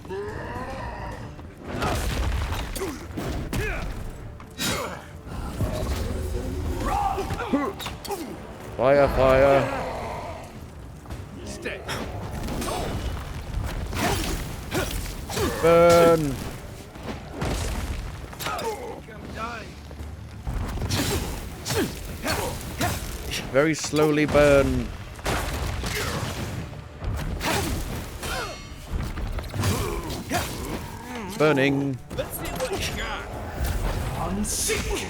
Fire, fire. Stay. Burn. Very slowly burn. Burning. Let's see what you got. Unseat.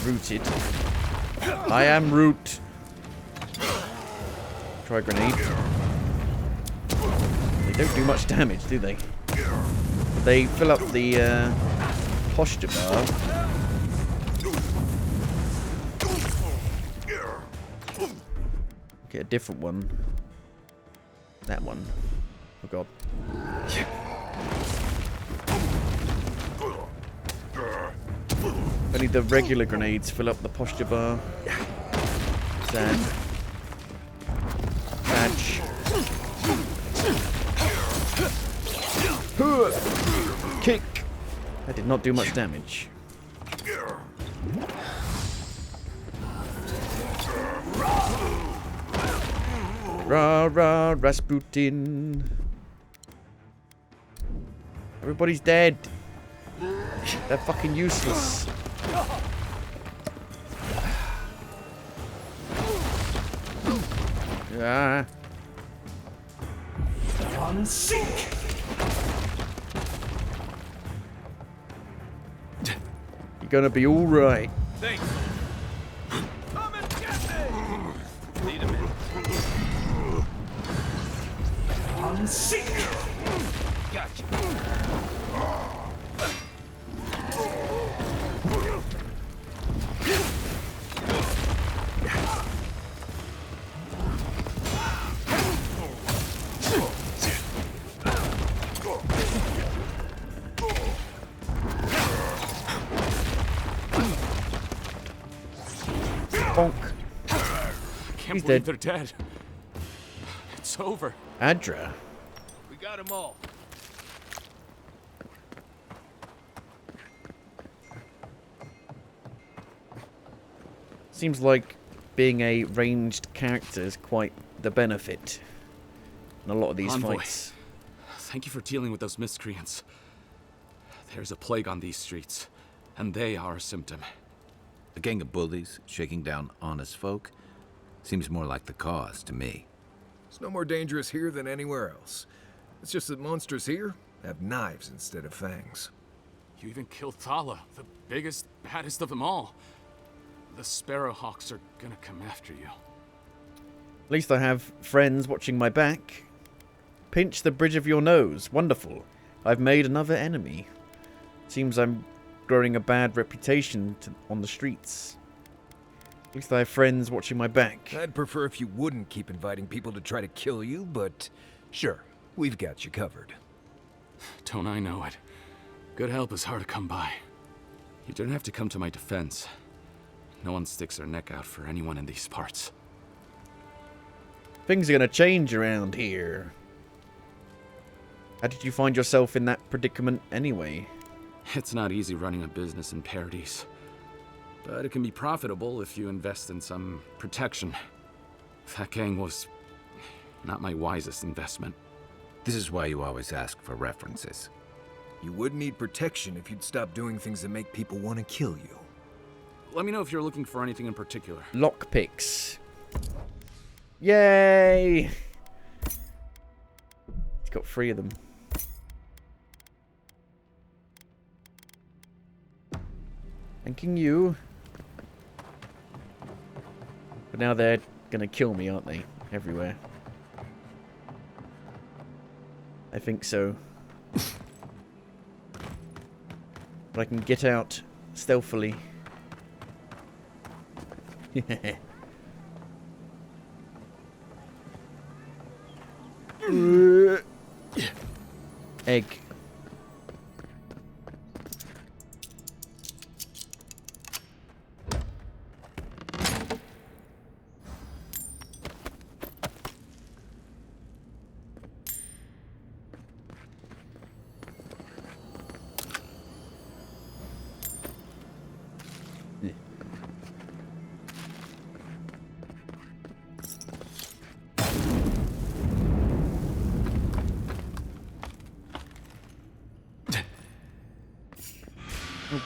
Rooted. I am root. Try grenade. They don't do much damage, do they? But they fill up the posture bar. Get a different one. That one. Oh god. Only the regular grenades fill up the posture bar. Sand. Badge. Kick. That did not do much damage. Rah rah Rasputin. Everybody's dead. They're fucking useless. Ah. Unsink. You're gonna be all right. Thanks. Come and get me. Need a minute. Unsink. Gotcha. Bonk. Can't He's believe dead. they're dead. It's over. Adra. We got them all. Seems like being a ranged character is quite the benefit in a lot of these Envoy, fights. thank you for dealing with those miscreants. There's a plague on these streets, and they are a symptom. A gang of bullies shaking down honest folk seems more like the cause to me. It's no more dangerous here than anywhere else. It's just that monsters here have knives instead of fangs. You even killed Thala, the biggest, baddest of them all. The Sparrowhawks are gonna come after you. At least I have friends watching my back. Pinch the bridge of your nose. Wonderful. I've made another enemy. Seems I'm growing a bad reputation on the streets. At least I have friends watching my back. I'd prefer if you wouldn't keep inviting people to try to kill you, but sure, we've got you covered. Don't I know it? Good help is hard to come by. You don't have to come to my defense. No one sticks their neck out for anyone in these parts. Things are going to change around here. How did you find yourself in that predicament anyway? It's not easy running a business in Paradise. But it can be profitable if you invest in some protection. That gang was not my wisest investment. This is why you always ask for references. You would need protection if you'd stop doing things that make people want to kill you. Let me know if you're looking for anything in particular. Lockpicks. Yay! He's got 3 of them. Thanking you. But now they're gonna kill me, aren't they? Everywhere. I think so. But I can get out stealthily. Egg.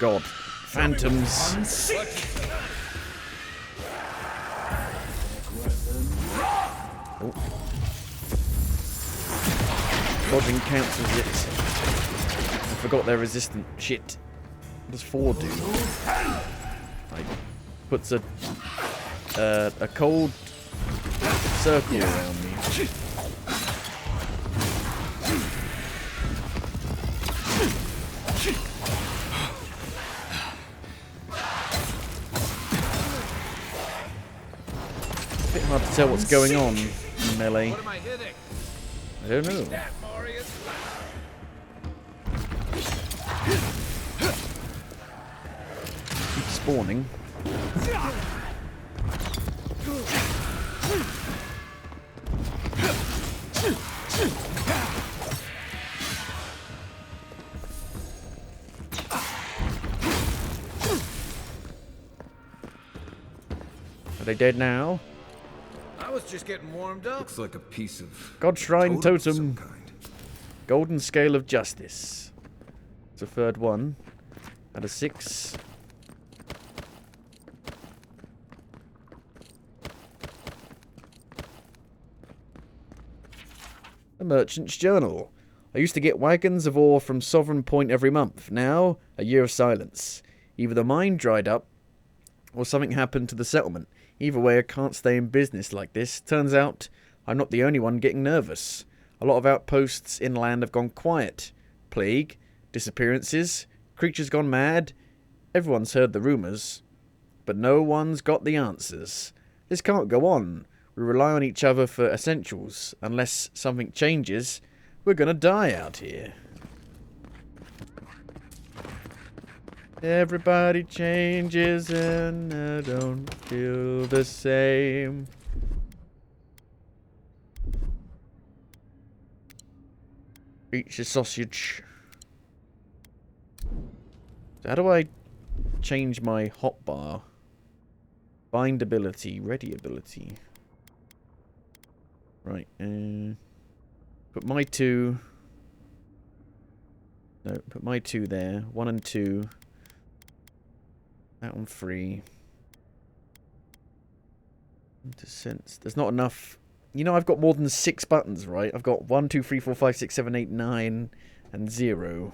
God. Phantoms. Oh. Dodging counts as it. I forgot they're resistant. Shit. What does 4 do? Like, puts a cold circle around me. Bit hard to tell what's going on in melee. What am I hitting? I don't know. Keep spawning. Are they dead now? I was just getting warmed up. Looks like a piece of God Shrine totem of Totem. some kind. Golden Scale of Justice. It's a third one. Out of 6. A Merchant's Journal. I used to get wagons of ore from Sovereign Point every month. Now, a year of silence. Either the mine dried up, or something happened to the settlement. Either way, I can't stay in business like this. Turns out, I'm not the only one getting nervous. A lot of outposts inland have gone quiet. Plague, disappearances, creatures gone mad. Everyone's heard the rumours, but no one's got the answers. This can't go on. We rely on each other for essentials. Unless something changes, we're gonna die out here. Everybody changes and I don't feel the same. Eat your sausage. So how do I change my hotbar? Bind ability, ready ability. Right, put my 2. No, put my 2 there. 1 and 2. That one 3. Into sense. There's not enough. You know, I've got more than 6 buttons, right? I've got 1, 2, 3, 4, 5, 6, 7, 8, 9, and 0.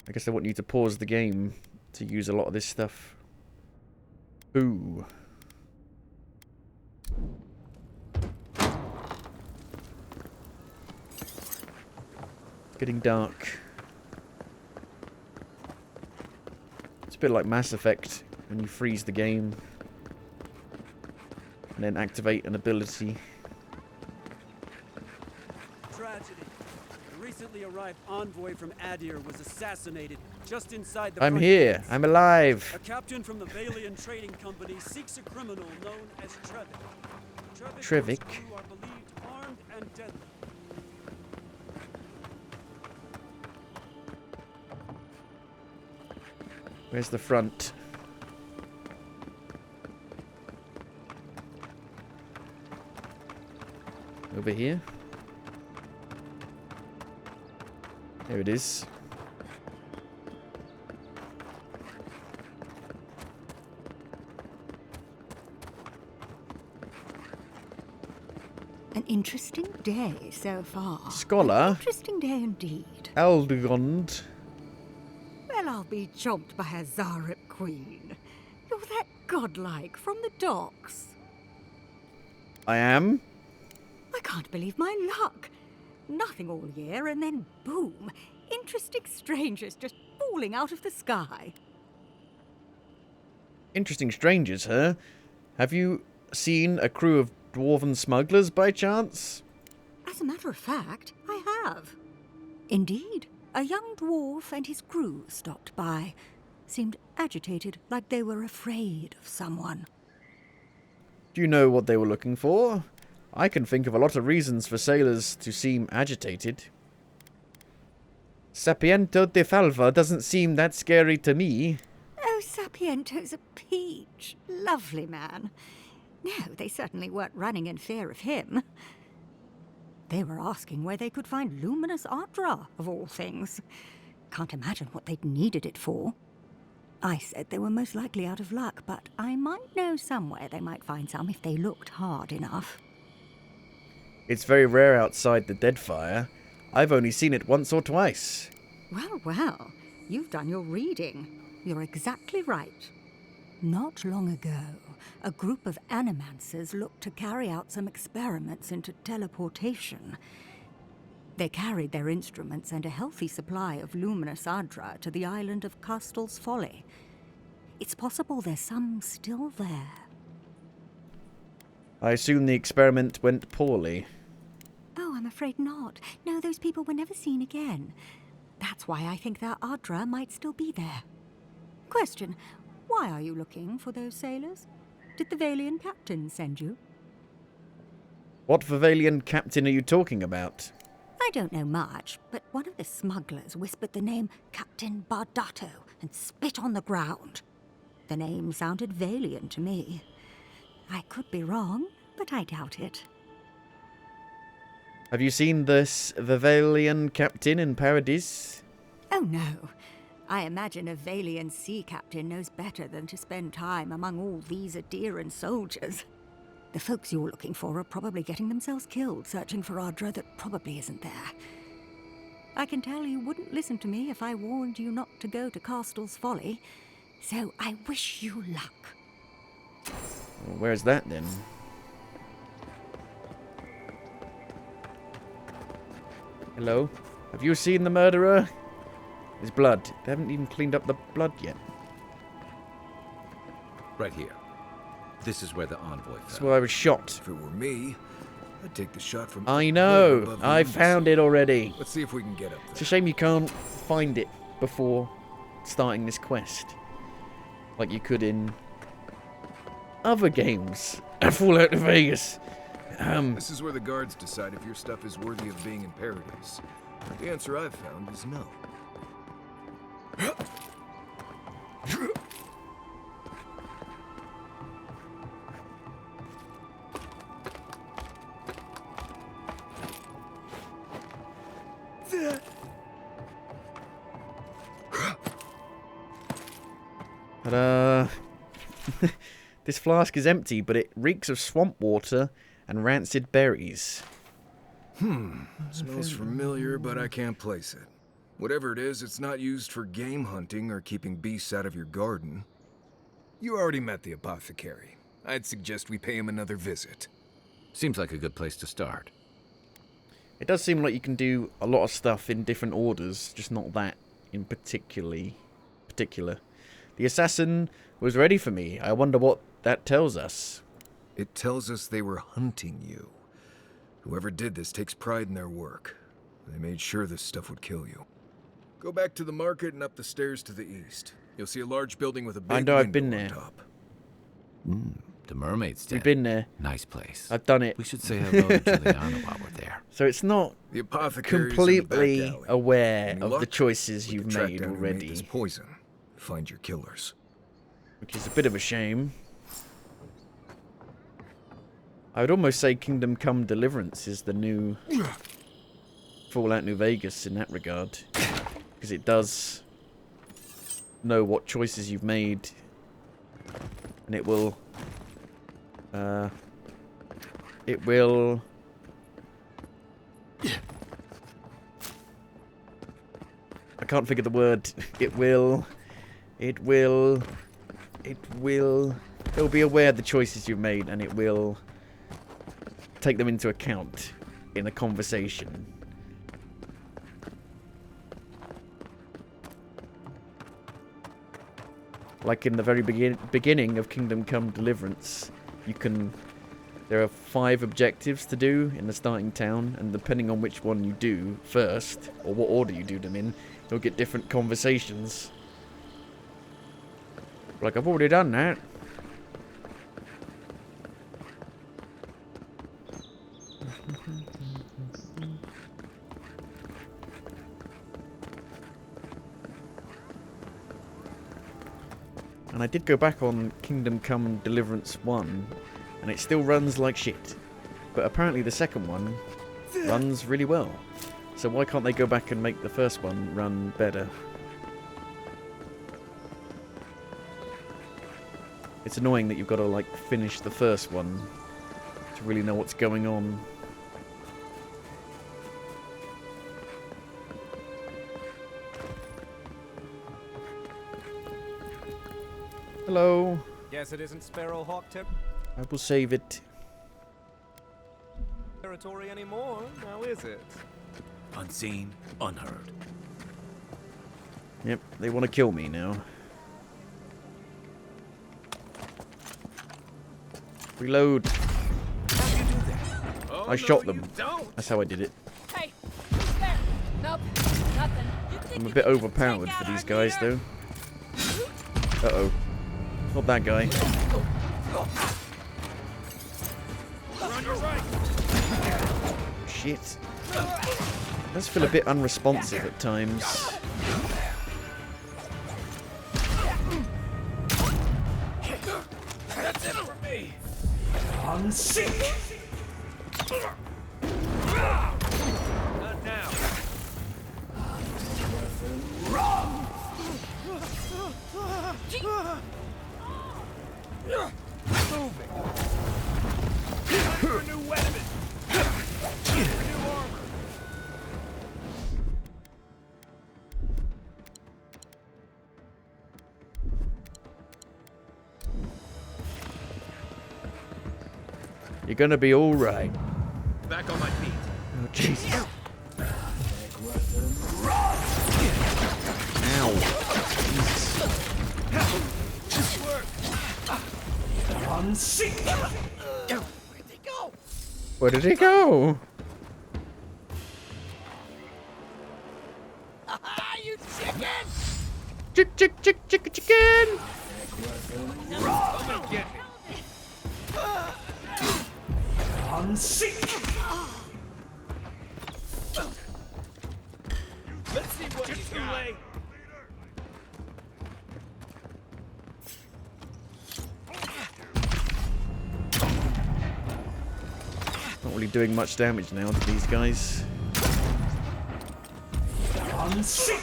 I guess I want you to pause the game to use a lot of this stuff. Ooh. Getting dark. It's a bit like Mass Effect when you freeze the game and then activate an ability. Tragedy. The recently arrived envoy from Adir was assassinated just inside the I'm front here. gates. I'm alive. A captain from the Valian Trading Company seeks a criminal known as Trevik. Trevik. and his crew are believed armed and deadly. Where's the front? Over here? There it is. An interesting day so far. Scholar? An interesting day indeed. Aldegond. Well, I'll be chomped by a Zarep queen. You're that godlike from the docks. I am? I can't believe my luck. Nothing all year, and then boom, interesting strangers just falling out of the sky. Interesting strangers, huh? Have you seen a crew of dwarven smugglers by chance? As a matter of fact, I have. Indeed, a young dwarf and his crew stopped by. Seemed agitated, like they were afraid of someone. Do you know what they were looking for? I can think of a lot of reasons for sailors to seem agitated. Sapiento de Falva doesn't seem that scary to me. Oh, Sapiento's a peach. Lovely man. No, they certainly weren't running in fear of him. They were asking where they could find luminous Ardra, of all things. Can't imagine what they'd needed it for. I said they were most likely out of luck, but I might know somewhere they might find some if they looked hard enough. It's very rare outside the Deadfire. I've only seen it once or twice. Well, well, you've done your reading. You're exactly right. Not long ago, a group of animancers looked to carry out some experiments into teleportation. They carried their instruments and a healthy supply of luminous Ardra to the island of Castel's Folly. It's possible there's some still there. I assume the experiment went poorly. Oh, I'm afraid not. No, those people were never seen again. That's why I think their Ardra might still be there. Question, why are you looking for those sailors? Did the Valian captain send you? What Valian captain are you talking about? I don't know much, but one of the smugglers whispered the name Captain Bardato and spit on the ground. The name sounded Valian to me. I could be wrong, but I doubt it. Have you seen this Valian captain in Paradis? Oh no. I imagine a Valian sea captain knows better than to spend time among all these Adiran soldiers. The folks you're looking for are probably getting themselves killed searching for Ardra that probably isn't there. I can tell you wouldn't listen to me if I warned you not to go to Castel's Folly, so I wish you luck. Well, where's that then? Hello? Have you seen the murderer? There's blood. They haven't even cleaned up the blood yet. Right here. This is where the envoy fell. That's where I was shot. If it were me, I'd take the shot from... I know! I found it already. Let's see if we can get up there. It's a shame you can't find it before starting this quest. Like you could in other games. Fallout New Vegas. This is where the guards decide if your stuff is worthy of being in Paradise. The answer I've found is no. Ta-da! This flask is empty, but it reeks of swamp water and rancid berries. Smells familiar, but I can't place it. Whatever it is, it's not used for game hunting or keeping beasts out of your garden. You already met the apothecary. I'd suggest we pay him another visit. Seems like a good place to start. It does seem like you can do a lot of stuff in different orders, just not that in particular. The assassin was ready for me. I wonder what that tells us. It tells us they were hunting you. Whoever did this takes pride in their work. They made sure this stuff would kill you. Go back to the market and up the stairs to the east. You'll see a large building with a big window I've been there. on top. The mermaid's den. We've been there. Nice place. I've done it. We should say hello to Juliana while we're there. So it's not The apothecary's completely in the back alley. aware Any of luck? the choices We you've can track made down who made already. this poison. Find your killers. Which is a bit of a shame. I would almost say Kingdom Come Deliverance is the new Fallout New Vegas in that regard. Because it does know what choices you've made. And it will... I can't figure the word. It'll be aware of the choices you've made, and it will take them into account in a conversation. Like in the very beginning of Kingdom Come Deliverance, there are 5 objectives to do in the starting town, and depending on which one you do first, or what order you do them in, you'll get different conversations. Like, I've already done that. And I did go back on Kingdom Come Deliverance 1 And it still runs like shit. But apparently the second one runs really well. So why can't they go back and make the first one run better? It's annoying that you've got to like finish the first one to really know what's going on. Hello. Guess it isn't Sparrowhawk I will save it. territory anymore, now is it? Unseen, unheard. Yep, they want to kill me now. Reload. Oh, I shot them. That's how I did it. Hey, who's there? Nope, nothing. I'm a bit overpowered for these guys, though. Uh-oh. Not that guy. Shit. Does feel a bit unresponsive at times. That's it for me. I'm sick. Not now. Moving. For a new weapon. New armor. You're gonna be alright. Back on my feet. Oh, Jesus. Ow. This work. I'm sick. Where'd they go? Where did he go? You chicken! Chicken! Come and get me. I'm sick. Let's see what you got. Not really doing much damage now to these guys. I'm sick.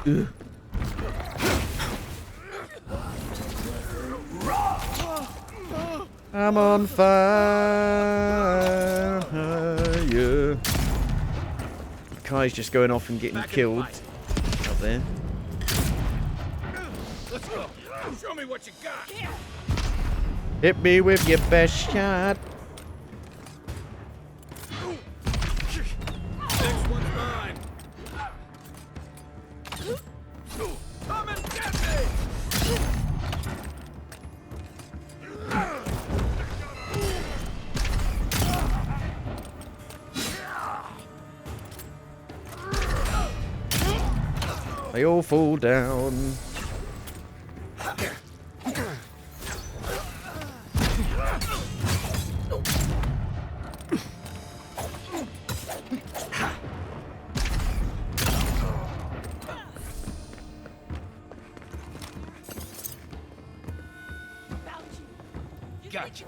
Ugh. I'm on fire. Yeah. Kai's just going off and getting killed out there. Let's go. Show me what you got. Hit me with your best shot. Next one's mine. Come and get me. They all fall down. Gotcha.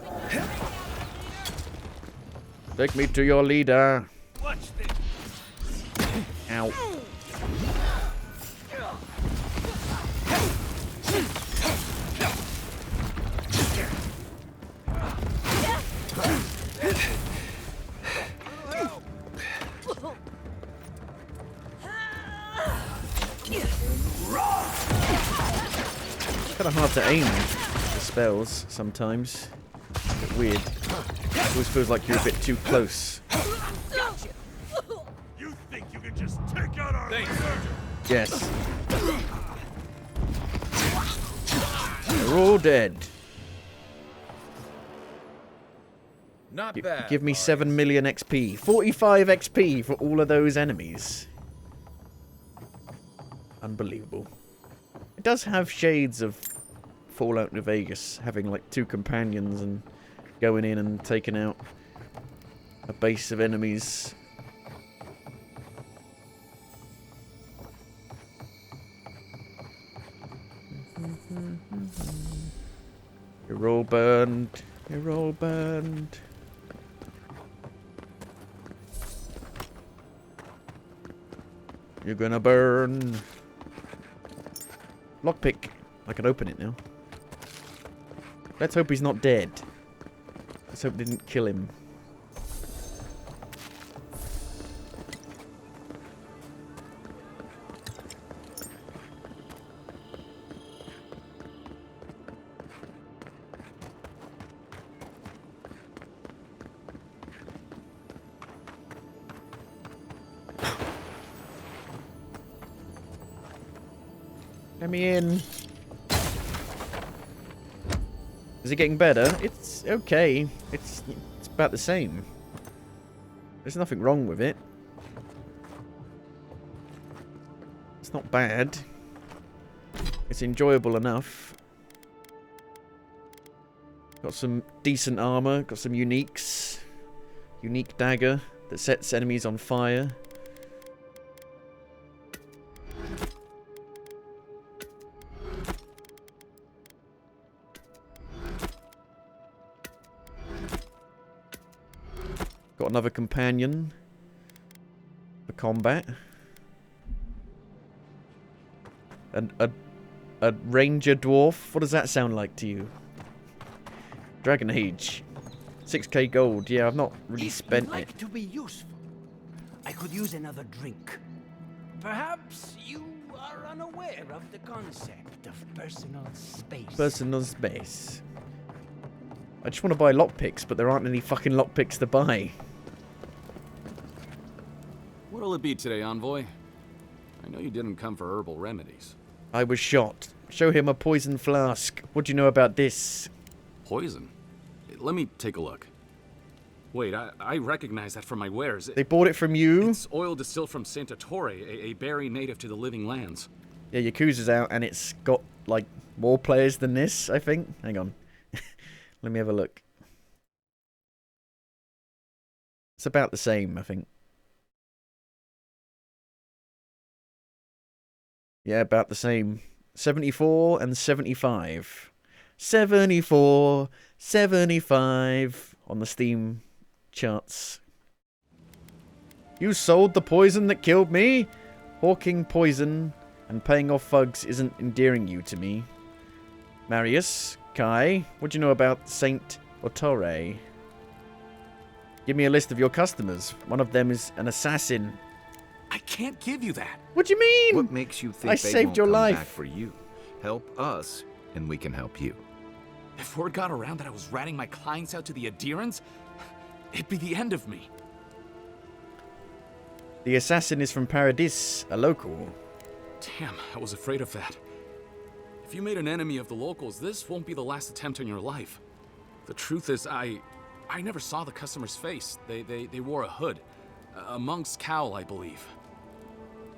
Take me to your leader. Watch this. Ow. Kind of hard to aim the spells sometimes. It's a bit weird. It always feels like you're a bit too close. You think you can just take out our leader? Yes. They're all dead. Not bad. Give me 7 million XP. 45 XP for all of those enemies. Unbelievable. It does have shades of Fallout New Vegas, having like 2 companions and going in and taking out a base of enemies. burned. You're all burned. You're gonna burn. Lockpick. I can open it now. Let's hope he's not dead. Let's hope it didn't kill him. Let me in. Is it getting better? It's okay. It's about the same. There's nothing wrong with it. It's not bad. It's enjoyable enough. Got some decent armor. Got some uniques. Unique dagger that sets enemies on fire. Got another companion for combat. And a ranger dwarf. What does that sound like to you? Dragon Age. 6k gold. Yeah, I've not really spent like it. To be useful, I could use another drink. Perhaps you are unaware of the concept of personal space. Personal space. I just want to buy lockpicks, but there aren't any fucking lockpicks to buy. What'll it be today, Envoy? I know you didn't come for herbal remedies. I was shot. Show him a poison flask. What do you know about this? Poison? Let me take a look. Wait, I recognize that from my wares. They bought it from you? It's oil distilled from Santa Torre, a berry native to the Living Lands. Yeah, Yakuza's out, and it's got, like, more players than this, I think. Hang on. Let me have a look. It's about the same, I think. Yeah, about the same. 74 and 75. 74, 75 on the Steam charts. You sold the poison that killed me? Hawking poison and paying off thugs isn't endearing you to me. Marius, Kai, what do you know about Saint Ottore? Give me a list of your customers. One of them is an assassin. I can't give you that. What do you mean? What makes you think I they saved won't your come life. back for you? Help us, and we can help you. If word got around that I was ratting my clients out to the Adherents, it'd be the end of me. The assassin is from Paradis, a local. Damn, I was afraid of that. If you made an enemy of the locals, this won't be the last attempt on your life. The truth is, I never saw the customer's face. They wore a hood. A monk's cowl, I believe.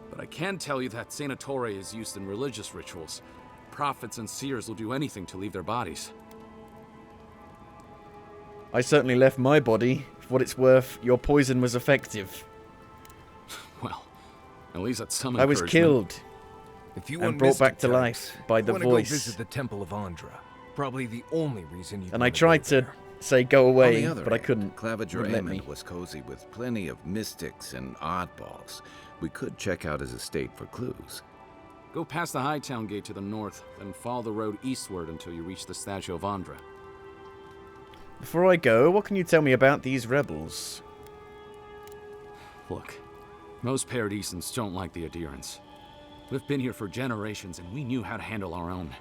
But I can tell you that Saint Ottore is used in religious rituals. Prophets and seers will do anything to leave their bodies. I certainly left my body. For what it's worth, your poison was effective. Well, at least that's some I was killed. If you and want brought back to mystic life types, by you the wanna voice. Go visit the Temple of Andra. Probably the only reason you. And I tried to say go On away, the other but I hand, couldn't. Claviger Wouldn't let me. Aemon was cozy with plenty of mystics and oddballs. We could check out his estate for clues. Go past the Hightown Gate to the north, then follow the road eastward until you reach the statue of Andra. Before I go, what can you tell me about these rebels? Look, most Paradisans don't like the Adherents. We've been here for generations, and we knew how to handle our own.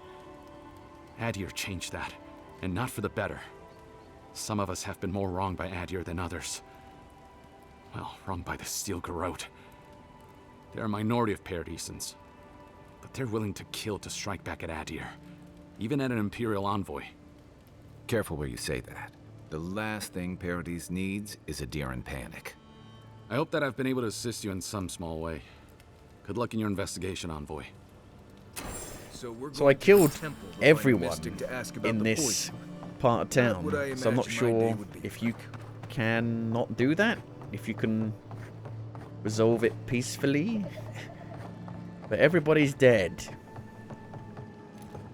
Adir changed that, and not for the better. Some of us have been more wronged by Adir than others. Well, wronged by the Steel Garrote. They're a minority of Paradisans, but they're willing to kill to strike back at Adir, even at an Imperial envoy. Careful where you say that. The last thing Paradis needs is a Adheran panic. I hope that I've been able to assist you in some small way. Good luck in your investigation, Envoy. So I killed everyone to ask about in the this poison. part of town. What I So I'm not imagine my day sure would be if you can not do that. If you can resolve it peacefully. But everybody's dead.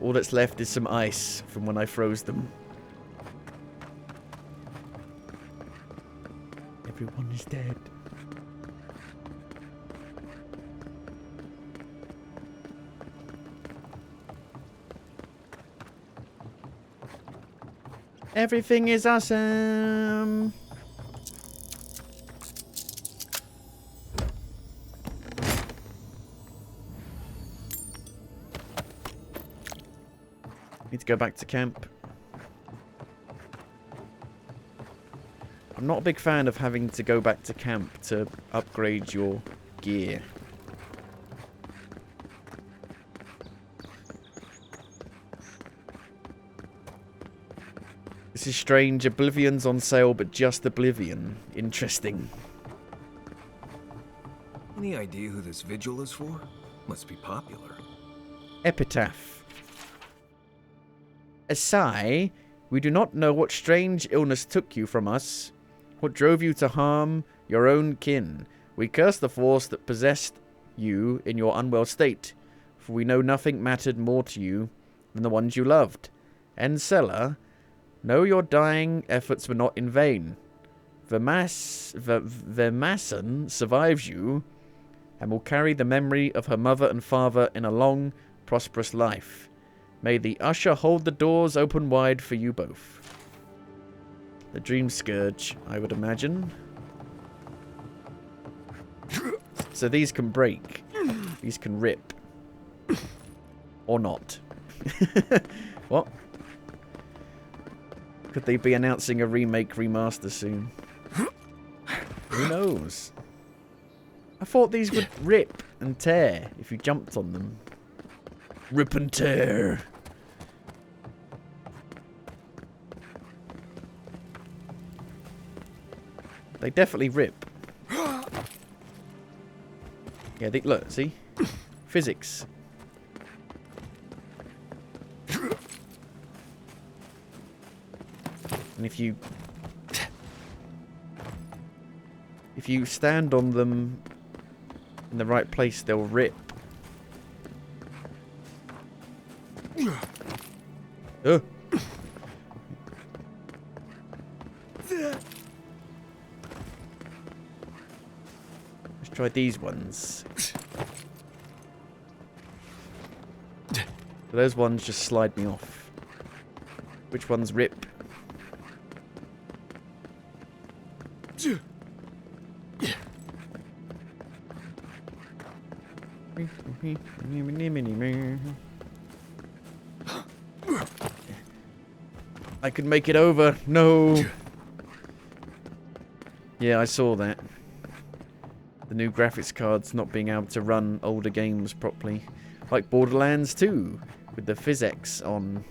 All that's left is some ice from when I froze them. Everyone is dead. Everything is awesome. Need to go back to camp. I'm not a big fan of having to go back to camp to upgrade your gear. This is strange. Oblivion's on sale, but just Oblivion. Interesting. Any idea who this vigil is for? Must be popular. Epitaph. Asai, we do not know what strange illness took you from us, what drove you to harm your own kin. We curse the force that possessed you in your unwell state, for we know nothing mattered more to you than the ones you loved. Encella, know your dying efforts were not in vain. Vermasson survives you and will carry the memory of her mother and father in a long, prosperous life. May the usher hold the doors open wide for you both. The Dream Scourge, I would imagine. So these can break. These can rip. Or not. What? Could they be announcing a remake, remaster soon? Who knows? I thought these would rip and tear if you jumped on them. Rip and tear. They definitely rip. Yeah, look, see? Physics. And if you stand on them in the right place, they'll rip. Let's try these ones. Those ones just slide me off. Which ones rip? I could make it over. No. Yeah, I saw that. The new graphics cards not being able to run older games properly. Like Borderlands 2, with the physics on.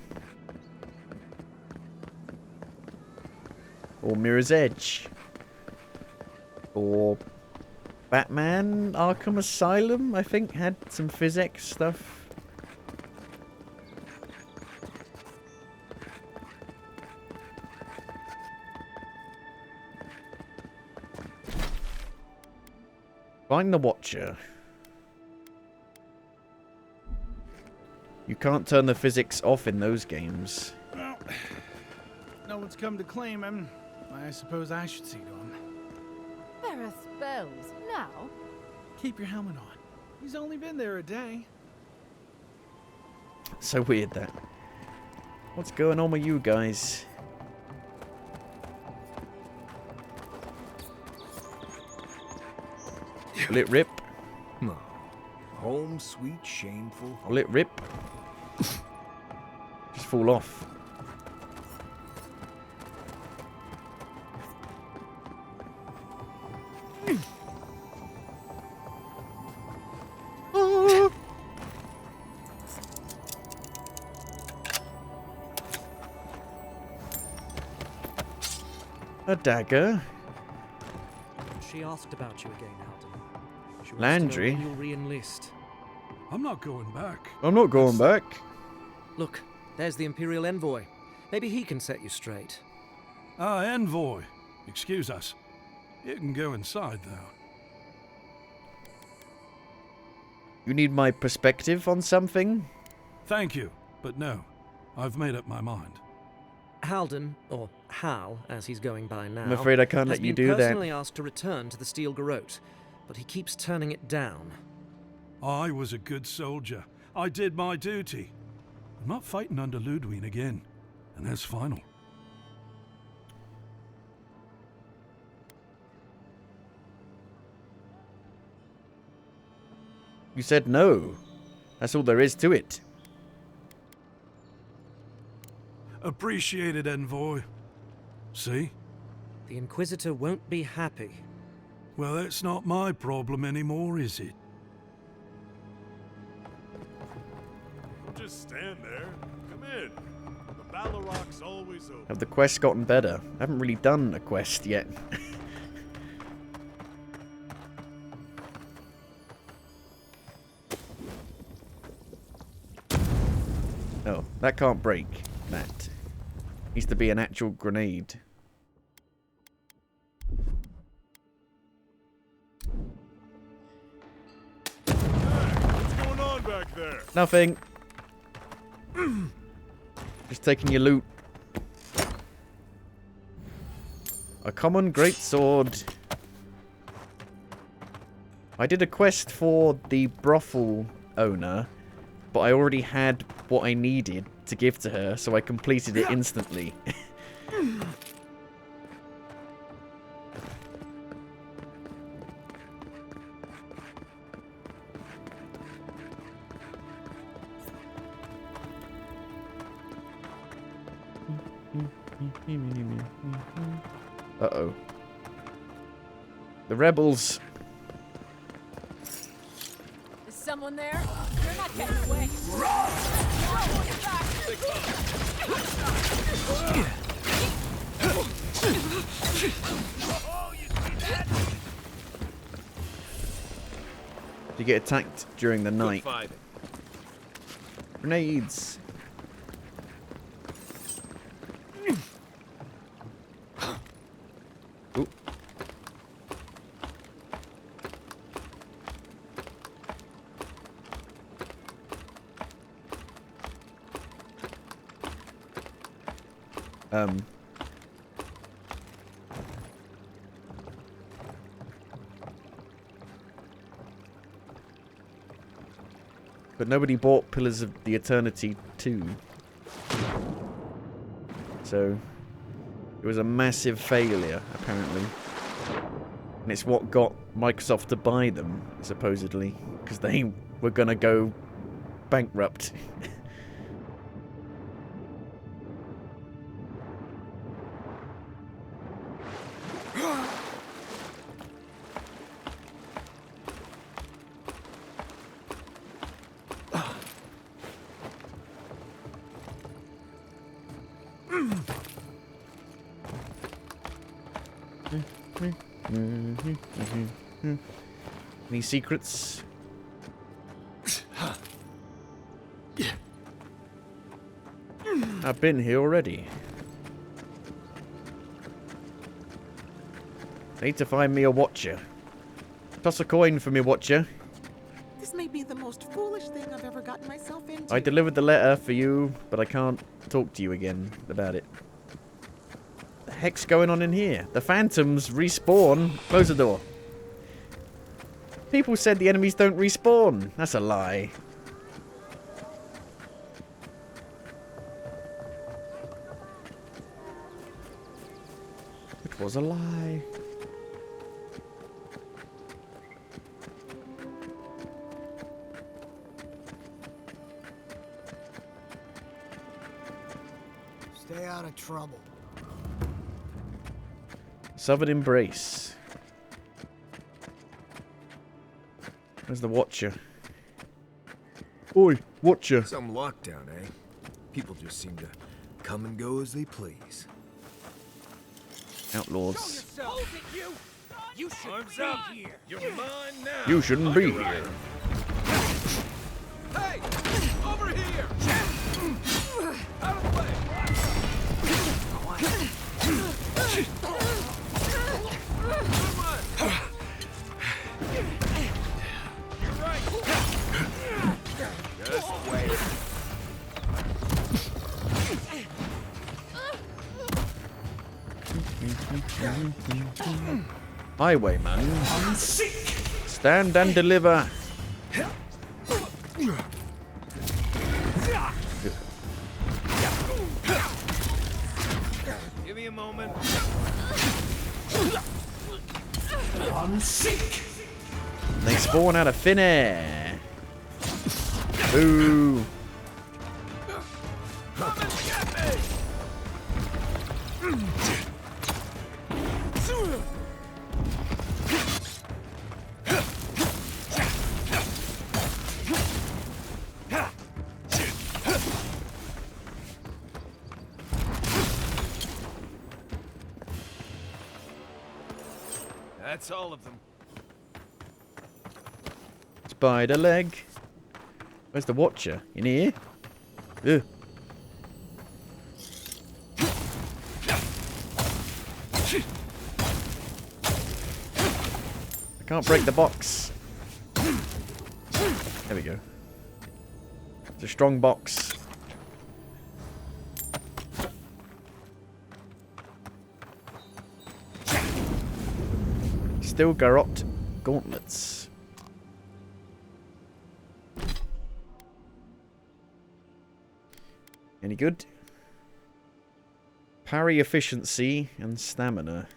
Or Mirror's Edge. Or Batman Arkham Asylum, I think, had some physics stuff. Find the Watcher. You can't turn the physics off in those games. Well, no one's come to claim him. I suppose I should see to him. There are spells now. Keep your helmet on. He's only been there a day. So weird that. What's going on with you guys? Will it rip? No. Home sweet shameful home. Will it rip? Just fall off. A dagger. She asked about you again, Alden. She wants Landry? to know when you'll re-enlist. I'm not going back. I'm not going back. Look, there's the Imperial Envoy. Maybe he can set you straight. Ah, Envoy. Excuse us. You can go inside, though. You need my perspective on something? Thank you, but no. I've made up my mind. Halden, or Hal, as he's going by now, I'm afraid I can't has let you been do that. personally asked to return to the Steel Garrote, but he keeps turning it down. I was a good soldier. I did my duty. I'm not fighting under Ludwig again, and that's final. You said no. That's all there is to it. Appreciated, Envoy. See? The Inquisitor won't be happy. Well, that's not my problem anymore, is it? Just stand there. Come in. The Baloroc's always open. Have the quests gotten better? I haven't really done a quest yet. Oh, that can't break. That needs to be an actual grenade. What's going on back there? Nothing. Just taking your loot. A common greatsword. I did a quest for the brothel owner, but I already had what I needed to give to her, so I completed it instantly. Uh-oh. The rebels. Is someone there? You're not getting away. You get attacked during the night. Grenades. Ooh. But nobody bought Pillars of the Eternity 2. So it was a massive failure, apparently. And it's what got Microsoft to buy them, supposedly. Because they were going to go bankrupt. Any secrets? I've been here already. Need to find me a watcher. Toss a coin for me, watcher. This may be the most foolish thing I've ever gotten myself into. I delivered the letter for you, but I can't talk to you again about it. What the heck's going on in here? The phantoms respawn. Close the door. People said the enemies don't respawn. That's a lie. It was a lie. Stay out of trouble. Southern Embrace. Where's the watcher? Oi, watcher. Some lockdown, eh? People just seem to come and go as they please. Outlaws. You should be here. You're mine now. You shouldn't be here. Hey, over here. Out of the way. You're right. Just wait. Highwayman. Stand and deliver. Give me a moment. They spawn out of thin air. Ooh. That's all of them. Spider leg. Where's the Watcher? In here? Ugh. I can't break the box. There we go. It's a strong box. Still garrote gauntlets. Any good? Parry efficiency and stamina.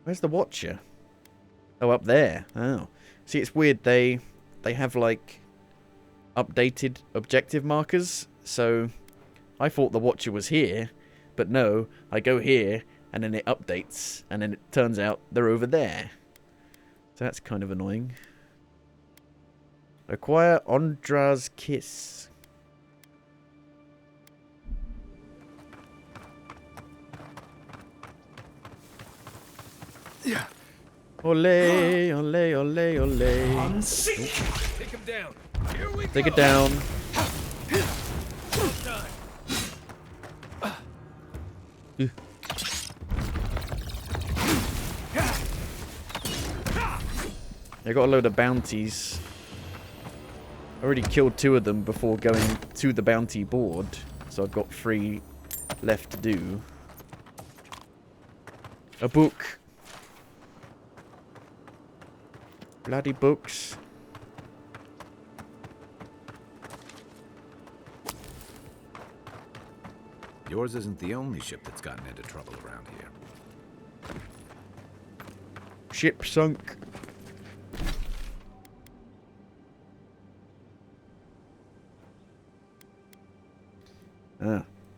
Where's the Watcher? Oh, up there. Oh. See, it's weird. They have, like, updated objective markers. So, I thought the Watcher was here. But no, I go here, and then it updates. And then it turns out they're over there. So that's kind of annoying. Acquire Ondra's Kiss. Yeah. Ole, ole, ole, ole. I'm sick. Take him down. Here we Take go. it down. Well done. I got a load of bounties. I already killed 2 of them before going to the bounty board, so I've got 3 left to do. A book. Bloody books. Yours isn't the only ship that's gotten into trouble around here. Ship sunk.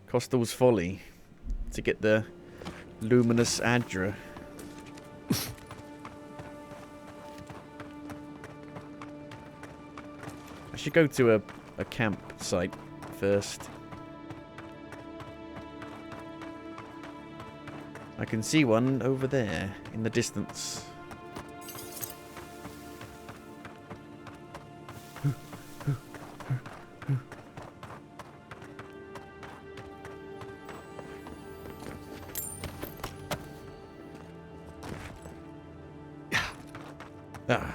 Costal's Folly. To get the luminous Adra. I should go to a campsite first. I can see one over there in the distance. Ah.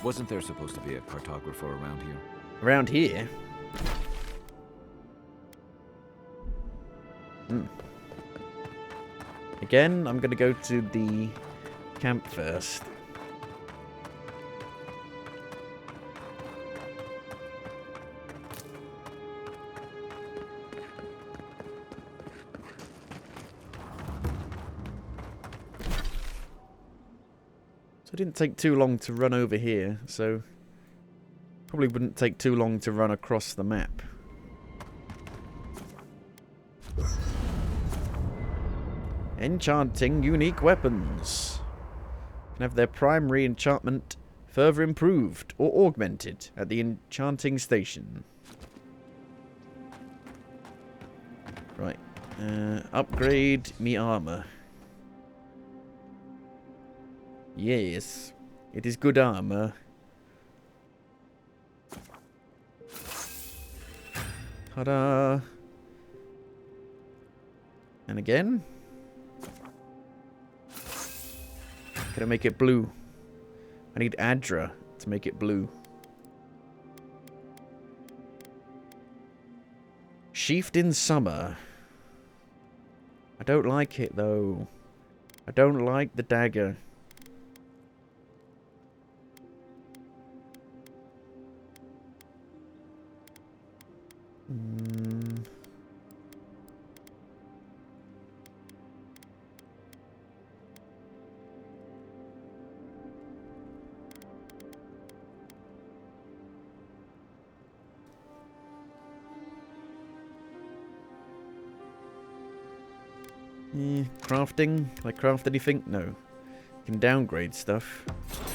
Wasn't there supposed to be a cartographer around here? Around here? Again, I'm going to go to the camp first. It didn't take too long to run over here, so probably wouldn't take too long to run across the map. Enchanting unique weapons. Can have their primary enchantment further improved or augmented at the enchanting station. Right. Upgrade me armor. Yes. It is good armor. Ta-da! And again? Can I make it blue? I need Adra to make it blue. Sheathed in summer. I don't like it though. I don't like the dagger. Crafting? Can I craft anything? No. You can downgrade stuff.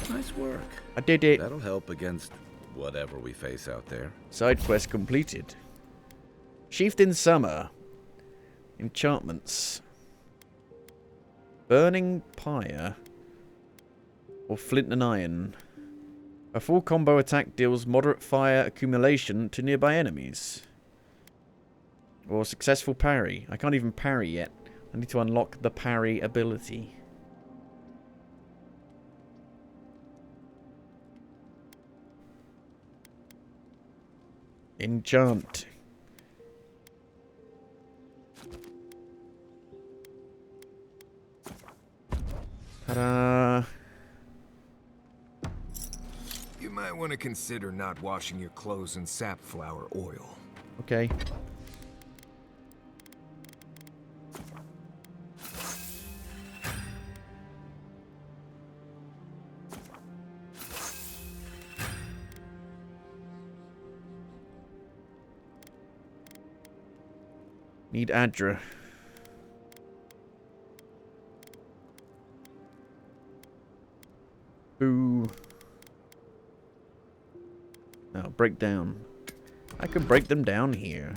Nice work. I did it. That'll help against whatever we face out there. Side quest completed. Sheathed in summer. Enchantments. Burning pyre. Or flint and iron. A full combo attack deals moderate fire accumulation to nearby enemies. Or successful parry. I can't even parry yet. I need to unlock the parry ability. Enchant. Ta-da! You might want to consider not washing your clothes in safflower oil. Okay. Need Adra. Boo. Now break down. I can break them down here.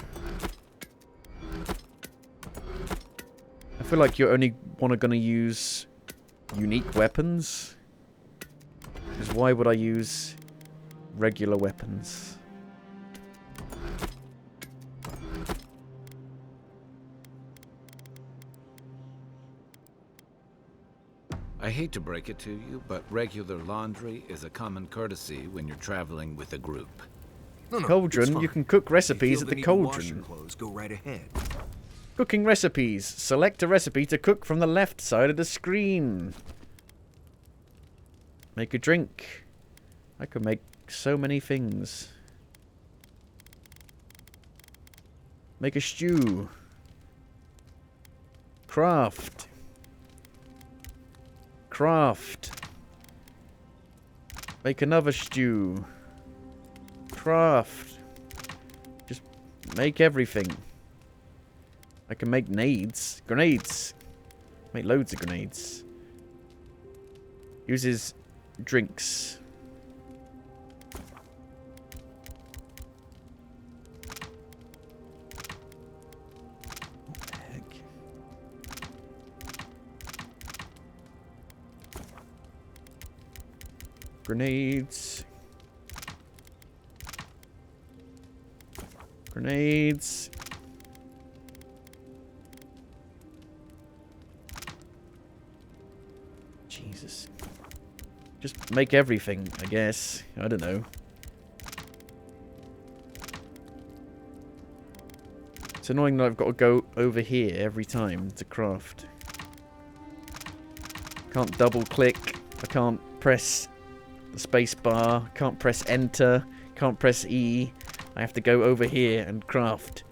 I feel like you're only gonna use unique weapons. Because why would I use regular weapons? I hate to break it to you, but regular laundry is a common courtesy when you're traveling with a group. Cauldron, you can cook recipes at the cauldron. Clothes, go right ahead. Cooking recipes. Select a recipe to cook from the left side of the screen. Make a drink. I could make so many things. Make a stew. Craft. Craft. Make another stew. Craft. Just make everything. I can make nades. Grenades. Make loads of grenades. Uses drinks. What the heck? Grenades. Grenades. Jesus. Just make everything, I guess. I don't know. It's annoying that I've got to go over here every time to craft. Can't double click. I can't press the space bar. Can't press enter. Can't press E. I have to go over here and craft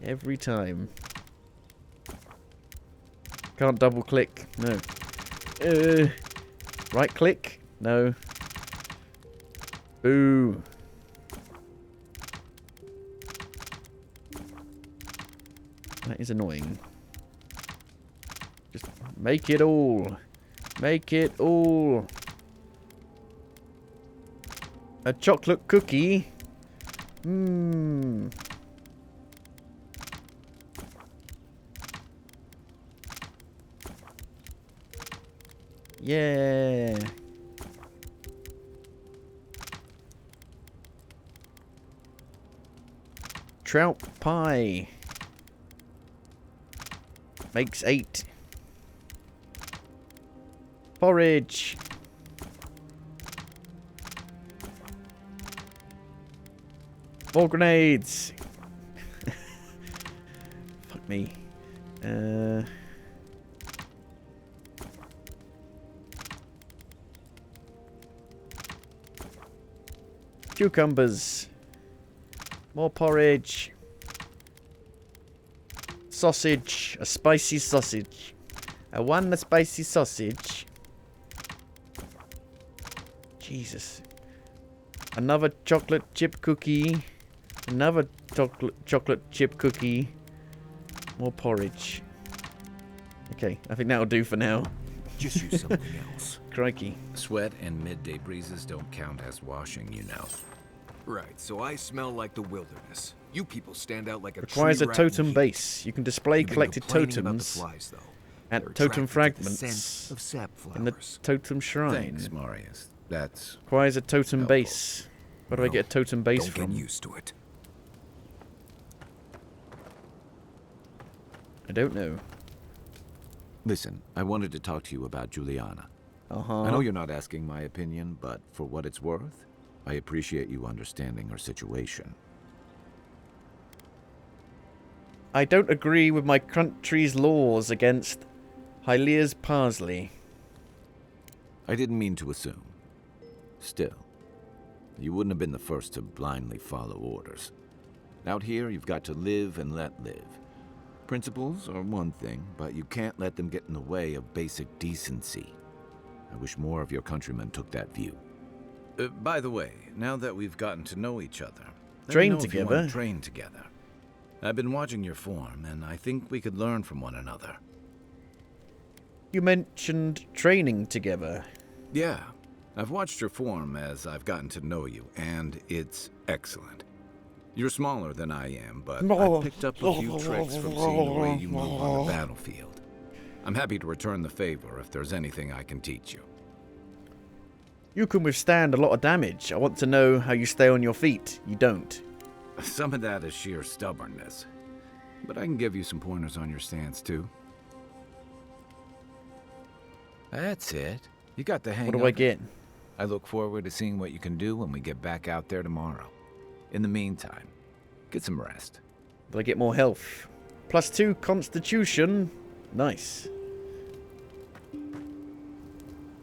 every time. Can't double click. No. Right click. No. Boo. That is annoying. Just make it all. Make it all. A chocolate cookie. Mmm. Yeah. Trout pie. Makes 8. Porridge. More grenades. Fuck me. Cucumbers. More porridge. Sausage. A spicy sausage. I want a spicy sausage. Jesus. Another chocolate chip cookie. Another chocolate chip cookie. More porridge. Okay, I think that'll do for now. Just use something else. Crikey. Sweat and midday breezes don't count as washing, you know. Right, so I smell like the wilderness. You people stand out like a Requires a tree rat in totem heat. base. You can display You've been collected complaining about the totems flies, though. at They're totem attracted to the fragments scent of sap in the flowers. totem shrine. Thanks, Marius. That's Requires a totem helpful. base. Where do I get a totem base Don't from? get used to it. I don't know. Listen, I wanted to talk to you about Juliana. Uh-huh. I know you're not asking my opinion, but for what it's worth, I appreciate you understanding her situation. I don't agree with my country's laws against Hylia's parsley. I didn't mean to assume. Still, you wouldn't have been the first to blindly follow orders. Out here, you've got to live and let live. Principles are one thing, but you can't let them get in the way of basic decency. I wish more of your countrymen took that view. By the way, now that we've gotten to know each other, let me Train know if you want together? to train together. I've been watching your form, and I think we could learn from one another. You mentioned training together. Yeah, I've watched your form as I've gotten to know you, and it's excellent. You're smaller than I am, but I've picked up a few tricks from seeing the way you move on the battlefield. I'm happy to return the favor if there's anything I can teach you. You can withstand a lot of damage. I want to know how you stay on your feet. You don't. Some of that is sheer stubbornness, but I can give you some pointers on your stance, too. That's it. You got the hang What of do I it. get? I look forward to seeing what you can do when we get back out there tomorrow. In the meantime, get some rest. Do I get more health? +2 constitution. Nice.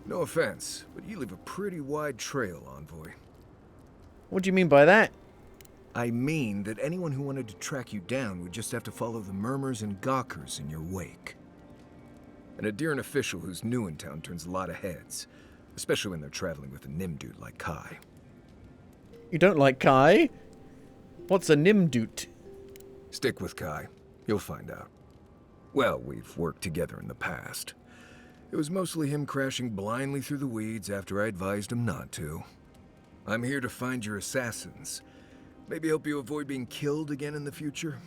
No offense, but you leave a pretty wide trail, Envoy. What do you mean by that? I mean that anyone who wanted to track you down would just have to follow the murmurs and gawkers in your wake. An Adiran official who's new in town turns a lot of heads, especially when they're traveling with a Nimdude like Kai. You don't like Kai? What's a Nimdude? Stick with Kai. You'll find out. Well, we've worked together in the past. It was mostly him crashing blindly through the weeds after I advised him not to. I'm here to find your assassins. Maybe help you avoid being killed again in the future.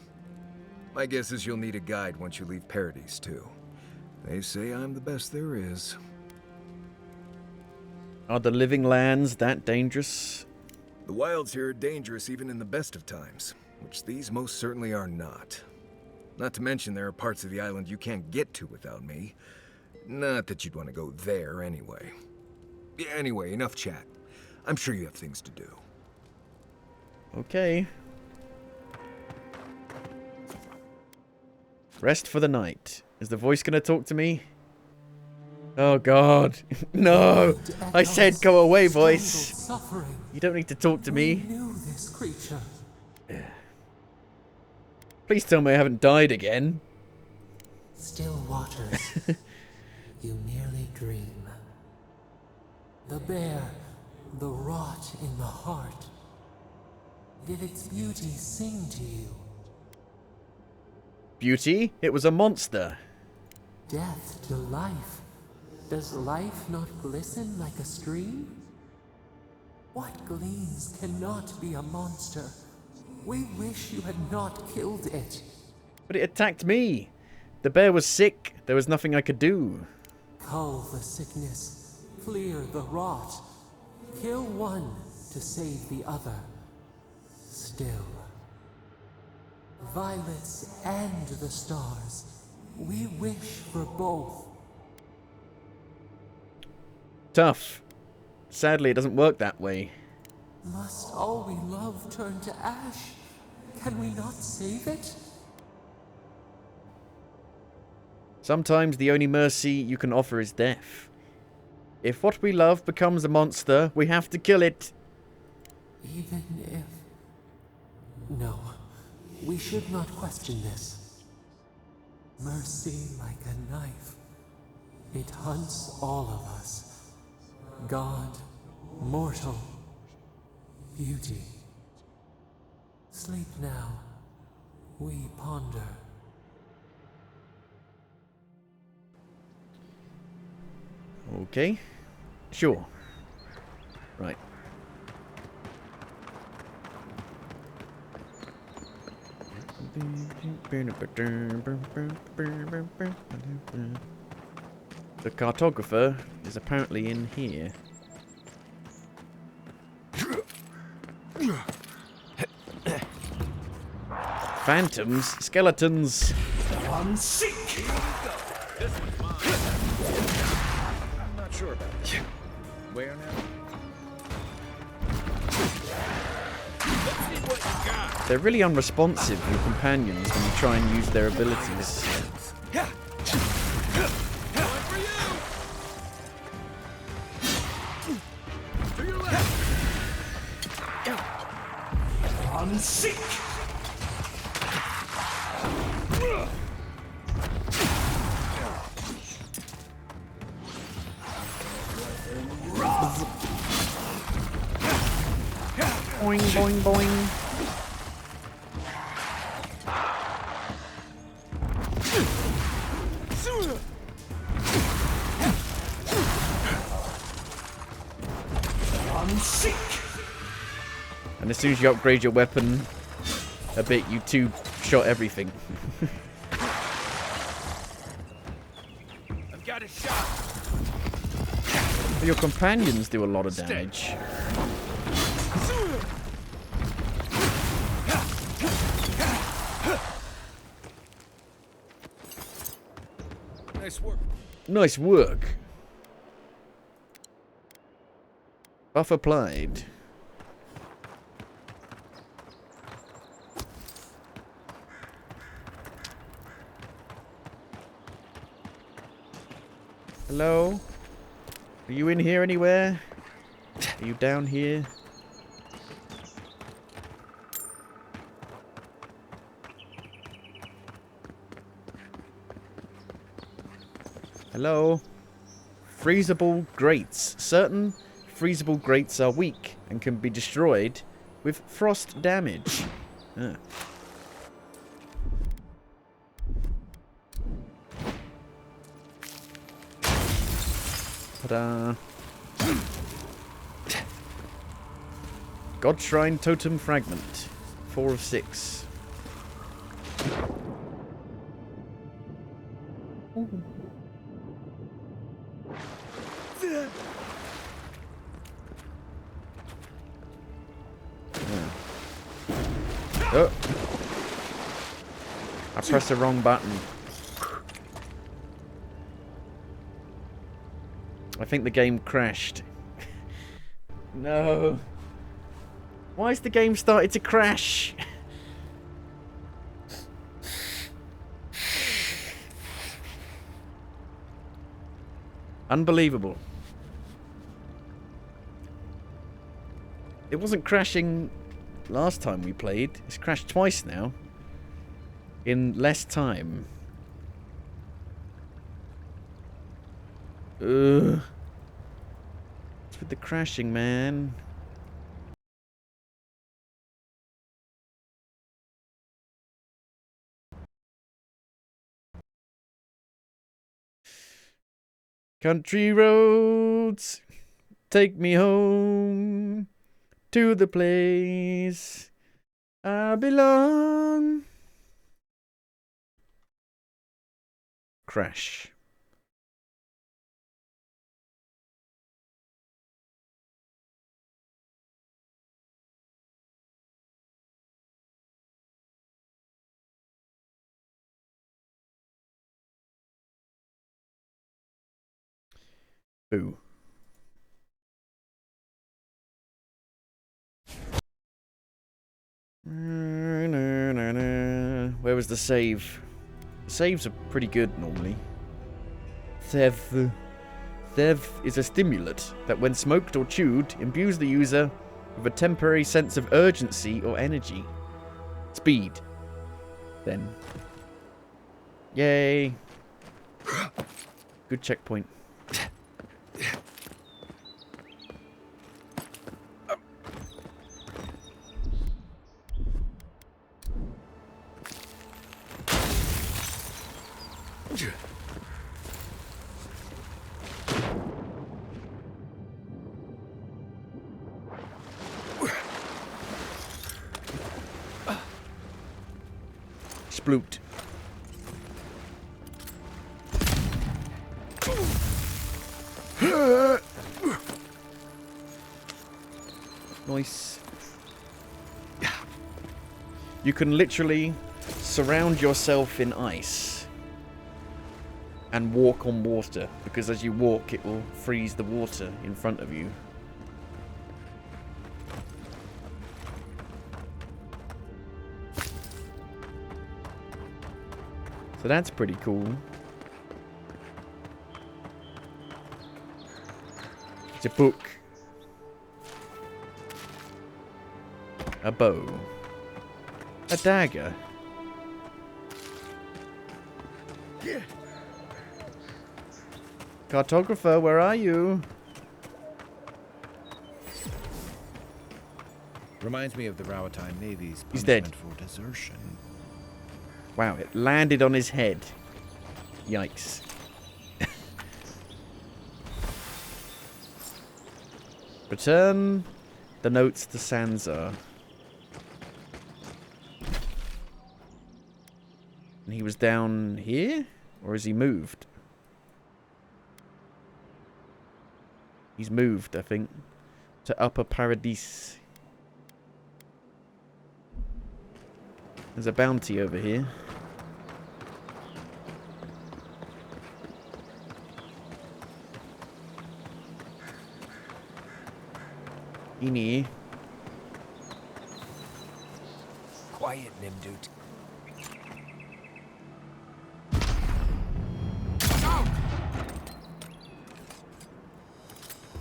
My guess is you'll need a guide once you leave Paradise, too. They say I'm the best there is. Are the living lands that dangerous? The wilds here are dangerous even in the best of times, which these most certainly are not. Not to mention there are parts of the island you can't get to without me. Not that you'd want to go there anyway. Yeah, anyway, enough chat. I'm sure you have things to do. Okay. Rest for the night. Is the voice gonna talk to me? Oh god. No! I said go away, voice! You don't need to talk to me. This creature. Please tell me I haven't died again. Still waters. You merely dream. The bear, the rot in the heart. Did its beauty sing to you? Beauty? It was a monster. Death to life. Does life not glisten like a stream? What gleams cannot be a monster? We wish you had not killed it. But it attacked me. The bear was sick. There was nothing I could do. Cull the sickness, clear the rot. Kill one to save the other. Still. Violets and the stars. We wish for both. Tough. Sadly, it doesn't work that way. Must all we love turn to ash? Can we not save it? Sometimes the only mercy you can offer is death. If what we love becomes a monster, we have to kill it. Even if... No. We should not question this. Mercy like a knife. It hunts all of us. God, mortal, beauty. Sleep now. We ponder. Okay. Sure. Right. The cartographer is apparently in here. Phantoms? Skeletons? I'm sick! This one's mine. I'm not sure about that. Where now? Let's see what you got. They're really unresponsive, your companions, when you try and use their abilities. To your left. I'm sick! Boing, boing, boing. I'm sick! And as soon as you upgrade your weapon a bit, you two-shot everything. I've got a shot. But your companions do a lot of damage. Nice work. Nice work. Buff applied. Hello? Are you in here anywhere? Are you down here? Hello? Freezable grates. Certain freezable grates are weak and can be destroyed with frost damage. Ah. Ta-da. God Shrine Totem Fragment. 4 of 6. Ooh. Oh. I pressed the wrong button. I think the game crashed. No. Why is the game started to crash? Unbelievable. It wasn't crashing last time we played. It's crashed twice now. In less time. Ugh. What's with the crashing, man? Country roads, take me home to the place I belong. Crash. Boo. Where was the save? The saves are pretty good normally. Thev. Thev is a stimulant that when smoked or chewed, imbues the user with a temporary sense of urgency or energy. Speed. Then. Yay. Good checkpoint. Sploot. Nice. You can literally surround yourself in ice and walk on water, because as you walk it will freeze the water in front of you. So that's pretty cool. It's a book. A bow. A dagger. Cartographer, where are you? Reminds me of the Rawatine Navy's He's dead. punishment for desertion. Wow, it landed on his head. Yikes. Return the notes to Sansa. And he was down here? Or has he moved? He's moved, I think, to Upper Paradise. There's a bounty over here. Ini. Quiet, Nimdut.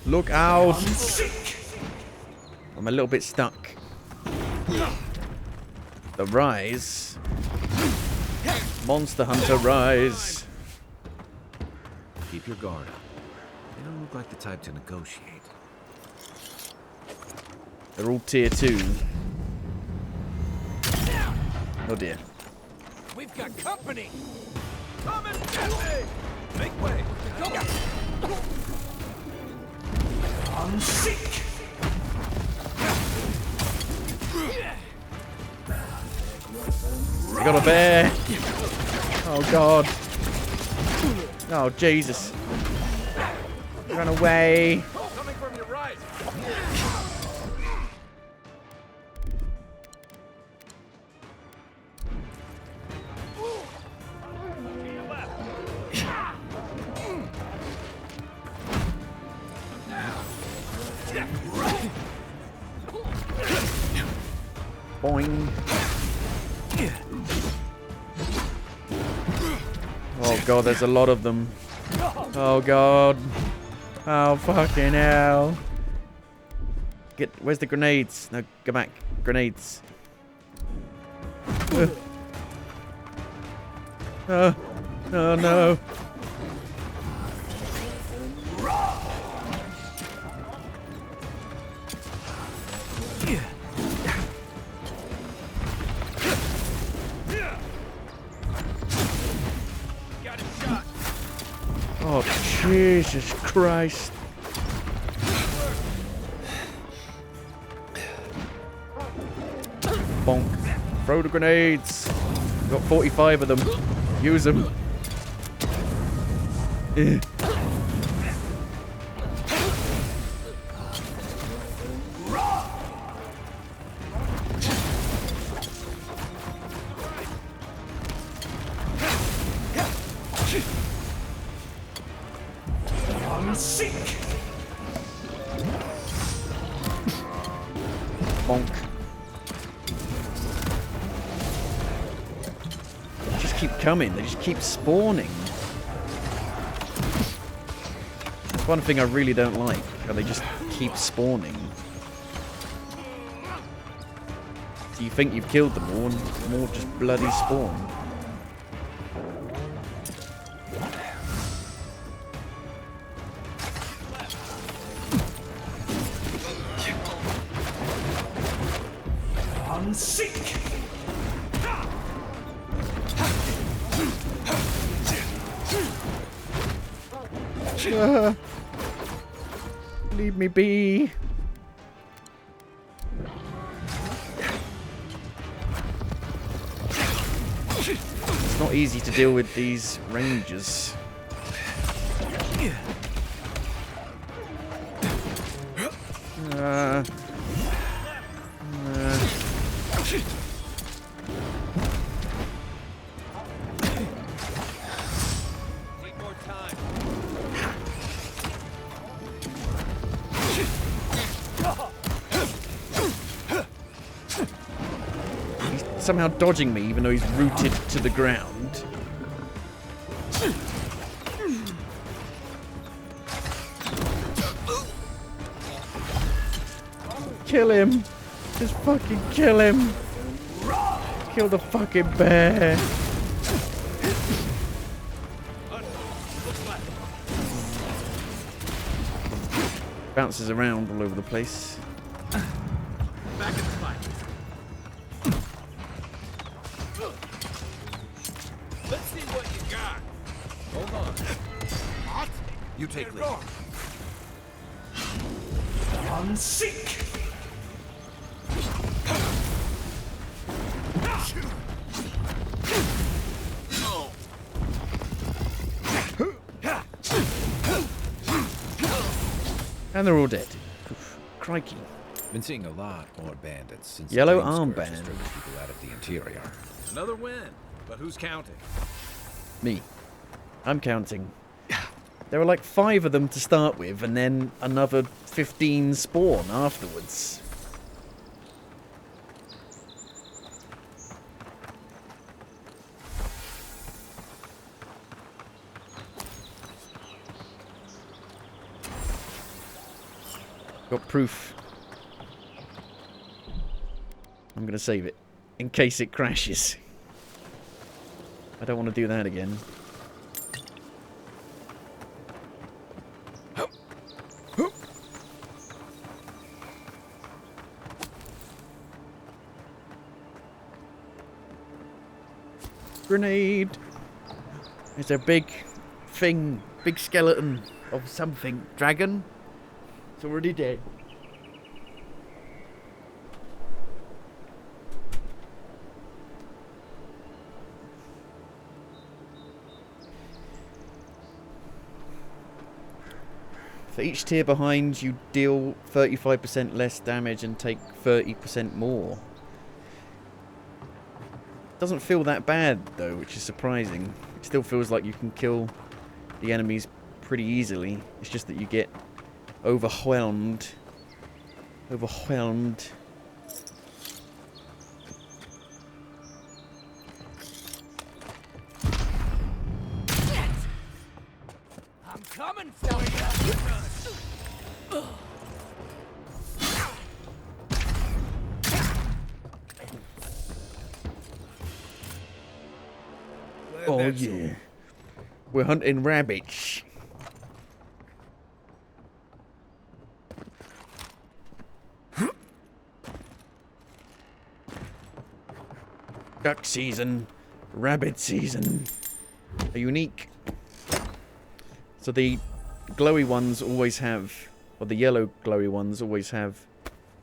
Look out! I'm a little bit stuck. The rise. Monster Hunter rise. Keep your guard up. They don't look like the type to negotiate. They're all tier 2. Oh dear. We've got company. Come and get me. Make way. Go. Unseek. I got a bear. Oh god. Oh Jesus. Run away. Coming from your right. Boing. Oh god, there's a lot of them. Oh god. Oh fucking hell. Where's the grenades? No, go back. Grenades. Oh no. Oh, Jesus Christ. Bonk. Throw the grenades. Got 45 of them. Use them. Unseek. Bonk. They just keep coming. They just keep spawning. That's one thing I really don't like. How they just keep spawning. So you think you've killed them all, and more just bloody spawn. Seek. Leave me be. It's not easy to deal with these rangers. Somehow dodging me even though he's rooted to the ground. Kill him! Just fucking kill him! Kill the fucking bear! Bounces around all over the place. Back in the fight. Let's see what you got. Hold on. What? You take lead. Unseek. And they're all dead. Oof. Crikey. Been seeing a lot more bandits since Yellow the Green armband. Scourge drove people out of the interior. Another win, but who's counting? Me. I'm counting. There were like 5 of them to start with, and then another 15 spawn afterwards. Got proof. I'm gonna save it in case it crashes. I don't want to do that again. Grenade! There's a big thing, big skeleton of something. Dragon? It's already dead. For each tier behind, you deal 35% less damage and take 30% more. Doesn't feel that bad though, which is surprising. It still feels like you can kill the enemies pretty easily. It's just that you get overwhelmed. Overwhelmed. I'm coming for you. Oh yeah. We're hunting rabbits. Duck season. Rabbit season. Are unique. So the glowy ones always have, or the yellow glowy ones always have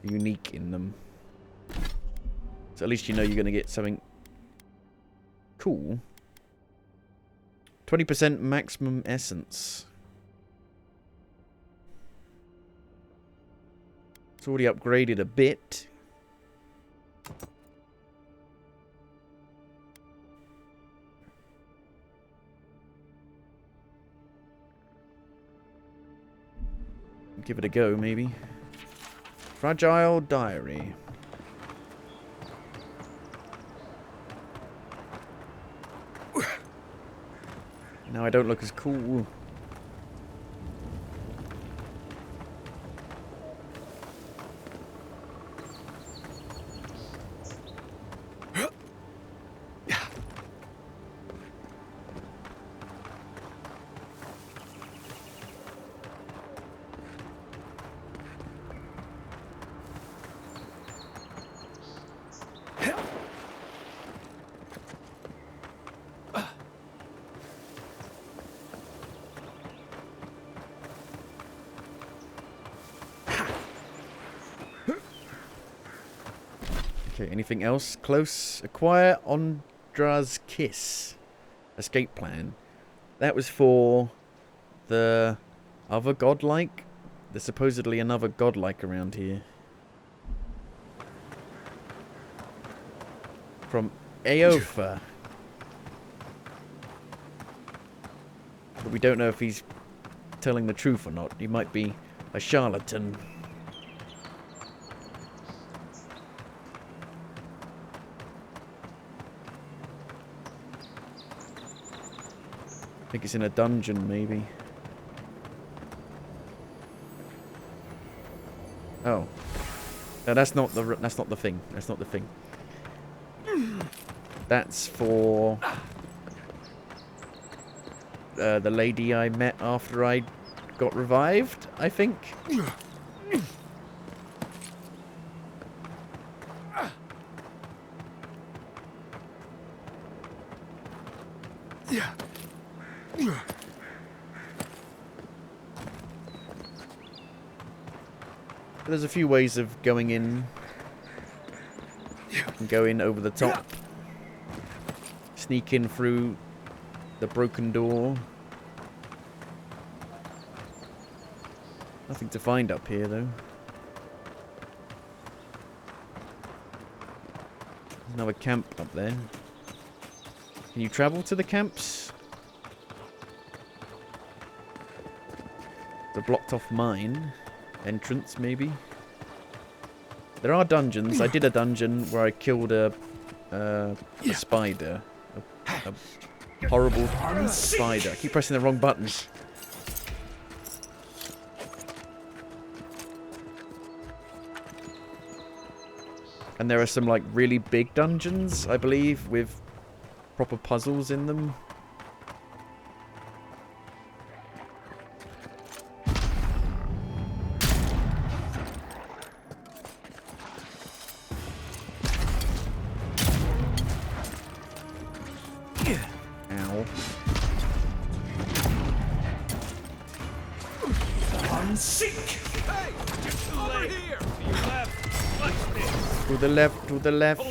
unique in them. So at least you know you're going to get something cool. 20% maximum essence. It's already upgraded a bit. Give it a go, maybe. Fragile Diary. Now I don't look as cool. Okay, anything else? Close. Acquire Ondra's Kiss. Escape plan. That was for the other godlike. There's supposedly another godlike around here. From Aofa. But we don't know if he's telling the truth or not. He might be a charlatan. I think it's in a dungeon, maybe. Oh, no, that's not the thing. That's not the thing. That's for the lady I met after I got revived, I think. There's a few ways of going in. You can go in over the top. Sneak in through the broken door. Nothing to find up here, though. There's another camp up there. Can you travel to the camps? The blocked off mine. Entrance, maybe? There are dungeons. I did a dungeon where I killed a spider. A horrible spider. I keep pressing the wrong button. And there are some, like, really big dungeons, I believe, with proper puzzles in them. To the left.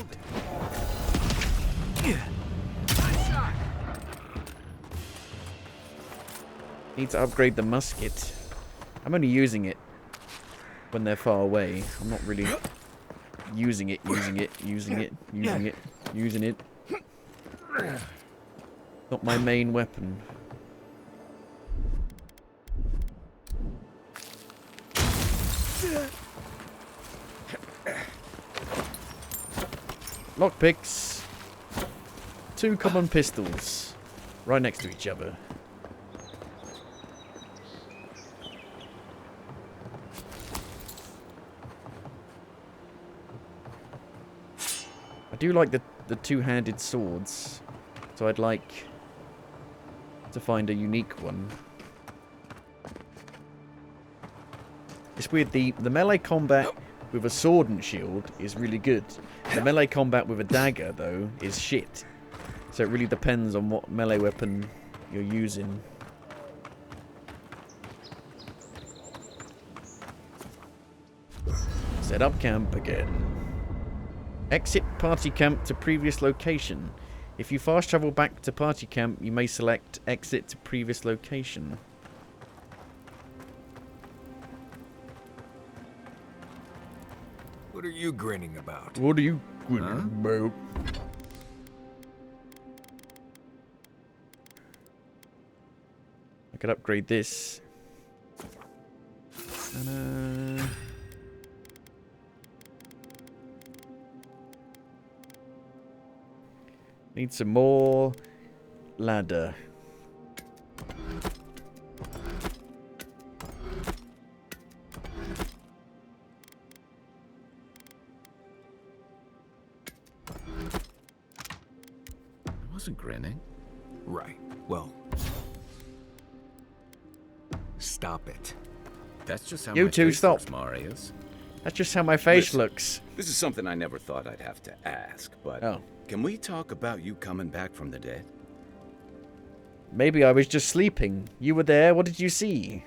Need to upgrade the musket. I'm only using it when they're far away. I'm not really using it. Not my main weapon. Lockpicks. 2 common pistols. Right next to each other. I do like the two-handed swords. So I'd like to find a unique one. It's weird, the melee combat with a sword and shield is really good. The melee combat with a dagger, though, is shit. So it really depends on what melee weapon you're using. Set up camp again. Exit party camp to previous location. If you fast travel back to party camp, you may select exit to previous location. What are you grinning about? What are you grinning about? I could upgrade this. And, need some more ladder. wasn't grinning. Right. Well, stop it. That's just how You my two face stop. looks, Marius. That's just how my face Listen, looks. This is something I never thought I'd have to ask, but can we talk about you coming back from the dead? Maybe I was just sleeping. You were there. What did you see?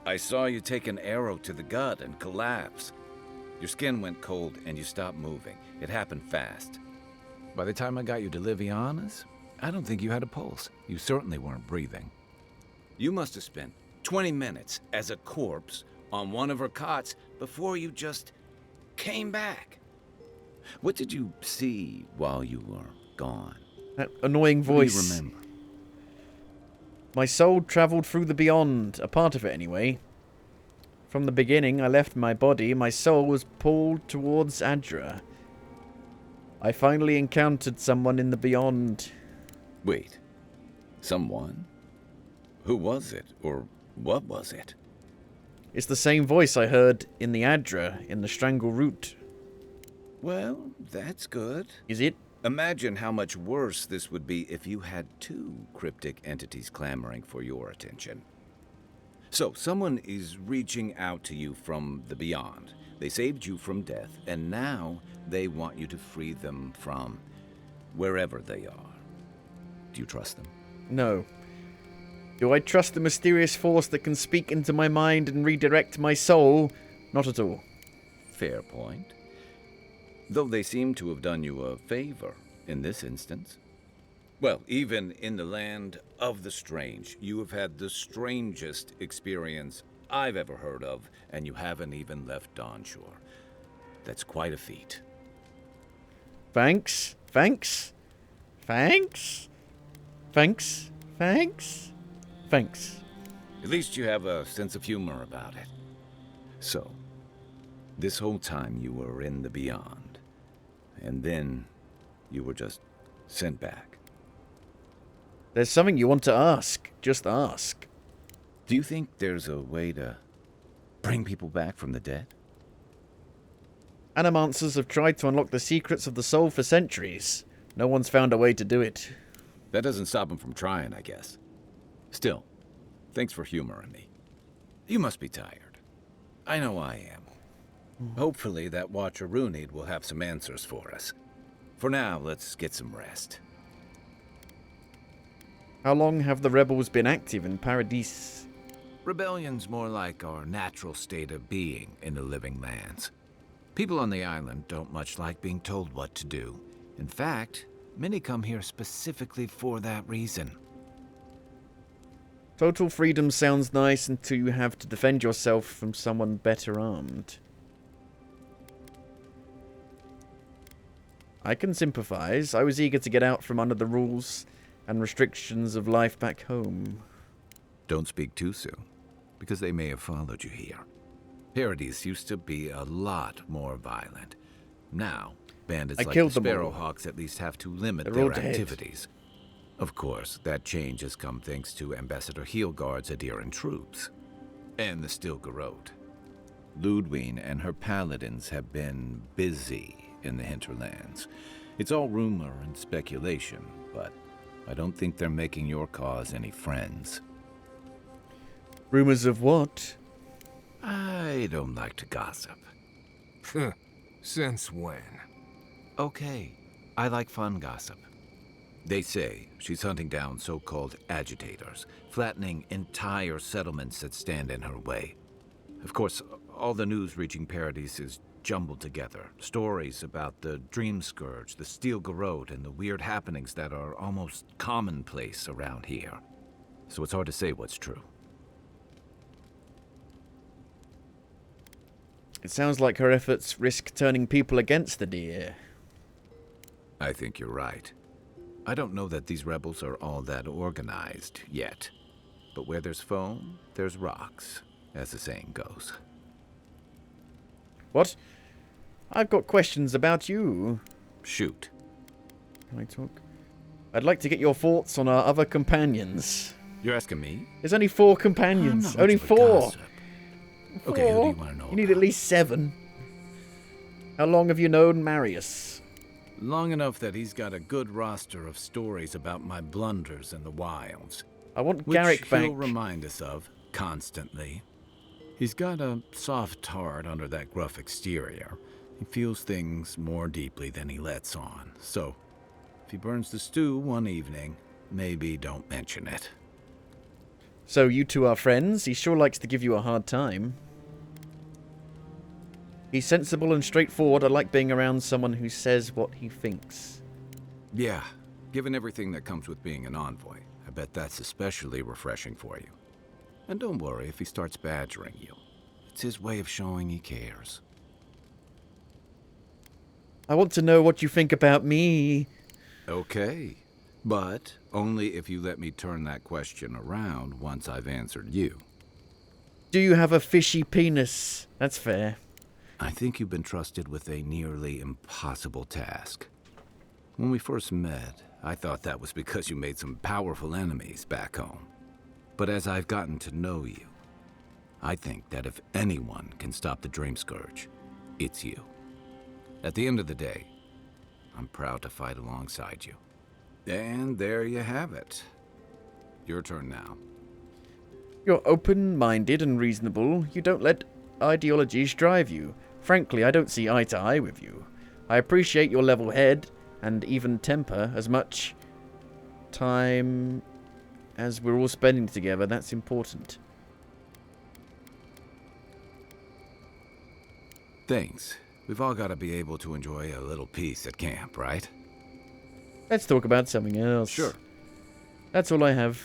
I saw you take an arrow to the gut and collapse. Your skin went cold and you stopped moving. It happened fast. By the time I got you to Liviana's, I don't think you had a pulse. You certainly weren't breathing. You must have spent 20 minutes as a corpse on one of her cots before you just came back. What did you see while you were gone? That annoying voice. What do you remember? My soul travelled through the beyond, a part of it anyway. From the beginning, I left my body. My soul was pulled towards Adra. I finally encountered someone in the beyond. Wait. Someone? Who was it? Or what was it? It's the same voice I heard in the Adra, in the Strangle Root. Well, that's good. Is it? Imagine how much worse this would be if you had two cryptic entities clamoring for your attention. So, someone is reaching out to you from the beyond. They saved you from death, and now they want you to free them from wherever they are. Do you trust them? No. Do I trust the mysterious force that can speak into my mind and redirect my soul? Not at all. Fair point. Though they seem to have done you a favor in this instance. Well, even in the land of the strange, you have had the strangest experience I've ever heard of, and you haven't even left Dawnshore. That's quite a feat. Thanks. Thanks. Thanks. Thanks. Thanks. Thanks. At least you have a sense of humor about it. So, this whole time you were in the beyond, and then you were just sent back. There's something you want to ask. Just ask. Do you think there's a way to bring people back from the dead? Animancers have tried to unlock the secrets of the soul for centuries. No one's found a way to do it. That doesn't stop them from trying, I guess. Still, thanks for humoring me. You must be tired. I know I am. Hopefully that Watcher Runid will have some answers for us. For now, let's get some rest. How long have the rebels been active in Paradise? Rebellion's more like our natural state of being in the living lands. People on the island don't much like being told what to do. In fact, many come here specifically for that reason. Total freedom sounds nice until you have to defend yourself from someone better armed. I can sympathize. I was eager to get out from under the rules and restrictions of life back home. Don't speak too soon, because they may have followed you here. Paradise used to be a lot more violent. Now, bandits like the Sparrowhawks at least have to limit their activities. Of course, that change has come thanks to Ambassador Heelguard's Adiran troops. And the Stilgarode. Ludwine and her paladins have been busy in the hinterlands. It's all rumor and speculation, but I don't think they're making your cause any friends. Rumors of what? I don't like to gossip. Since when? Okay, I like fun gossip. They say she's hunting down so-called agitators, flattening entire settlements that stand in her way. Of course, all the news reaching Paradise is jumbled together. Stories about the Dream Scourge, the Stilgarode, and the weird happenings that are almost commonplace around here. So it's hard to say what's true. It sounds like her efforts risk turning people against the deer. I think you're right. I don't know that these rebels are all that organized yet. But where there's foam, there's rocks, as the saying goes. What? I've got questions about you. Shoot. Can I talk? I'd like to get your thoughts on our other companions. You're asking me? There's only 4 companions. Only 4. Okay, who do you want to know You need at least 7. How long have you known Marius? Long enough that he's got a good roster of stories about my blunders in the wilds. I want which Garrick he'll back. remind us of, constantly. He's got a soft heart under that gruff exterior. He feels things more deeply than he lets on. So, if he burns the stew one evening, maybe don't mention it. So you two are friends? He sure likes to give you a hard time. He's sensible and straightforward. I like being around someone who says what he thinks. Yeah, given everything that comes with being an envoy, I bet that's especially refreshing for you. And don't worry if he starts badgering you. It's his way of showing he cares. I want to know what you think about me. Okay, but only if you let me turn that question around once I've answered you. Do you have a fishy penis? That's fair. I think you've been trusted with a nearly impossible task. When we first met, I thought that was because you made some powerful enemies back home. But as I've gotten to know you, I think that if anyone can stop the Dream Scourge, it's you. At the end of the day, I'm proud to fight alongside you. And there you have it. Your turn now. You're open-minded and reasonable. You don't let ideologies drive you. Frankly, I don't see eye to eye with you. I appreciate your level head and even temper as much time as we're all spending together. That's important. Thanks. We've all got to be able to enjoy a little peace at camp, right? Let's talk about something else. Sure. That's all I have.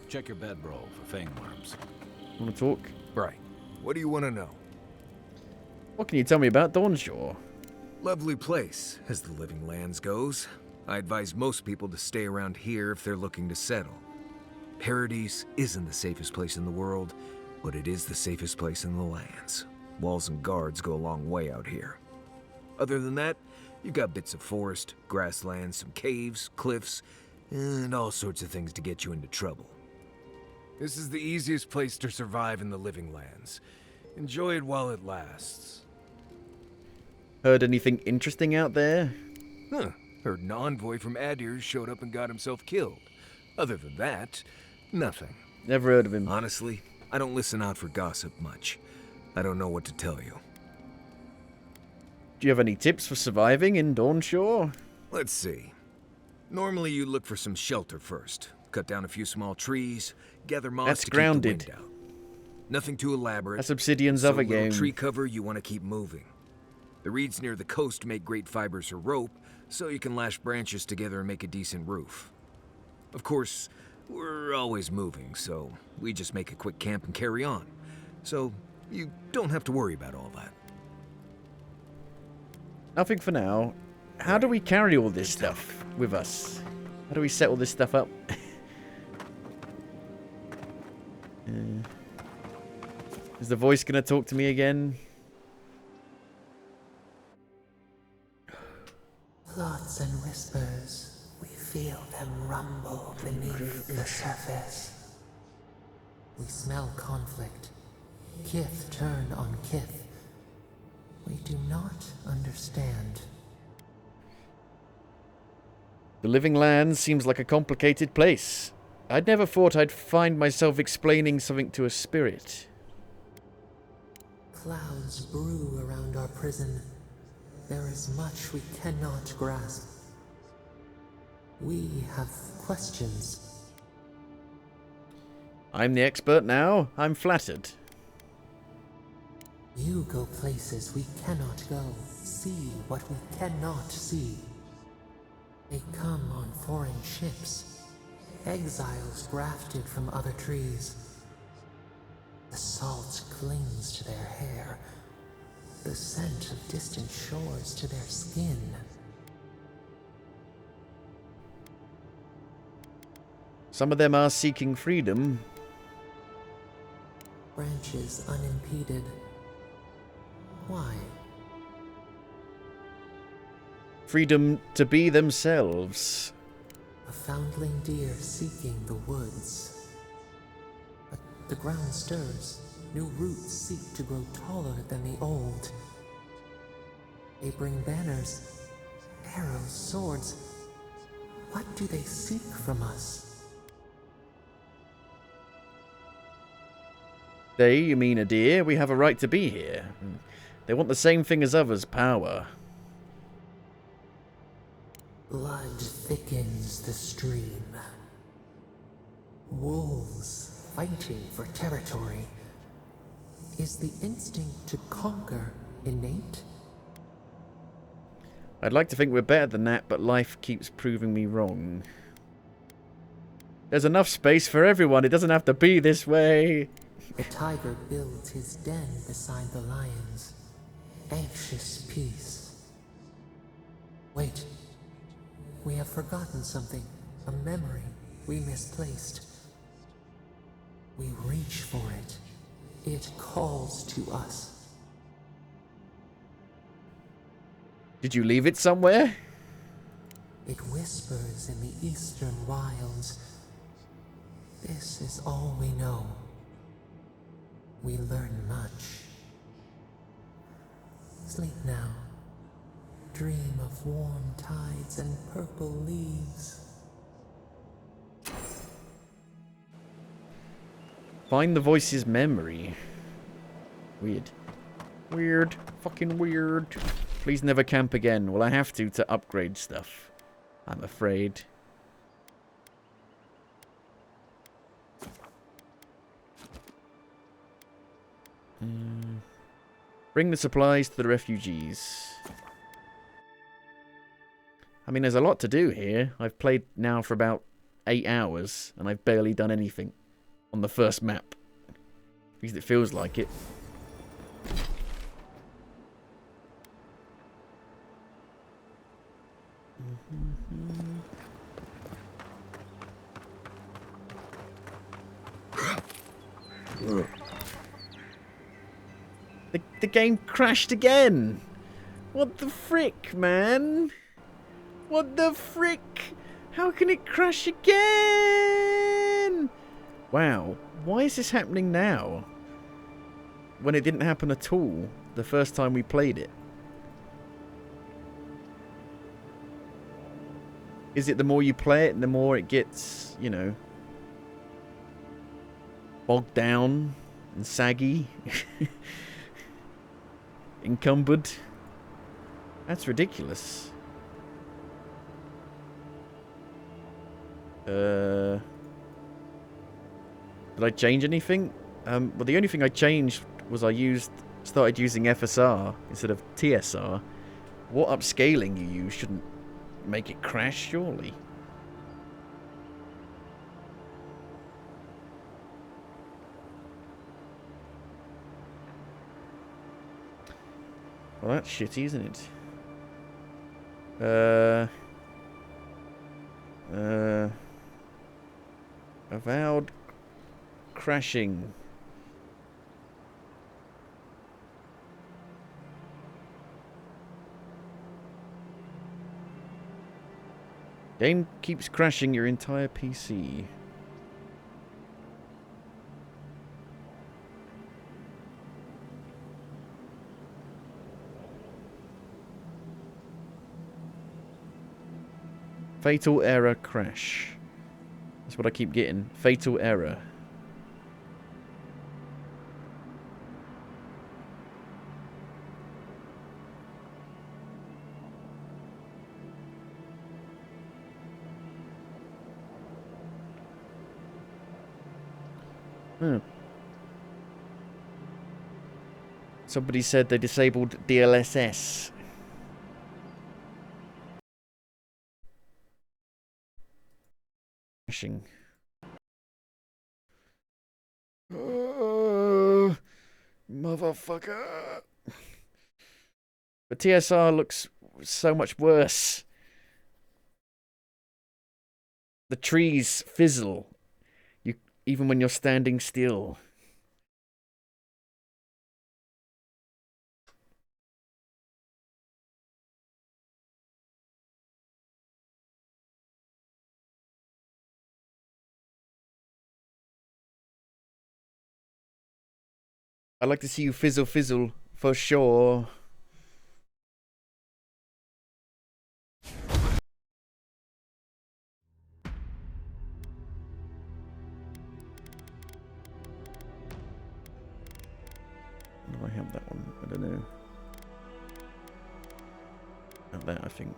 Check your bedroll for fangworms. Want to talk? Right. What do you want to know? What can you tell me about Dawnshore? Lovely place, as the Living Lands goes. I advise most people to stay around here if they're looking to settle. Paradise isn't the safest place in the world, but it is the safest place in the lands. Walls and guards go a long way out here. Other than that, you've got bits of forest, grasslands, some caves, cliffs, and all sorts of things to get you into trouble. This is the easiest place to survive in the Living Lands. Enjoy it while it lasts. Heard anything interesting out there? Huh. Heard an envoy from Adir showed up and got himself killed. Other than that, nothing. Never heard of him. Honestly, I don't listen out for gossip much. I don't know what to tell you. Do you have any tips for surviving in Dawnshore? Let's see. Normally you look for some shelter first. Cut down a few small trees, gather moss That's to grounded. keep the wind out. Nothing too elaborate. That's Obsidian's So other little game. tree cover you want to keep moving. The reeds near the coast make great fibers for rope, so you can lash branches together and make a decent roof. Of course, we're always moving, so we just make a quick camp and carry on. So you don't have to worry about all that. Nothing for now. How do we carry all this stuff with us? How do we set all this stuff up? Is the voice gonna talk to me again? Thoughts and whispers, we feel them rumble beneath the surface. We smell conflict. Kith turn on kith. We do not understand. The Living Land seems like a complicated place. I'd never thought I'd find myself explaining something to a spirit. Clouds brew around our prison. There is much we cannot grasp. We have questions. I'm the expert now. I'm flattered. You go places we cannot go, see what we cannot see. They come on foreign ships, exiles grafted from other trees. The salt clings to their hair, the scent of distant shores to their skin. Some of them are seeking freedom. Branches unimpeded. Why? Freedom to be themselves. A foundling deer seeking the woods. But the ground stirs. New roots seek to grow taller than the old. They bring banners, arrows, swords. What do they seek from us? They, you mean a deer? We have a right to be here. They want the same thing as others, power. Blood thickens the stream. Wolves fighting for territory. Is the instinct to conquer innate? I'd like to think we're better than that, but life keeps proving me wrong. There's enough space for everyone. It doesn't have to be this way. The tiger builds his den beside the lions. Anxious peace. Wait. We have forgotten something. A memory we misplaced. We reach for it. It calls to us. Did you leave it somewhere? It whispers in the eastern wilds. This is all we know. We learn much. Sleep now. Dream of warm tides and purple leaves. Find the voice's memory. Weird. Weird. Fucking weird. Please never camp again. Well, I have to upgrade stuff, I'm afraid. Bring the supplies to the refugees. I mean, there's a lot to do here. I've played now for about 8 hours, and I've barely done anything on the first map. At least it feels like it. The game crashed again! What the frick, man? What the frick? How can it crash again? Wow, why is this happening now? When it didn't happen at all the first time we played it. Is it the more you play it, the more it gets, you know, bogged down and saggy? Encumbered? That's ridiculous. Did I change anything? Well, the only thing I changed was I started using FSR instead of TSR. What upscaling you use shouldn't make it crash, surely. Well, that's shitty, isn't it? Avowed crashing. Game keeps crashing your entire PC. Fatal error crash. That's what I keep getting. Fatal error. Somebody said they disabled DLSS. Motherfucker. But TSR looks so much worse. The trees fizzle. Even when you're standing still. I'd like to see you fizzle fizzle for sure. have that one? I don't know. Have that, I think.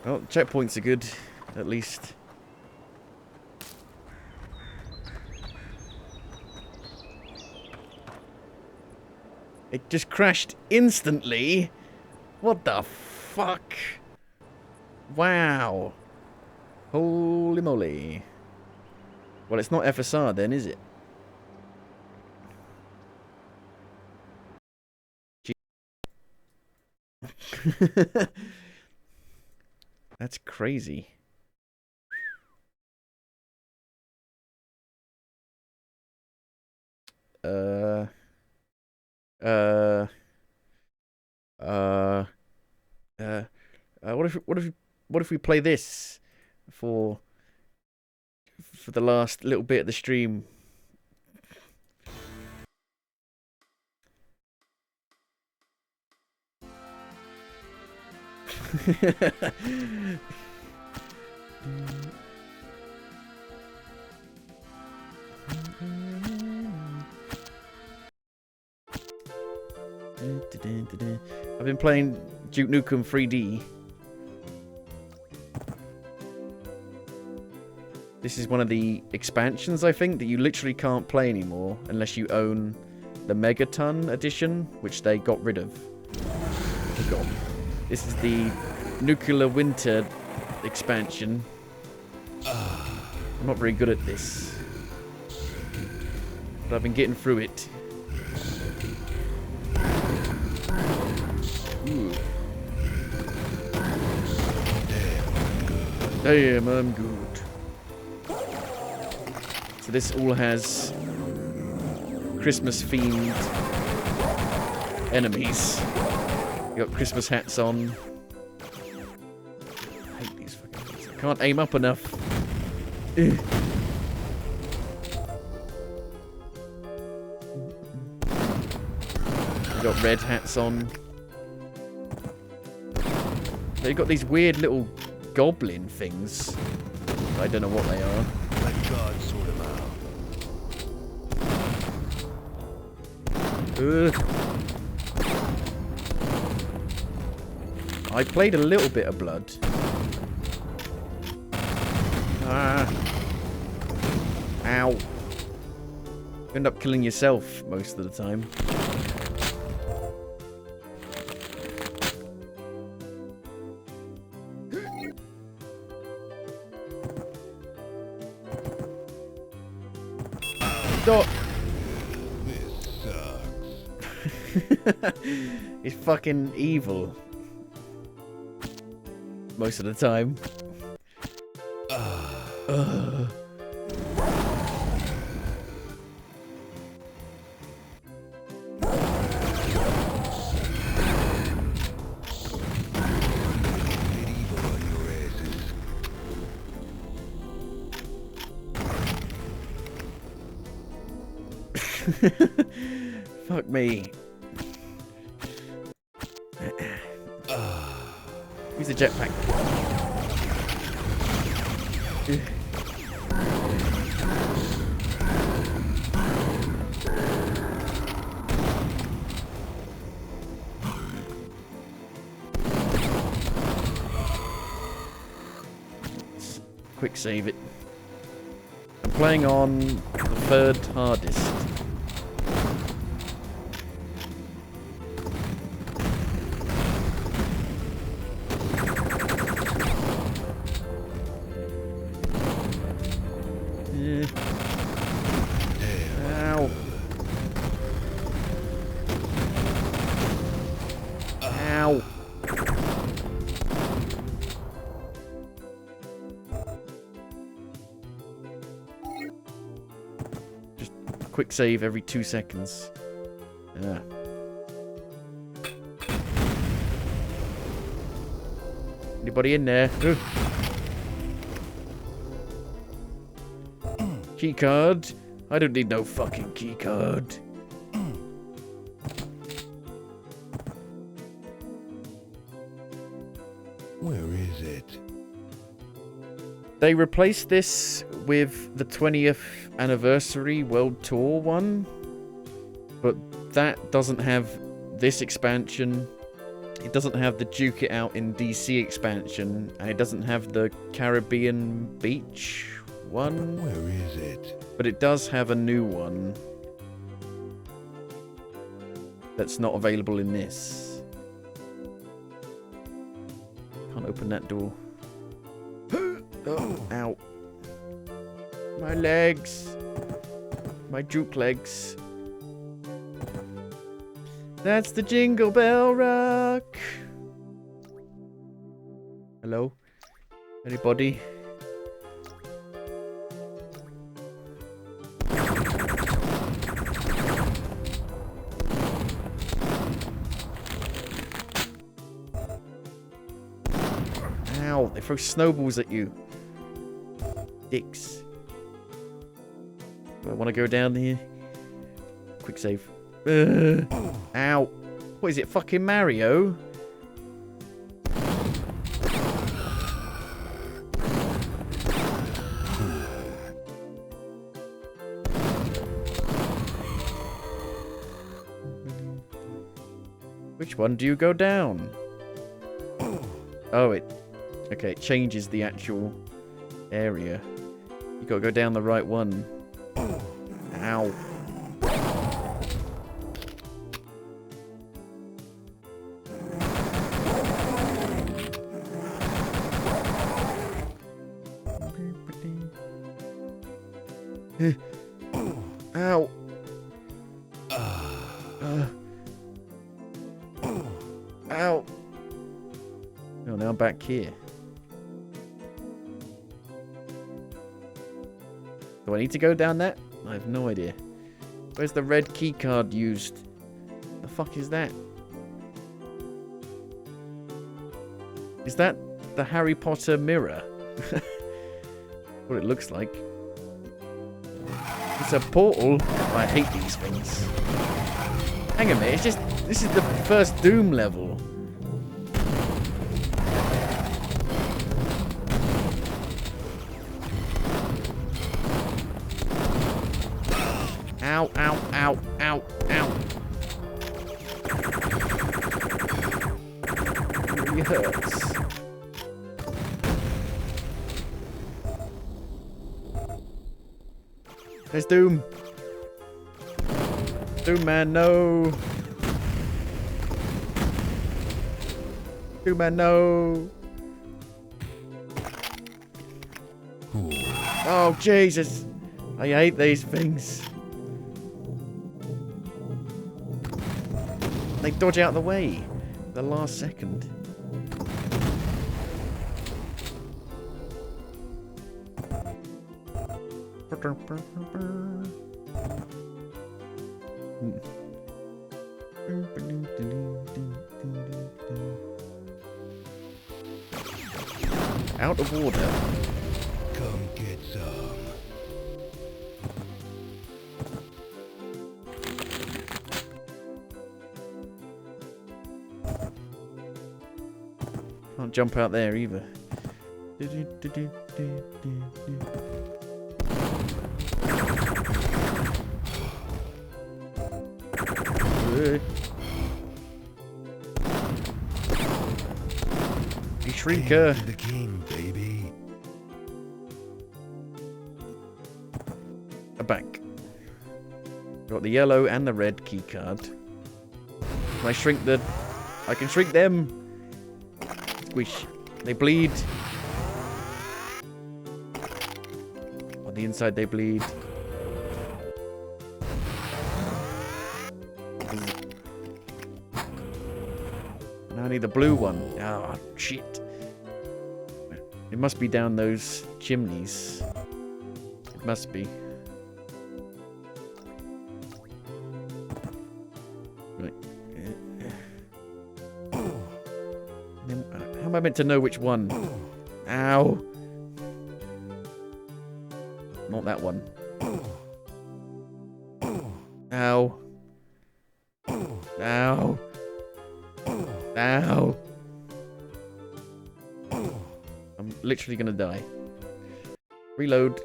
Well, checkpoints are good, at least. It just crashed instantly. What the fuck? Wow. Holy moly. Well, it's not FSR then, is it? That's crazy. What if we play this for the last little bit of the stream? I've been playing Duke Nukem 3D. This is one of the expansions, I think, that you literally can't play anymore unless you own the Megaton edition, which they got rid of. This is the Nuclear Winter expansion. I'm not very good at this, but I've been getting through it. Ooh. Damn, I'm good. So this all has Christmas-themed enemies. You got Christmas hats on. I hate these fucking things. I can't aim up enough. Ugh. You got red hats on. So you got these weird little goblin things. I don't know what they are. Let God sort them out. I played a little bit of Blood. Ow. You end up killing yourself most of the time. Stop. This sucks. It's fucking evil. Most of the time. Fuck me. Use the jetpack. Quick save it. I'm playing on the third hardest. Ow. Ow. Just quick save every 2 seconds. Yeah. Anybody in there? Key card. I don't need no fucking key card. Where is it? They replaced this with the 20th anniversary World Tour one, but that doesn't have this expansion. It doesn't have the Duke It Out in DC expansion, and it doesn't have the Caribbean Beach one. Where is it? But it does have a new one that's not available in this. Can't open that door. Oh, ow. My legs. My juke legs. That's the Jingle Bell Rock. Hello? Anybody? Ow, they throw snowballs at you. Dicks. Do I want to go down here? Quick save. Ow. What is it, fucking Mario? Which one do you go down? Oh, okay, it changes the actual area. You gotta go down the right one. Ow. Ow. Ow. Oh, now I'm back here. Do I need to go down that? I have no idea. Where's the red key card used? The fuck is that? Is that the Harry Potter mirror? What it looks like. It's a portal. Oh, I hate these things. Hang on a minute, this is the first Doom level. Ow, ow, ow, ow, ow. It really hurts. There's Doom. Doom man, no. Doom man, no. Oh, Jesus. I hate these things. They dodge out of the way. The last second. Out of order. Come get some. Can't jump out there either. You shrinker. The king, baby. A bank. Got the yellow and the red key card. Can I shrink the... I can shrink them. Squish. They bleed. On the inside they bleed. Now I need the blue one. Oh, shit. It must be down those chimneys. It must be. Right. How am I meant to know which one? Ow. Not that one. Ow. Ow. Ow. literally gonna die. Reload.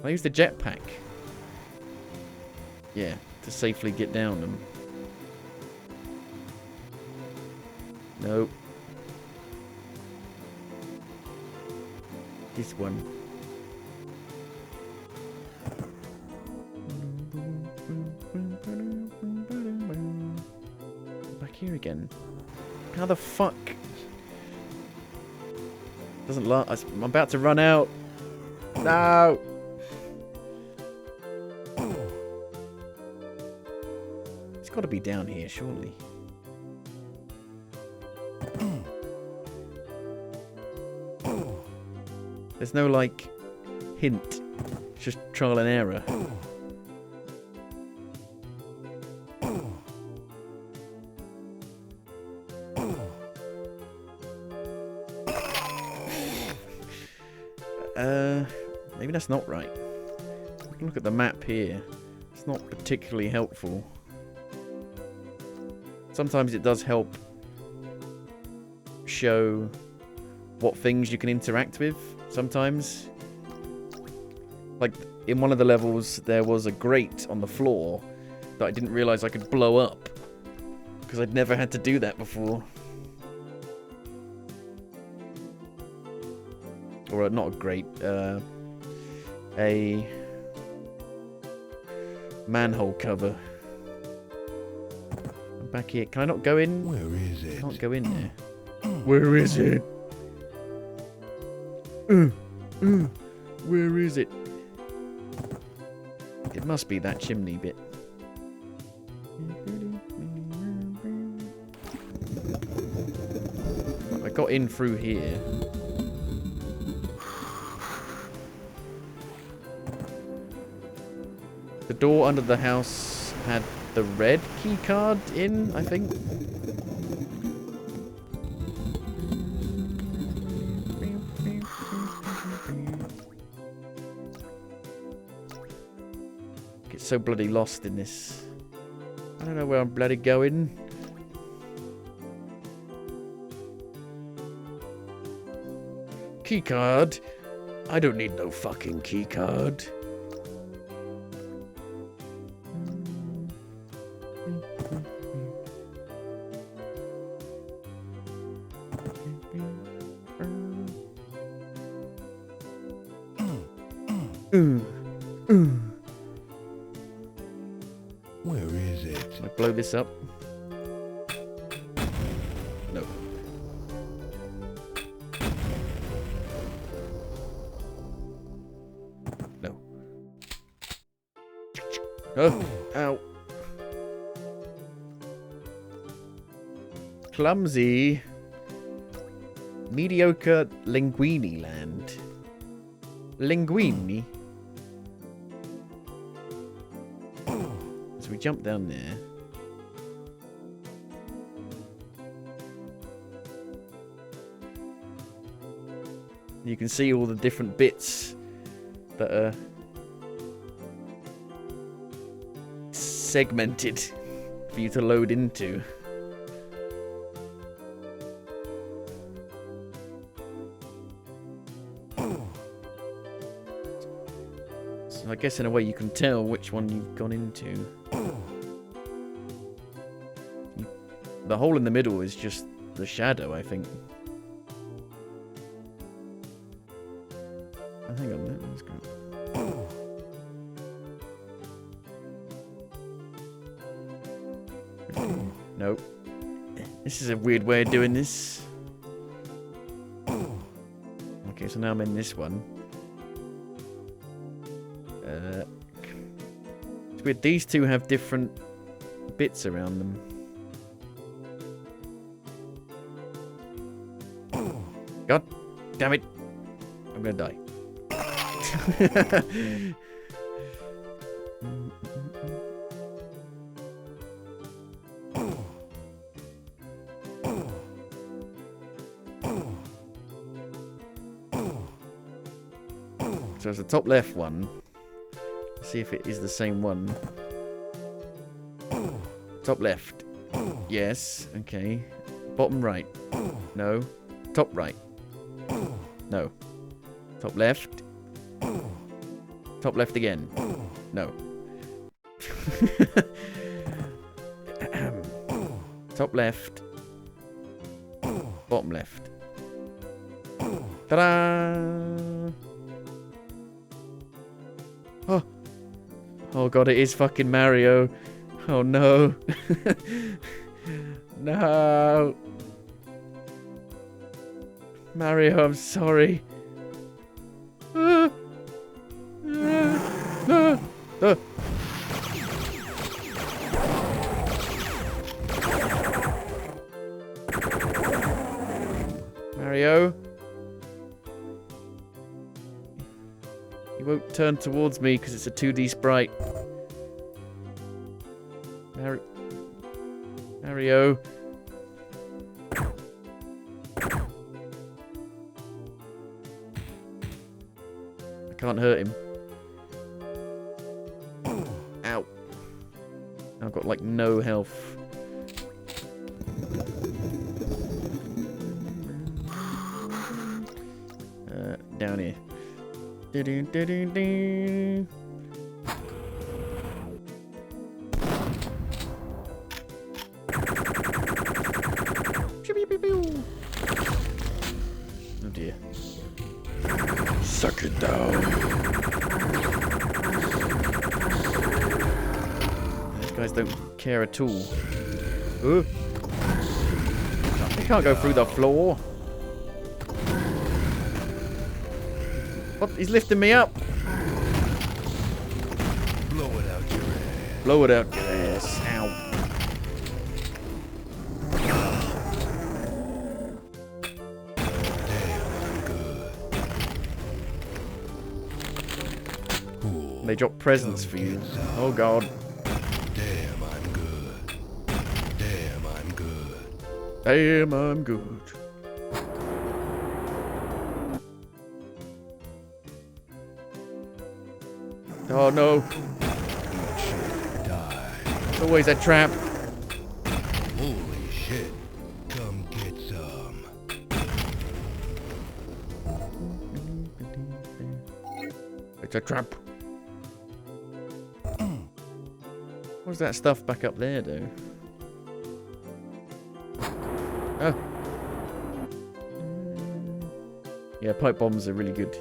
I use the jetpack. Yeah, to safely get down them. Nope. This one. Back here again. How the fuck? Doesn't last. I'm about to run out. No. It's got to be down here, surely. There's no, like, hint. It's just trial and error. Maybe that's not right. Look at the map here. It's not particularly helpful. Sometimes it does help show what things you can interact with. Sometimes. Like, in one of the levels, there was a grate on the floor that I didn't realise I could blow up. Because I'd never had to do that before. Or not a grate, a manhole cover. I'm back here. Can I not go in? Where is it? Can't go in there. Where is it? Where is it? It must be that chimney bit. I got in through here. The door under the house had the red key card in, I think. Get so bloody lost in this. I don't know where I'm bloody going. Key card? I don't need no fucking key card. Where is it? Can I blow this up? No. No. Oh, ow. Clumsy. Mediocre linguini land. Linguini? So we jump down there. You can see all the different bits that are segmented for you to load into. So I guess in a way you can tell which one you've gone into. The hole in the middle is just the shadow, I think. Oh, hang on a minute, let's go. Nope. This is a weird way of doing this. Okay, so now I'm in this one. It's weird, these two have different bits around them. God damn it. I'm gonna die. So it's the top left one. Let's see if it is the same one. Top left. Yes. Okay. Bottom right. No. top right. No. Top left. Top left again. No. Top left. Bottom left. Ta-da! Oh. Oh god, it is fucking Mario. Oh no. No. Mario, I'm sorry. Mario? You won't turn towards me because it's a 2D sprite. Mario? I can't hurt him. Ow. I've got like no health. Down here. Do-do-do-do-do. Oh dear. Suck it down. These guys don't care at all. Ooh. They can't go through the floor. What? He's lifting me up. Blow it out your ass. Blow it out your ass. Ow. They drop presents for you. Oh god. Damn, I'm good. Damn, I'm good. Damn, I'm good. Oh no. It's always a trap. Holy shit. Come get some. It's a trap. What's that stuff back up there do? Oh. Yeah, pipe bombs are really good.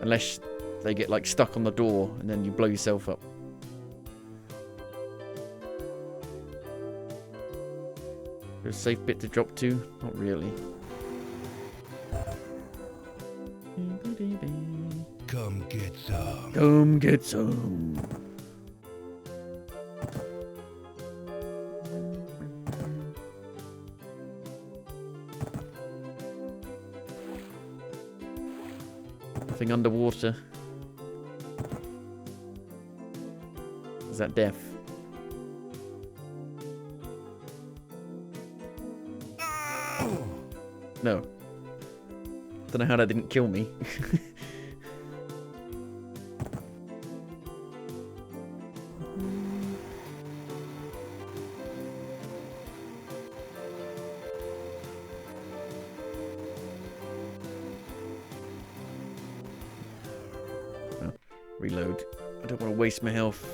Unless they get like stuck on the door and then you blow yourself up. There's a safe bit to drop to? Not really. Come get some. Come get some. Nothing underwater. Is that death? No. Don't know how that didn't kill me. Oh, reload. I don't want to waste my health.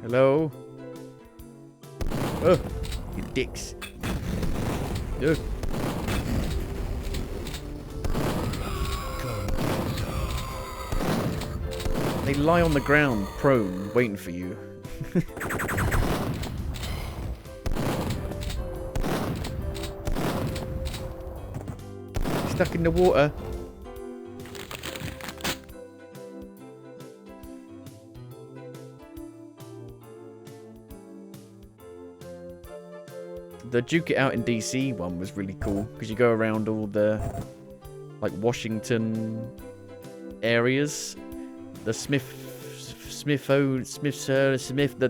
Hello? Oh, you dicks. Oh. They lie on the ground, prone, waiting for you. Stuck in the water. The Duke It Out in DC one was really cool because you go around all the like Washington areas. The Smith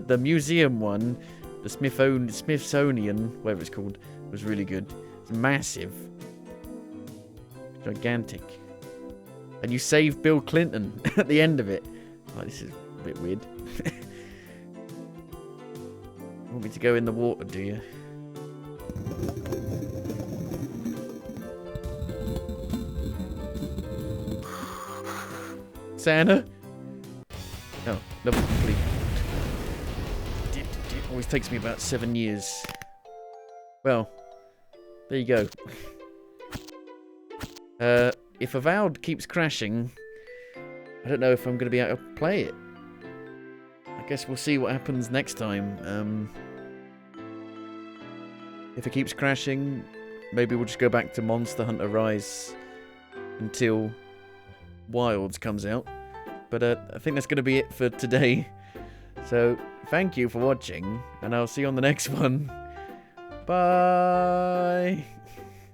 the museum one, the Smithsonian, whatever it's called, was really good. It's massive. Gigantic. And you save Bill Clinton at the end of it. Oh, this is a bit weird. You want me to go in the water, do you? Santa? Oh, level complete. Always takes me about 7 years. Well, there you go. If Avowed keeps crashing, I don't know if I'm going to be able to play it. I guess we'll see what happens next time. If it keeps crashing, maybe we'll just go back to Monster Hunter Rise until Wilds comes out. But I think that's going to be it for today. So, thank you for watching, and I'll see you on the next one. Bye!